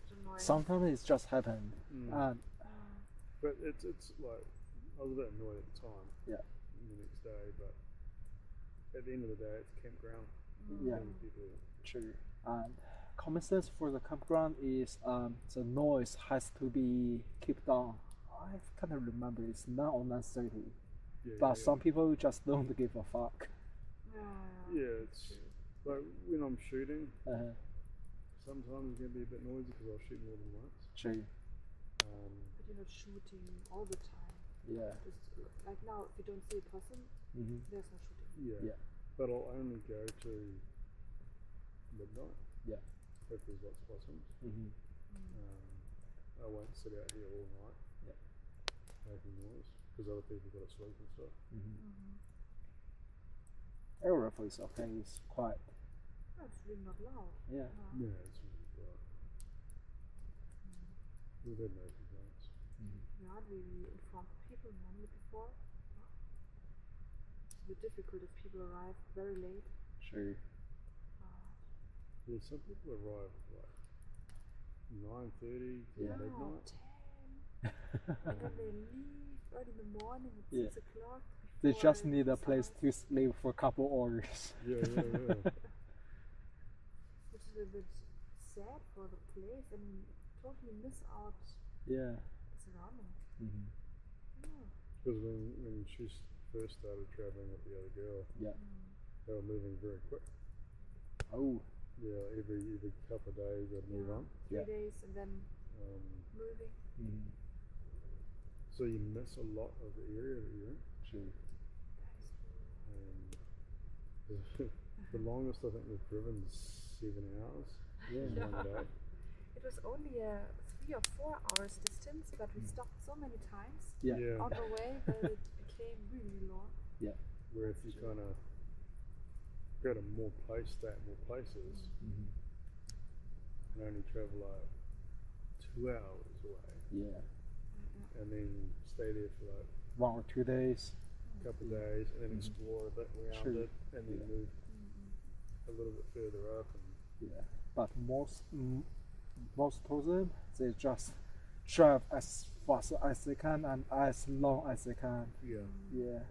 It's annoying. Sometimes it's just happen. And But it's like I was a bit annoyed at the time. Yeah. The next day, but at the end of the day, it's a campground. Yeah. Many people here. True. And common sense for the campground is the noise has to be kept down. I can't remember. It's 9 or 9:30. Yeah, But yeah. some people just don't give a fuck. Yeah, it's like when I'm shooting. Uh, Sometimes it's gonna be a bit noisy because I'll shoot more than once. true. But you're not shooting all the time. Yeah. Just like now, if you don't see a possum, there's no shooting. Yeah. Yeah. But I'll only go to midnight. Yeah. If there's lots of possums. I won't sit out here all night. Yeah. Making noise because other people got to sleep and stuff. Air rifle is okay. It's quiet. That's really not loud. Yeah. Yeah, it's really quiet. We've had no complaints. Yeah, we informed people normally before. It's a bit difficult if people arrive very late. Sure. Yeah, some people arrive at like 9:30 to Yeah. midnight. 10. And then they leave early in the morning at Yeah. 6 o'clock. They before just need a place sunrise, to sleep for a couple hours. Yeah. Which is a bit sad for the place and totally miss out Yeah. the surroundings. Yeah. Because when she first started traveling with the other girl, Yeah. they were moving very quick. Oh. Yeah, every couple of days they'd move on. 3 Yeah. days and then moving. So you miss a lot of the area that you're in. True. That is And The longest I think we've driven is 7 hours. Yeah. In one day. It was only a 3 or 4 hours distance, but we stopped so many times Yeah. on the way that it became really long. Where if you kind of go to more stay at more places, Mhm. and only travel like 2 hours away, Yeah. and then stay there for like 1 or 2 days. a couple of days, and then explore a bit around Sure. it, and then move a little bit further up. And Yeah. But most of them, they just drive as fast as they can and as long as they can. yeah, Yeah.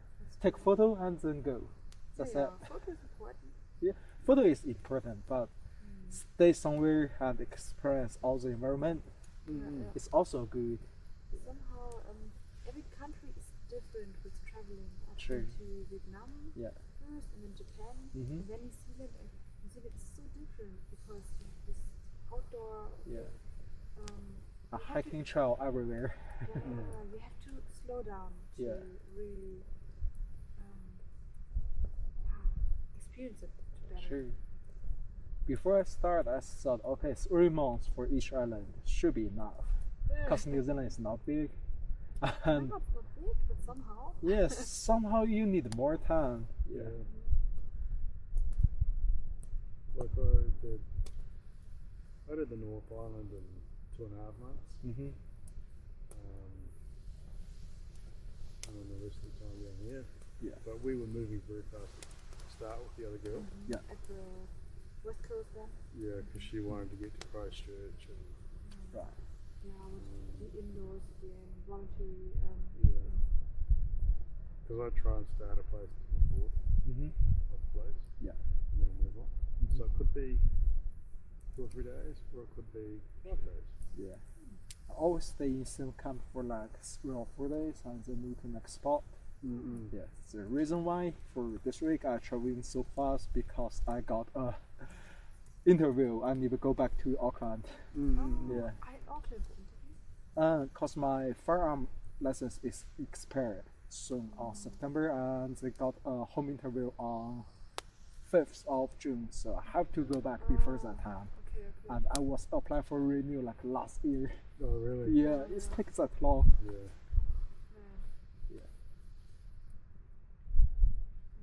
Take photo and then go. That's yeah, it. photo is important. Yeah. Photo is important, but stay somewhere and experience all the environment Yeah. is also good. Somehow, every country is different with traveling. I've True. been to Vietnam Yeah. first, and then Japan, Mhm. and then New Zealand. And New Zealand is so different because you have this outdoor. Yeah. Um, A you have to- hiking trail everywhere. Yeah, you have to slow down to Yeah. really experience it better. True. Before I start, I thought, okay, 3 months for each island should be enough. Because New Zealand is not big. And Not big, but somehow. yes, somehow you need more time. yeah. Yeah. Like I did the North Island in 2.5 months. Mm-hmm. And then the rest of the time down here. Yeah. But we were moving very fast to start with the other girl. Yeah. At the west coast then. Yeah, because she wanted to get to Christchurch and Right. Yeah, I wanted to be indoors again, voluntary. yeah. Because I try and start a place before Mm-hmm. of the place. Yeah. And then move on. So it could be 2 or 3 days, or it could be 5 days. Yeah. I always stay in same camp for like 3 or 4 days and then move to next spot. Mm-mm. Yeah. The reason why for this week I traveling so fast because I got a interview. I need to go back to Auckland. Mm-mm. Yeah. Auckland interview. Cause my firearm license is expired soon on September, and they got a home interview on 5th of June, so I have to go back before that time. Okay. And I was applying for renew like last year. Oh, really? Yeah, it takes that long. Yeah. Yeah.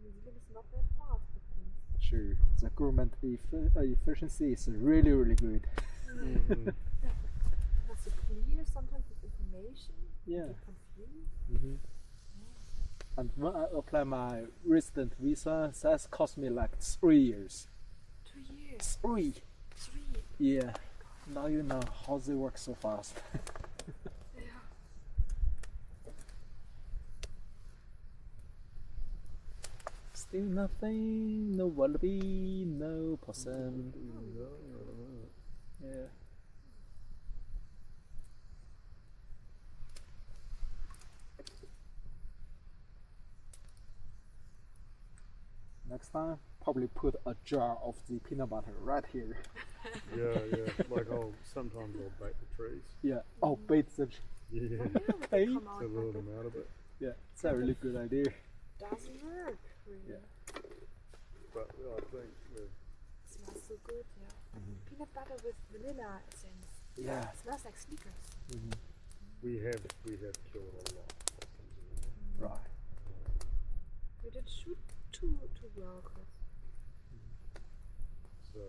New Zealand is not that fast, it seems. Sure, the government efficiency is really, really good. Mm-hmm. Not so clear sometimes with information. Yeah. Get confused. Mm-hmm. And when I apply my resident visa, that's cost me like 3 years. 2 years. 3. 3. Yeah. Now you know how they work so fast. Yeah. Still nothing, no wallaby, no possum. Yeah. Next time, probably put a jar of the peanut butter right here. Yeah, yeah. Like sometimes I'll bait the trees. Yeah. Oh, bait the. Yeah. Yeah, when they Hey. come To out lure like them out a bit. Yeah, it's a really good idea. it doesn't work really. Yeah. But I think with It smells so good, yeah. Peanut butter with vanilla essence. Yeah. It smells like Snickers. we have killed a lot of possums. Right. We didn't shoot too well, cause So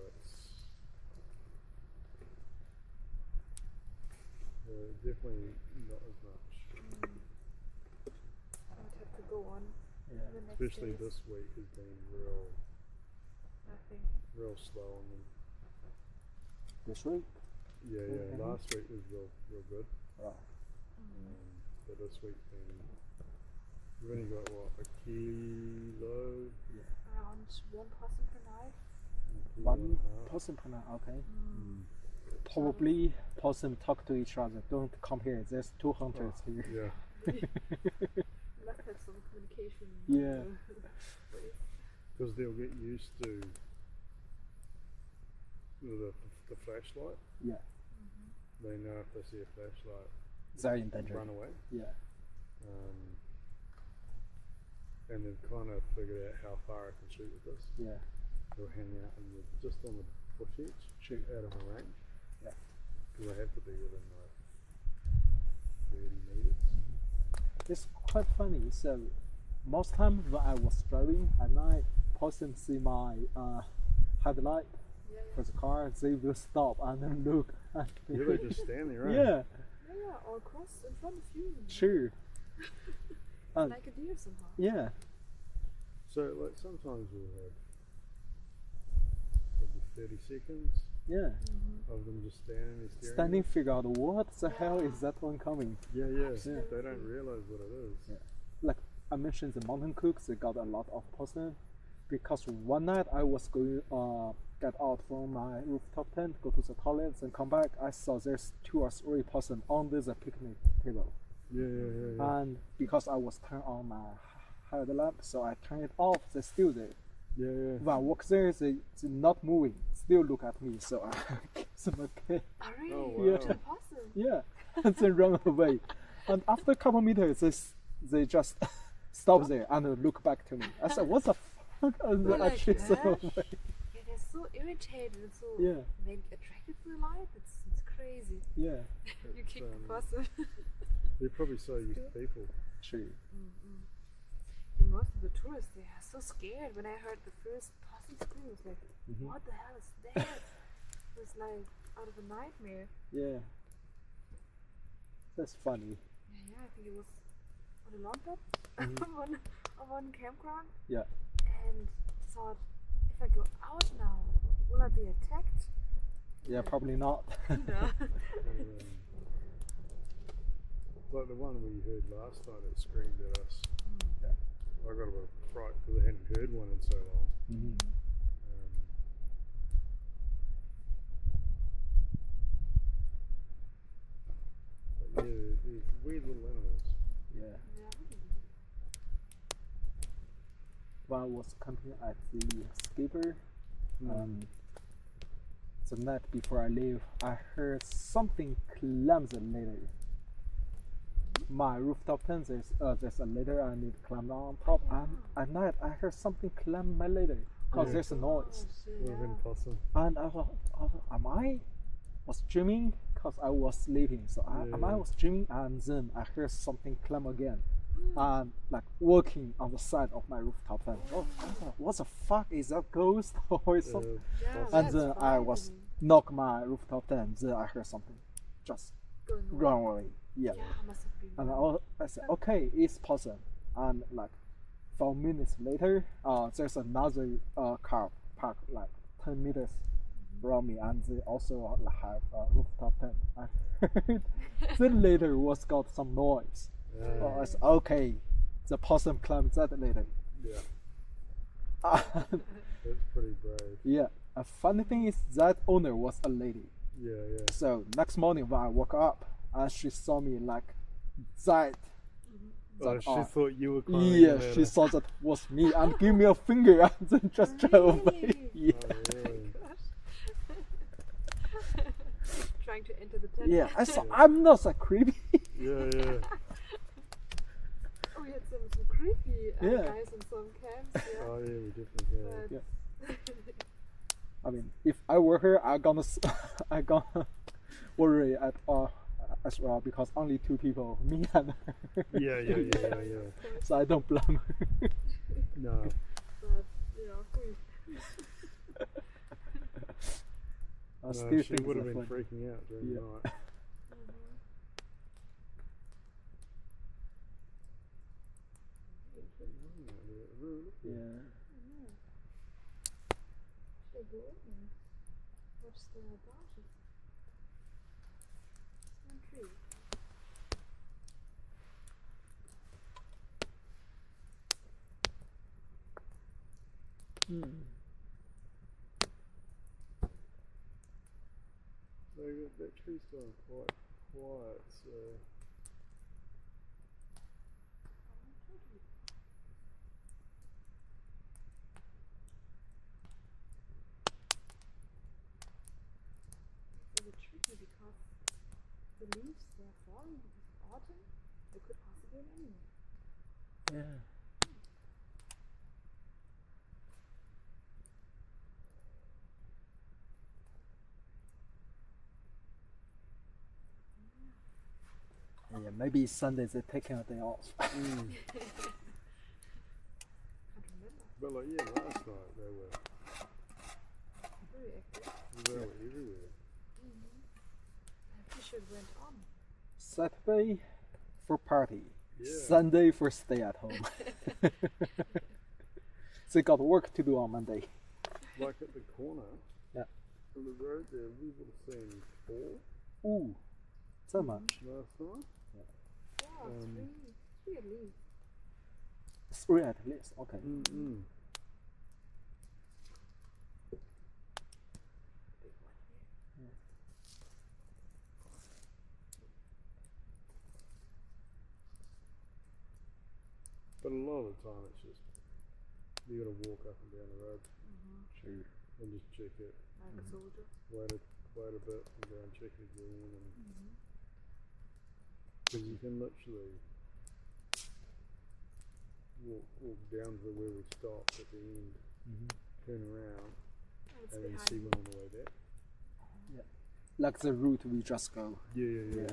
it's definitely not as much. I would have to go on Yeah. the next Especially days. this week has been Nothing. real slow on them. This week? Yeah, yeah. Mhm. Last week was real good. Right. But this week's been we've only got what, a kilo? Around 1 possum per night. Kilo and One a half. possum per night, okay. Mm. Probably possum talk to each other. Don't come here. There's 2 hunters here. Yeah. We must have some communication. Yeah. Ways. Because they'll get used to the flashlight. Yeah. They know if they see a flashlight, They're in danger. run away. Yeah. and they've kind of figured out how far I can shoot with this. Yeah. They'll hang out just on the bush edge, Shoot. out of my range. Yeah. Because I have to be within like 30 meters. It's quite funny. So most time when I was driving at night, possum see my headlight for the car, they will stop and then look at me. Yeah, they just stand there, right? Yeah, Yeah, or cross in front of you. sure. Like a deer somehow. Yeah, So like sometimes we'll have maybe 30 seconds yeah. of them just standing there staring. Standing, figure out what the hell is that one coming. Yeah. They don't realise what it is. Yeah. Like I mentioned, the mountain cooks, they got a lot of possum. Because one night I was going get out from my rooftop tent, go to the toilets and come back, I saw there's 2 or 3 possum under the picnic table. Yeah. And because I was turned on my headlamp, so I turned it off, they're still there. Yeah. When I walk there, they're not moving, still look at me, so I give them a kick. Oh, really? Oh, wow. Yeah. To a possum. Yeah, and then run away. And after a couple meters, they just stop there and look back to me. I said, what the fuck? And then I Like chase them that? away. Yeah, they're so irritated and so Yeah. maybe attracted to the light. It's crazy. Yeah, You kick the um, possum. They're probably so used to people. true. Yeah, most of the tourists, they are so scared. When I heard the first possum scream, I was like, what the hell is that? It was like out of a nightmare. Yeah, that's funny. Yeah, I think it was on a lawn top on one campground. Yeah. And thought, if I go out now, will I be attacked? Yeah, probably not. No. Like the one we heard last night that screamed at us. Yeah. I got a bit of fright because I hadn't heard one in so long. But yeah, they're weird little animals. Yeah. When I was camping at the skipper, the night before I leave, I heard something climb the ladder. My rooftop tent, there's a ladder I need to climb on top, and at night I heard something climb my ladder because Yeah. there's a noise. Would have been possum. And I was dreaming because I was sleeping, so I was dreaming, and then I heard something climb again, and like walking on the side of my rooftop tent. Oh, I thought, what the fuck is that, ghost or something? Yeah, And that's then I was frightening. knock my rooftop tent. Then I heard something just Going away. run away. Yeah. Yeah, must have been. And I said, okay, it's possum. And like 4 minutes later, there's another car parked like 10 meters from me, and they also have a rooftop tent. I heard then later was got some noise. I said, okay, the possum climbed that later. Yeah, that's pretty brave. Yeah. A funny thing is that owner was a lady. Yeah. So next morning when I woke up, and she saw me like that. Oh, she thought you were climbing Yeah, the she ladder. saw that was me and gave me a finger and then just drove away. Really? Yeah. Oh, really? Trying to enter the tent. Yeah, I saw. I'm not that creepy. Yeah. Oh, we had some creepy Yeah. guys in some camps. Yeah. Oh, yeah, we definitely have. But I mean, if I were her, I gonna worry at as well, because only 2 people, me and her. Yeah. So I don't blame her. No. but I No, still she think would have it's been funny. freaking out during Yeah. the night. Yeah. they go in and watch the branches. One tree. So that tree's going quite quiet, so It's a bit tricky because the leaves they're falling because it's autumn. They could possibly be an animal. Yeah. maybe Sundays they're taking a day off. Can't remember. But like, yeah, last night they were Very active. everywhere. T-shirt went on. Saturday for party, Yeah. Sunday for stay at home. So you got work to do on Monday. Like at the corner Yeah. of the road there, we would have seen 4 Ooh, so much. last night. Yeah, three at least. 3 at least. Okay. Mm-mm. Big one here. But a lot of the time it's just you gotta walk up and down the road Sure. and just check it. Like a soldier. Wait a bit and go and check it again, and because you can literally walk down to where we stopped at the end, turn around, Oh, it's and then behind see you. one on the way back. Like the route we just go. Yeah.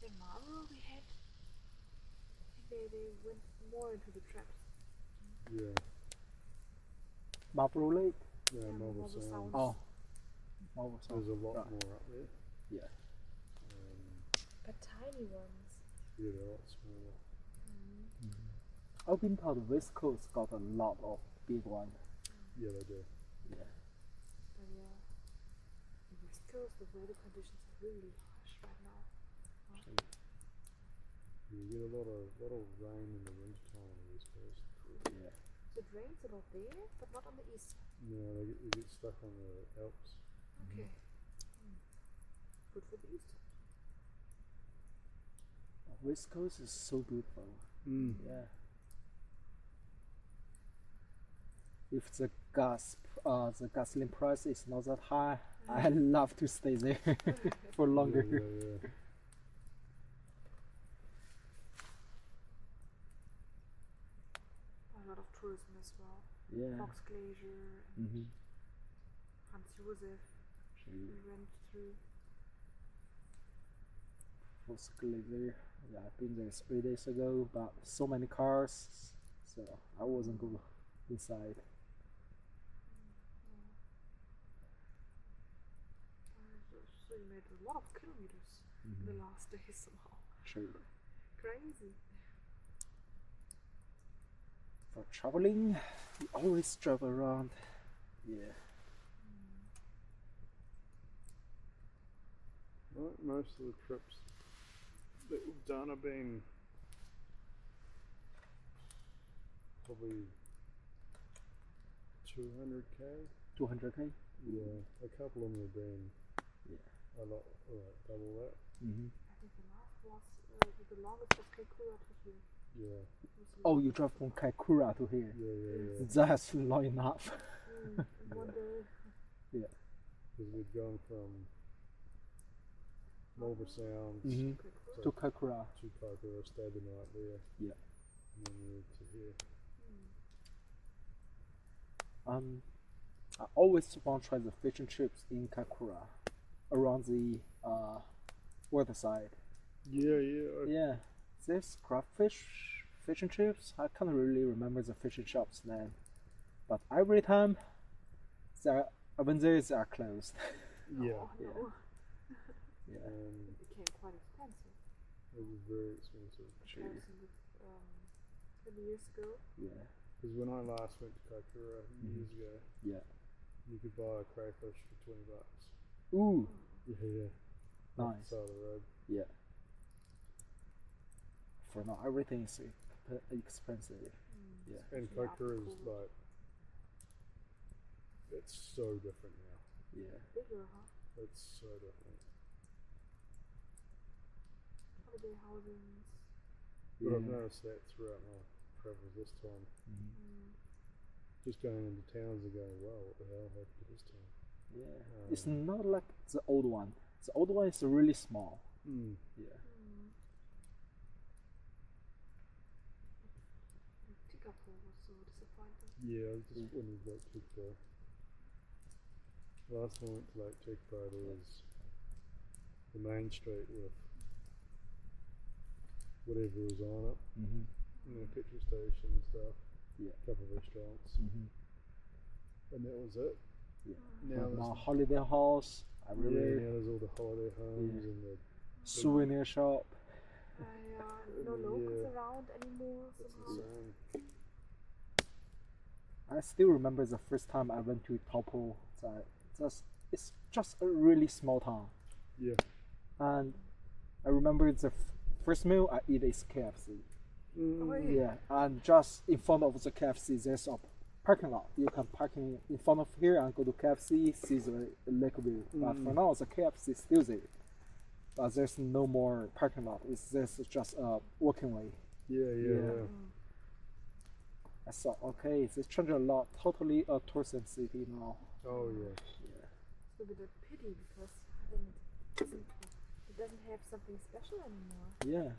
In Marlborough we had. I think they went more into the traps. Yeah. Marlborough Lake. Yeah, Yeah, Marble Marble Sound. Sound. Oh. Marlborough Sound. There's a lot Right. more up there. Yeah. But tiny ones. Yeah, they're a lot smaller. I've been told the West Coast got a lot of big ones. Yeah, they do. Yeah. But yeah. The West Coast, the weather conditions are really harsh right now. You get a lot of rain in the winter time on the West Coast. Yeah. So it rains a lot there, but not on the east. No, they get stuck on the Alps. Okay. Good for the east. West Coast is so beautiful. Yeah. If the gasoline price is not that high, I love to stay there for longer. Yeah. A lot of tourism as well. Yeah. Fox Glacier and Hans Josef we went through. Fox Glacier. Yeah, I've been there 3 days ago, but so many cars, so I wasn't go inside. So you made a lot of kilometers in the last day somehow. Sure. Crazy. For traveling, we always drive around. Yeah. Right, most of the trips that we've done have been probably 200k. 200k. Yeah, a couple of them have been Yeah. a lot, double that. I think the last was the longest was Kaikoura to here. Yeah, It was Oh, you drive from Kaikoura to here. yeah. That's long enough. in one day. Because we'd gone from Marble Sound Kaikoura. To Kaikoura. to Kaikoura, stayed the night there, Yeah. and then moved to here. I always want to try the fish and chips in Kaikoura, around the water side. Yeah. Yeah, there's craft fish and chips. I can't really remember the fish and chips name, but every time when they are closed. Yeah. Oh, no. Yeah. It became quite expensive. It was very expensive. Comparison with 20 years ago. Yeah. Because when I last went to Kaikoura years ago, Yeah. you could buy a crayfish for $20. Ooh, Yeah. nice. Side of the road. Yeah. For now, everything is expensive. Yeah. And Especially after Kaikoura is COVID. like, it's so different now. Yeah. Bigger, huh? It's so different. Holiday housings. But I've Yeah. noticed that throughout my travels this time. Mm. Just going into towns and going, wow, what the hell happened to this town? Yeah. It's not like the old one. The old one is really small. Yeah. Tikapur was so disappointing. Yeah, I just when we got too far. Last time I went to Lake Tekapo, there was the main street with whatever was on it, petrol station and stuff. Yeah. A couple of restaurants, and that was it. Yeah. Now Now there's holiday house, now everywhere, there's all the holiday homes and the souvenir shop. No locals Yeah. around anymore. it's Somehow. insane. I still remember the first time I went to Taupo. It's just a really small town, Yeah. and I remember the first meal I eat is KFC. Oh, Yeah, and just in front of the KFC, there's a parking lot. You can park in front of here and go to KFC, see the lake view. But for now, the KFC is still there. But there's no more parking lot. There's just a walking way. Yeah. I thought, okay, this changed a lot. Totally a tourism city now. Oh yeah. It's a bit of pity because then it doesn't have something special anymore. Yeah.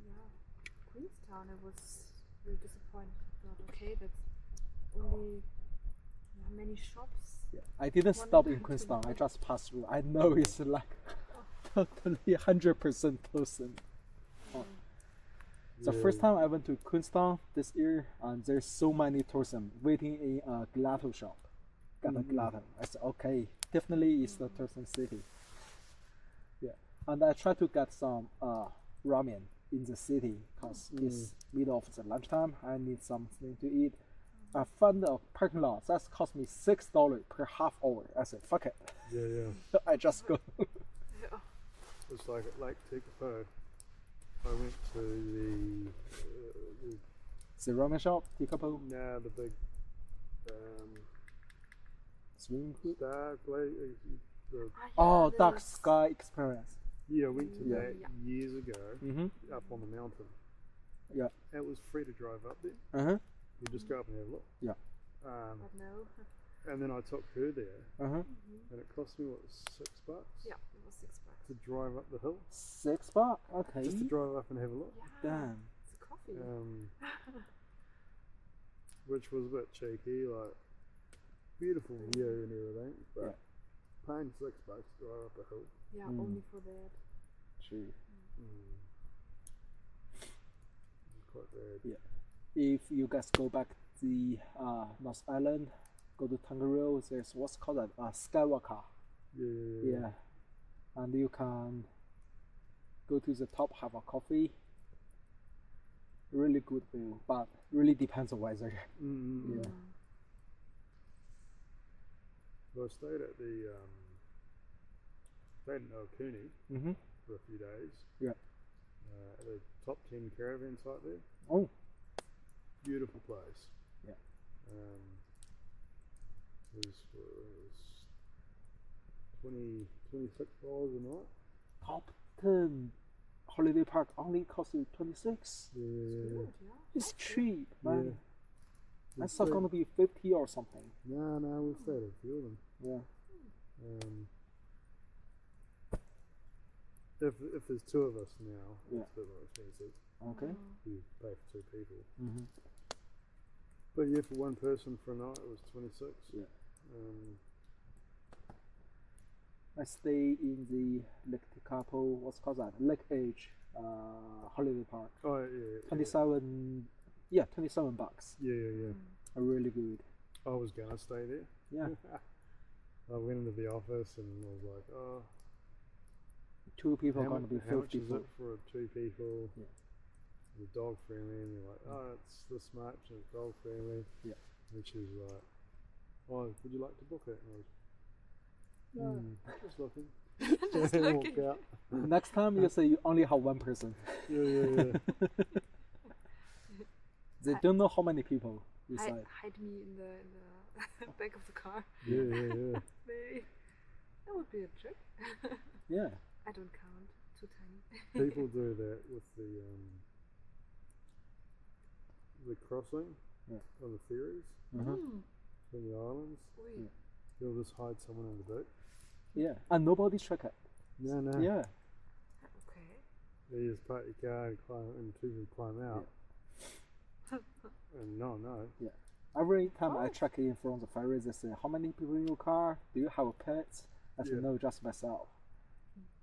Yeah, Queenstown, I was really disappointed. I thought, okay, that's only many shops. Yeah. I didn't One stop time in too Queenstown. I much. just passed through. I know it's like totally 100% tourism. The first time I went to Queenstown this year, and there's so many tourism waiting in a gelato shop. Got a gelato. I said, okay, definitely it's the tourism city. Yeah, and I tried to get some ramen in the city because it's middle of the lunchtime. I need something to eat. I found a parking lot that's cost me $6 per half hour. I said, fuck it, Yeah. I just go. It's like at Lake Tekapo. I went to The ramen shop, Tekapo, the big swimming pool. dark lake. Oh, Dark Sky Experience. Yeah, I went to Yeah. that years ago up on the mountain. Yeah. It was free to drive up there. You just go up and have a look. Yeah. But no. And then I took her there, And and it cost me what, $6 Yeah, it was $6. to drive up the hill, $6? Okay. just to drive up and have a look. Yeah. Damn. It's a coffee. Which was a bit cheeky, like beautiful view and everything, but paying $6 to drive up a hill. Yeah, only for that. True. It's quite bad. Yeah. If you guys go back to the North Island, go to Tongariro, there's what's called a skywalker. Yeah. And you can go to the top, have a coffee. Really good view, but really depends on weather. Yeah. Well, I stayed at the stayed in Okuni for a few days. Yeah. At the top 10 caravan site there. Oh. Beautiful place. Yeah. It was $26 a night. Top 10 holiday park only cost you 26. Yeah. Good, yeah. It's cheap, man. Yeah. I thought gonna be 50 or something. No, we stayed at a few of them. Yeah. If there's two of us now, Yeah. it's a bit more expensive. Okay. You pay for two people. Mm-hmm. But yeah, for one person for a night, it was 26. Yeah. I stay in the Lake Tekapo, what's called that? Lake Edge holiday park. Oh yeah. 27 bucks. Yeah. Are really good. I was gonna stay there. Yeah. I went into the office and I was like, oh, Two people are how going much, to be how much 50 is it for two people? Yeah. The dog friendly, and you're like, oh, it's this much, and it's dog friendly. Yeah. And she was like, oh, would you like to book it? And I was, no, just looking. Just And looking. walk out. Next time you say you only have one person. Yeah. They don't know how many people inside. Hide me in the back of the car. Yeah. Maybe. That would be a trick. Yeah. I don't count. Too tiny. People do that with the crossing on the ferries from the islands. Oi. They'll just hide someone in the boat. Yeah. And nobody check it. No. Yeah. Okay. You just park your car and climb, and two people climb out. And no. Yeah. Every time I Oh. check in from the ferry, they say, "How many people in your car? Do you have pets?" I say, Yeah. "No, just myself."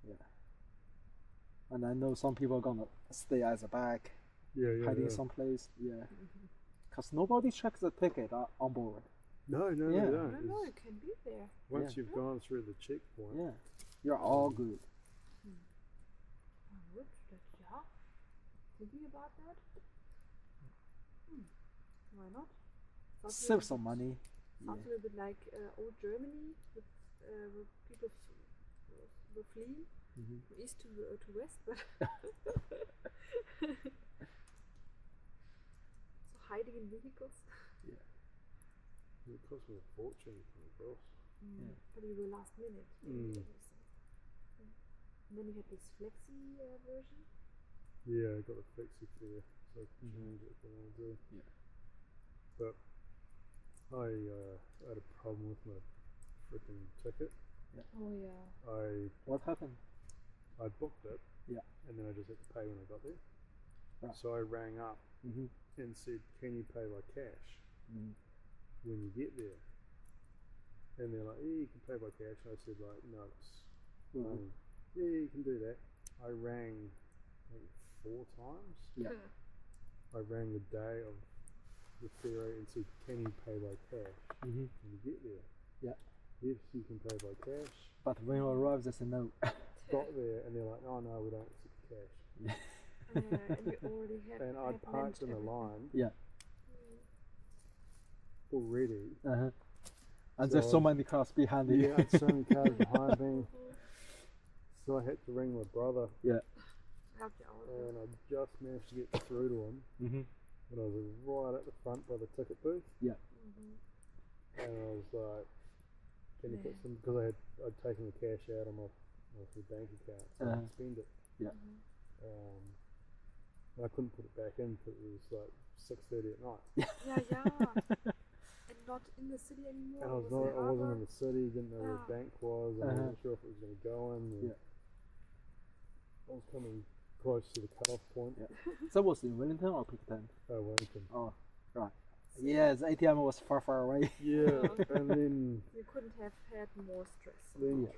Yeah. And I know some people are gonna stay at the back, Yeah, hiding someplace. Yeah. Because nobody checks the ticket on board. No, Yeah. they No, don't. no, It's- you can be there. Once Yeah. you've gone through the checkpoint, Yeah. You're all good. Oh, good. Yeah. Thinking about that? Why not? Sounds a Save little some bit- money. Yeah. Sounds a little bit like old Germany with people were fleeing Mhm. from east to west, but so hiding in vehicles. it cost me a fortune to come across. But you were last minute. Mm. And then you had this flexi version. Yeah, I got a flexi fare, so I could Mhm. change it if I wanted to. Yeah. But I had a problem with my freaking ticket. Oh yeah. What happened? I booked it, Yeah. and then I just had to pay when I got there. Right. So I rang up Mm-hmm. and said, "Can you pay by cash Mm-hmm. when you get there?" And they're like, "Yeah, you can pay by cash." And I said, like, "No, it's Mhm. yeah, you can do that." I rang, I think, 4 times. Yeah. I rang the day of the ferry and said, "Can you pay by cash Mm-hmm. when you get there?" Yeah. Yes, you can pay by cash. But when you arrive, they say no. Got there and they're like, "Oh no, we don't accept cash." And you already had. And I'd had parked managed in a everything. line Yeah. already. Uh-huh. And So there's so many cars behind you. Yeah, I had so many cars behind me. So I had to ring my brother, Yeah. Help you out. and I just managed to get through to him. Mm-hmm. And I was right at the front by the ticket booth. Yeah. And I was like, "Can you put Yeah. some?" Because I'd taken the cash out of my bank account, so I Uh-huh. could spend it. Yeah. And I couldn't put it back in because it was like 6:30 at night. Yeah. And not in the city anymore. And I was wasn't harbor. in the city, didn't know where Yeah. the bank was, and I Uh-huh. wasn't sure if it was going to go in. And Yeah. I was coming close to the cut-off point. Yeah. That was in Wellington or Picton? Wellington. Oh, right. Yeah, the ATM was far away. Yeah, and then You couldn't have had more stress. then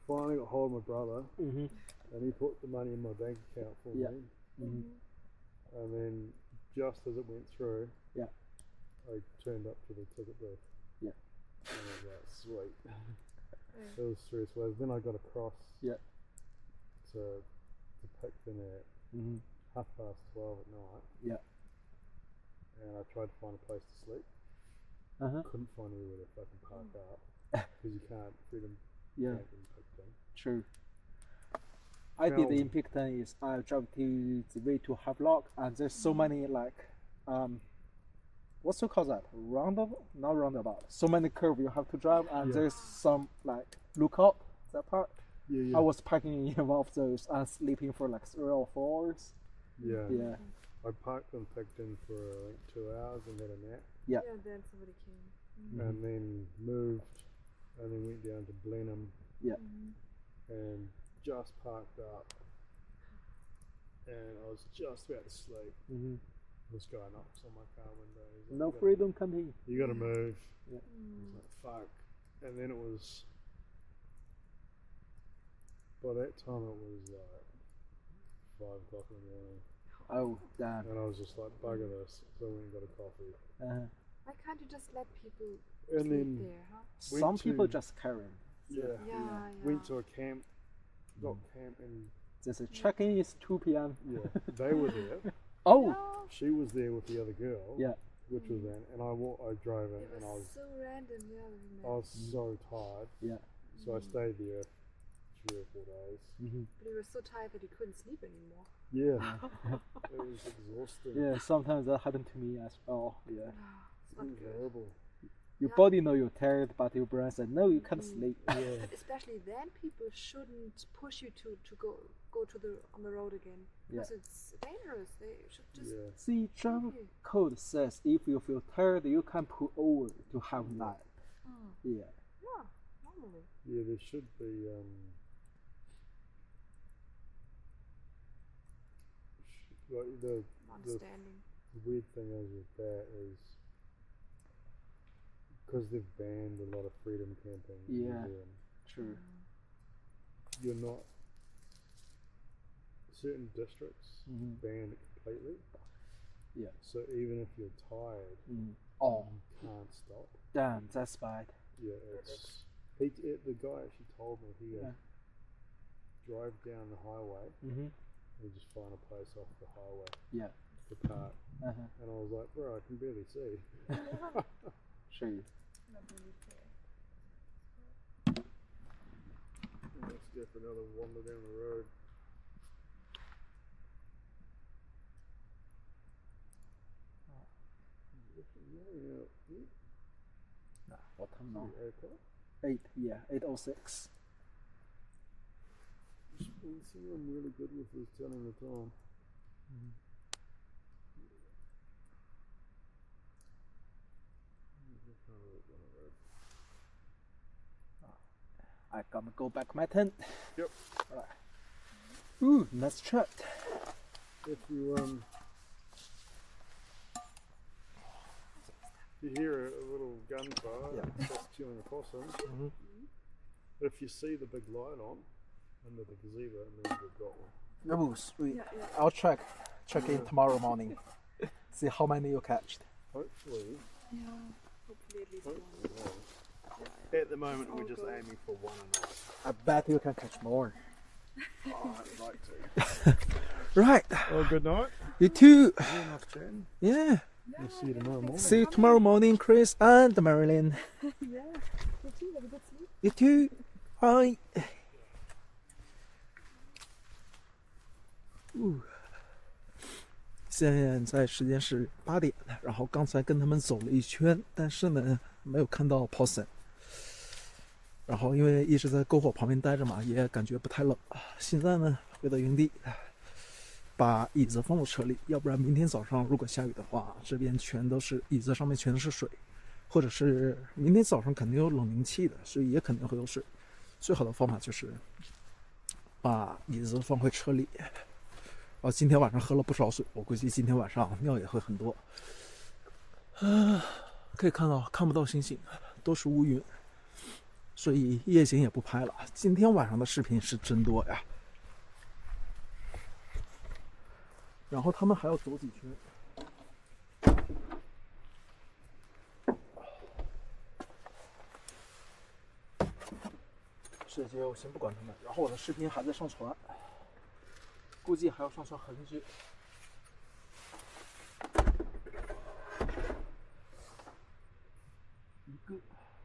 finally got hold of my brother, Mm-hmm. and he put the money in my bank account for Yeah. me. Mm-hmm. And then just as it went through, Yeah. I turned up to the ticket booth. Yeah. And I was like, sweet. Yeah. It was 3 ways. Then I got across Yeah. to Picton at Mm-hmm. 12:30 at night. Yeah. And I tried to find a place to sleep. Uh-huh. Couldn't find anywhere to fucking park up because you can't freedom Yeah. camp in Picton. True. I did Now- in Picton is I drove to the way to Havelock, and there's so many like what's it called that? Roundabout? Not roundabout. So many curves you have to drive, and Yeah. there's some like lookout that part. Yeah, I was parking in one of those and sleeping for like 3 or 4 hours. yeah. Yeah. I parked in Picton for like 2 hours and had a nap, Yeah. Yeah, then somebody came. and then moved, and then went down to Blenheim Yeah. and just parked up, and I was just about to sleep. Mm-hmm. This guy knocks on my car window. He's like, No "You gotta- freedom camping. You gotta move. Yeah. I was like, fuck. And then it was, by that time it was like 5 o'clock in the morning. Oh, damn. And I was just like, bugger this. So I went and got a coffee. Uh, Why can't you just let people And sleep then, there, huh? some people to- just carry. yeah, Yeah. went to a camp, got camp, and They say check-in is 2 p.m. yeah, they were there. Oh, No, She was there with the other girl. Yeah. Which was in, and I drove in, it and I was was so random. Yeah, I was so tired. Yeah. So I stayed there 3 or 4 days. Mm-hmm. but you were so tired that you couldn't sleep anymore. Yeah. It was exhausting. Yeah, sometimes that happened to me as well. Yeah. It's It not was good. horrible. Your Yeah. body know you're tired, but your brain said, no, you can't sleep. Yeah. But especially then, people shouldn't push you to go to the on the road again Yeah. because it's dangerous. They should just Yeah. See, travel Okay. code says if you feel tired, you can pull over to have nap. Mm. Yeah. Yeah, normally. Yeah, there should be like the Understanding. weird thing is with that is because they've banned a lot of freedom camping in New Yeah. Zealand. True. You're not certain districts ban it completely. Yeah. So even if you're tired, Oh, you can't stop. damn, that's bad. Yeah, it's the guy actually told me he drive down the highway and just find a place off the highway Yeah. to park. And I was like, bro, I can barely see. Sure. Not really fair. Let's go for another wander down the road. What time now? 8 o'clock? 8, yeah, 8:06. I'm really good with this telling the time. I gonna go back my tent. Yep. Alright. Ooh, nice shot. If you you hear a little gunfire, that's killing a possum. If you see the big light on under the gazebo, it means we've got one. Oh, sweet. Yeah, yeah. I'll check in tomorrow morning. See how many you catched. Hopefully. Yeah. Hopefully at least one. Hopefully. At the moment, we're just aiming for one a night. I bet you can catch more. Oh, I'd like to. Right. Well, good night. You too. Very nice chatting. Yeah. We'll see you tomorrow morning. See you tomorrow morning, Chris and Marilyn. Yeah. You too. Have a good sleep. You too. Bye. 现在时间是8点，然后刚才跟他们走了一圈，但是呢没有看到 possum。然后因为一直在篝火旁边待着嘛，也感觉不太冷。现在呢回到营地，把椅子放到车里，要不然明天早上如果下雨的话，这边全都是椅子上面全都是水，或者是明天早上肯定有冷凝器的，所以也肯定会有水。最好的方法就是把椅子放回车里。今天晚上喝了不少水，我估计今天晚上尿也会很多。可以看不到星星，都是乌云，所以夜景也不拍了。今天晚上的视频是真多呀。然后他们还要走几圈。这些我先不管他们，然后我的视频还在上传。估计还要上传很久。一个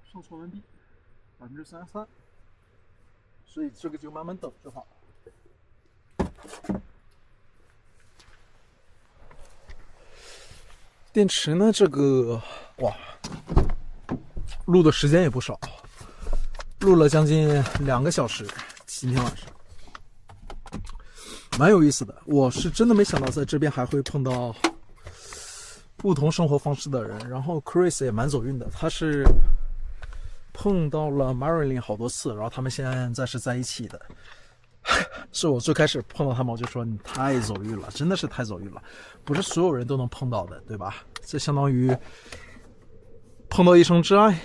上传完毕，33%，所以这个就慢慢等着吧。电池呢？这个哇，录的时间也不少，录了将近2个小时，今天晚上。蛮有意思的，我是真的没想到在这边还会碰到不同生活方式的人。然后 Chris 也蛮走运的，他是碰到了 Mareline 好多次，然后他们现在是在一起的。是我最开始碰到他们，我就说你太走运了，真的是太走运了，不是所有人都能碰到的，对吧？这相当于碰到一生挚爱。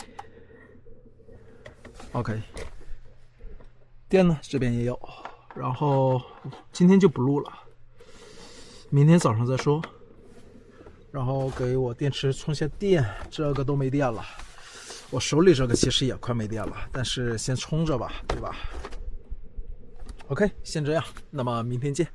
OK， 电呢这边也有。然后今天就不录了，明天早上再说。然后给我电池充下电，这个都没电了。我手里这个其实也快没电了，但是先充着吧，对吧？OK， 先这样，那么明天见。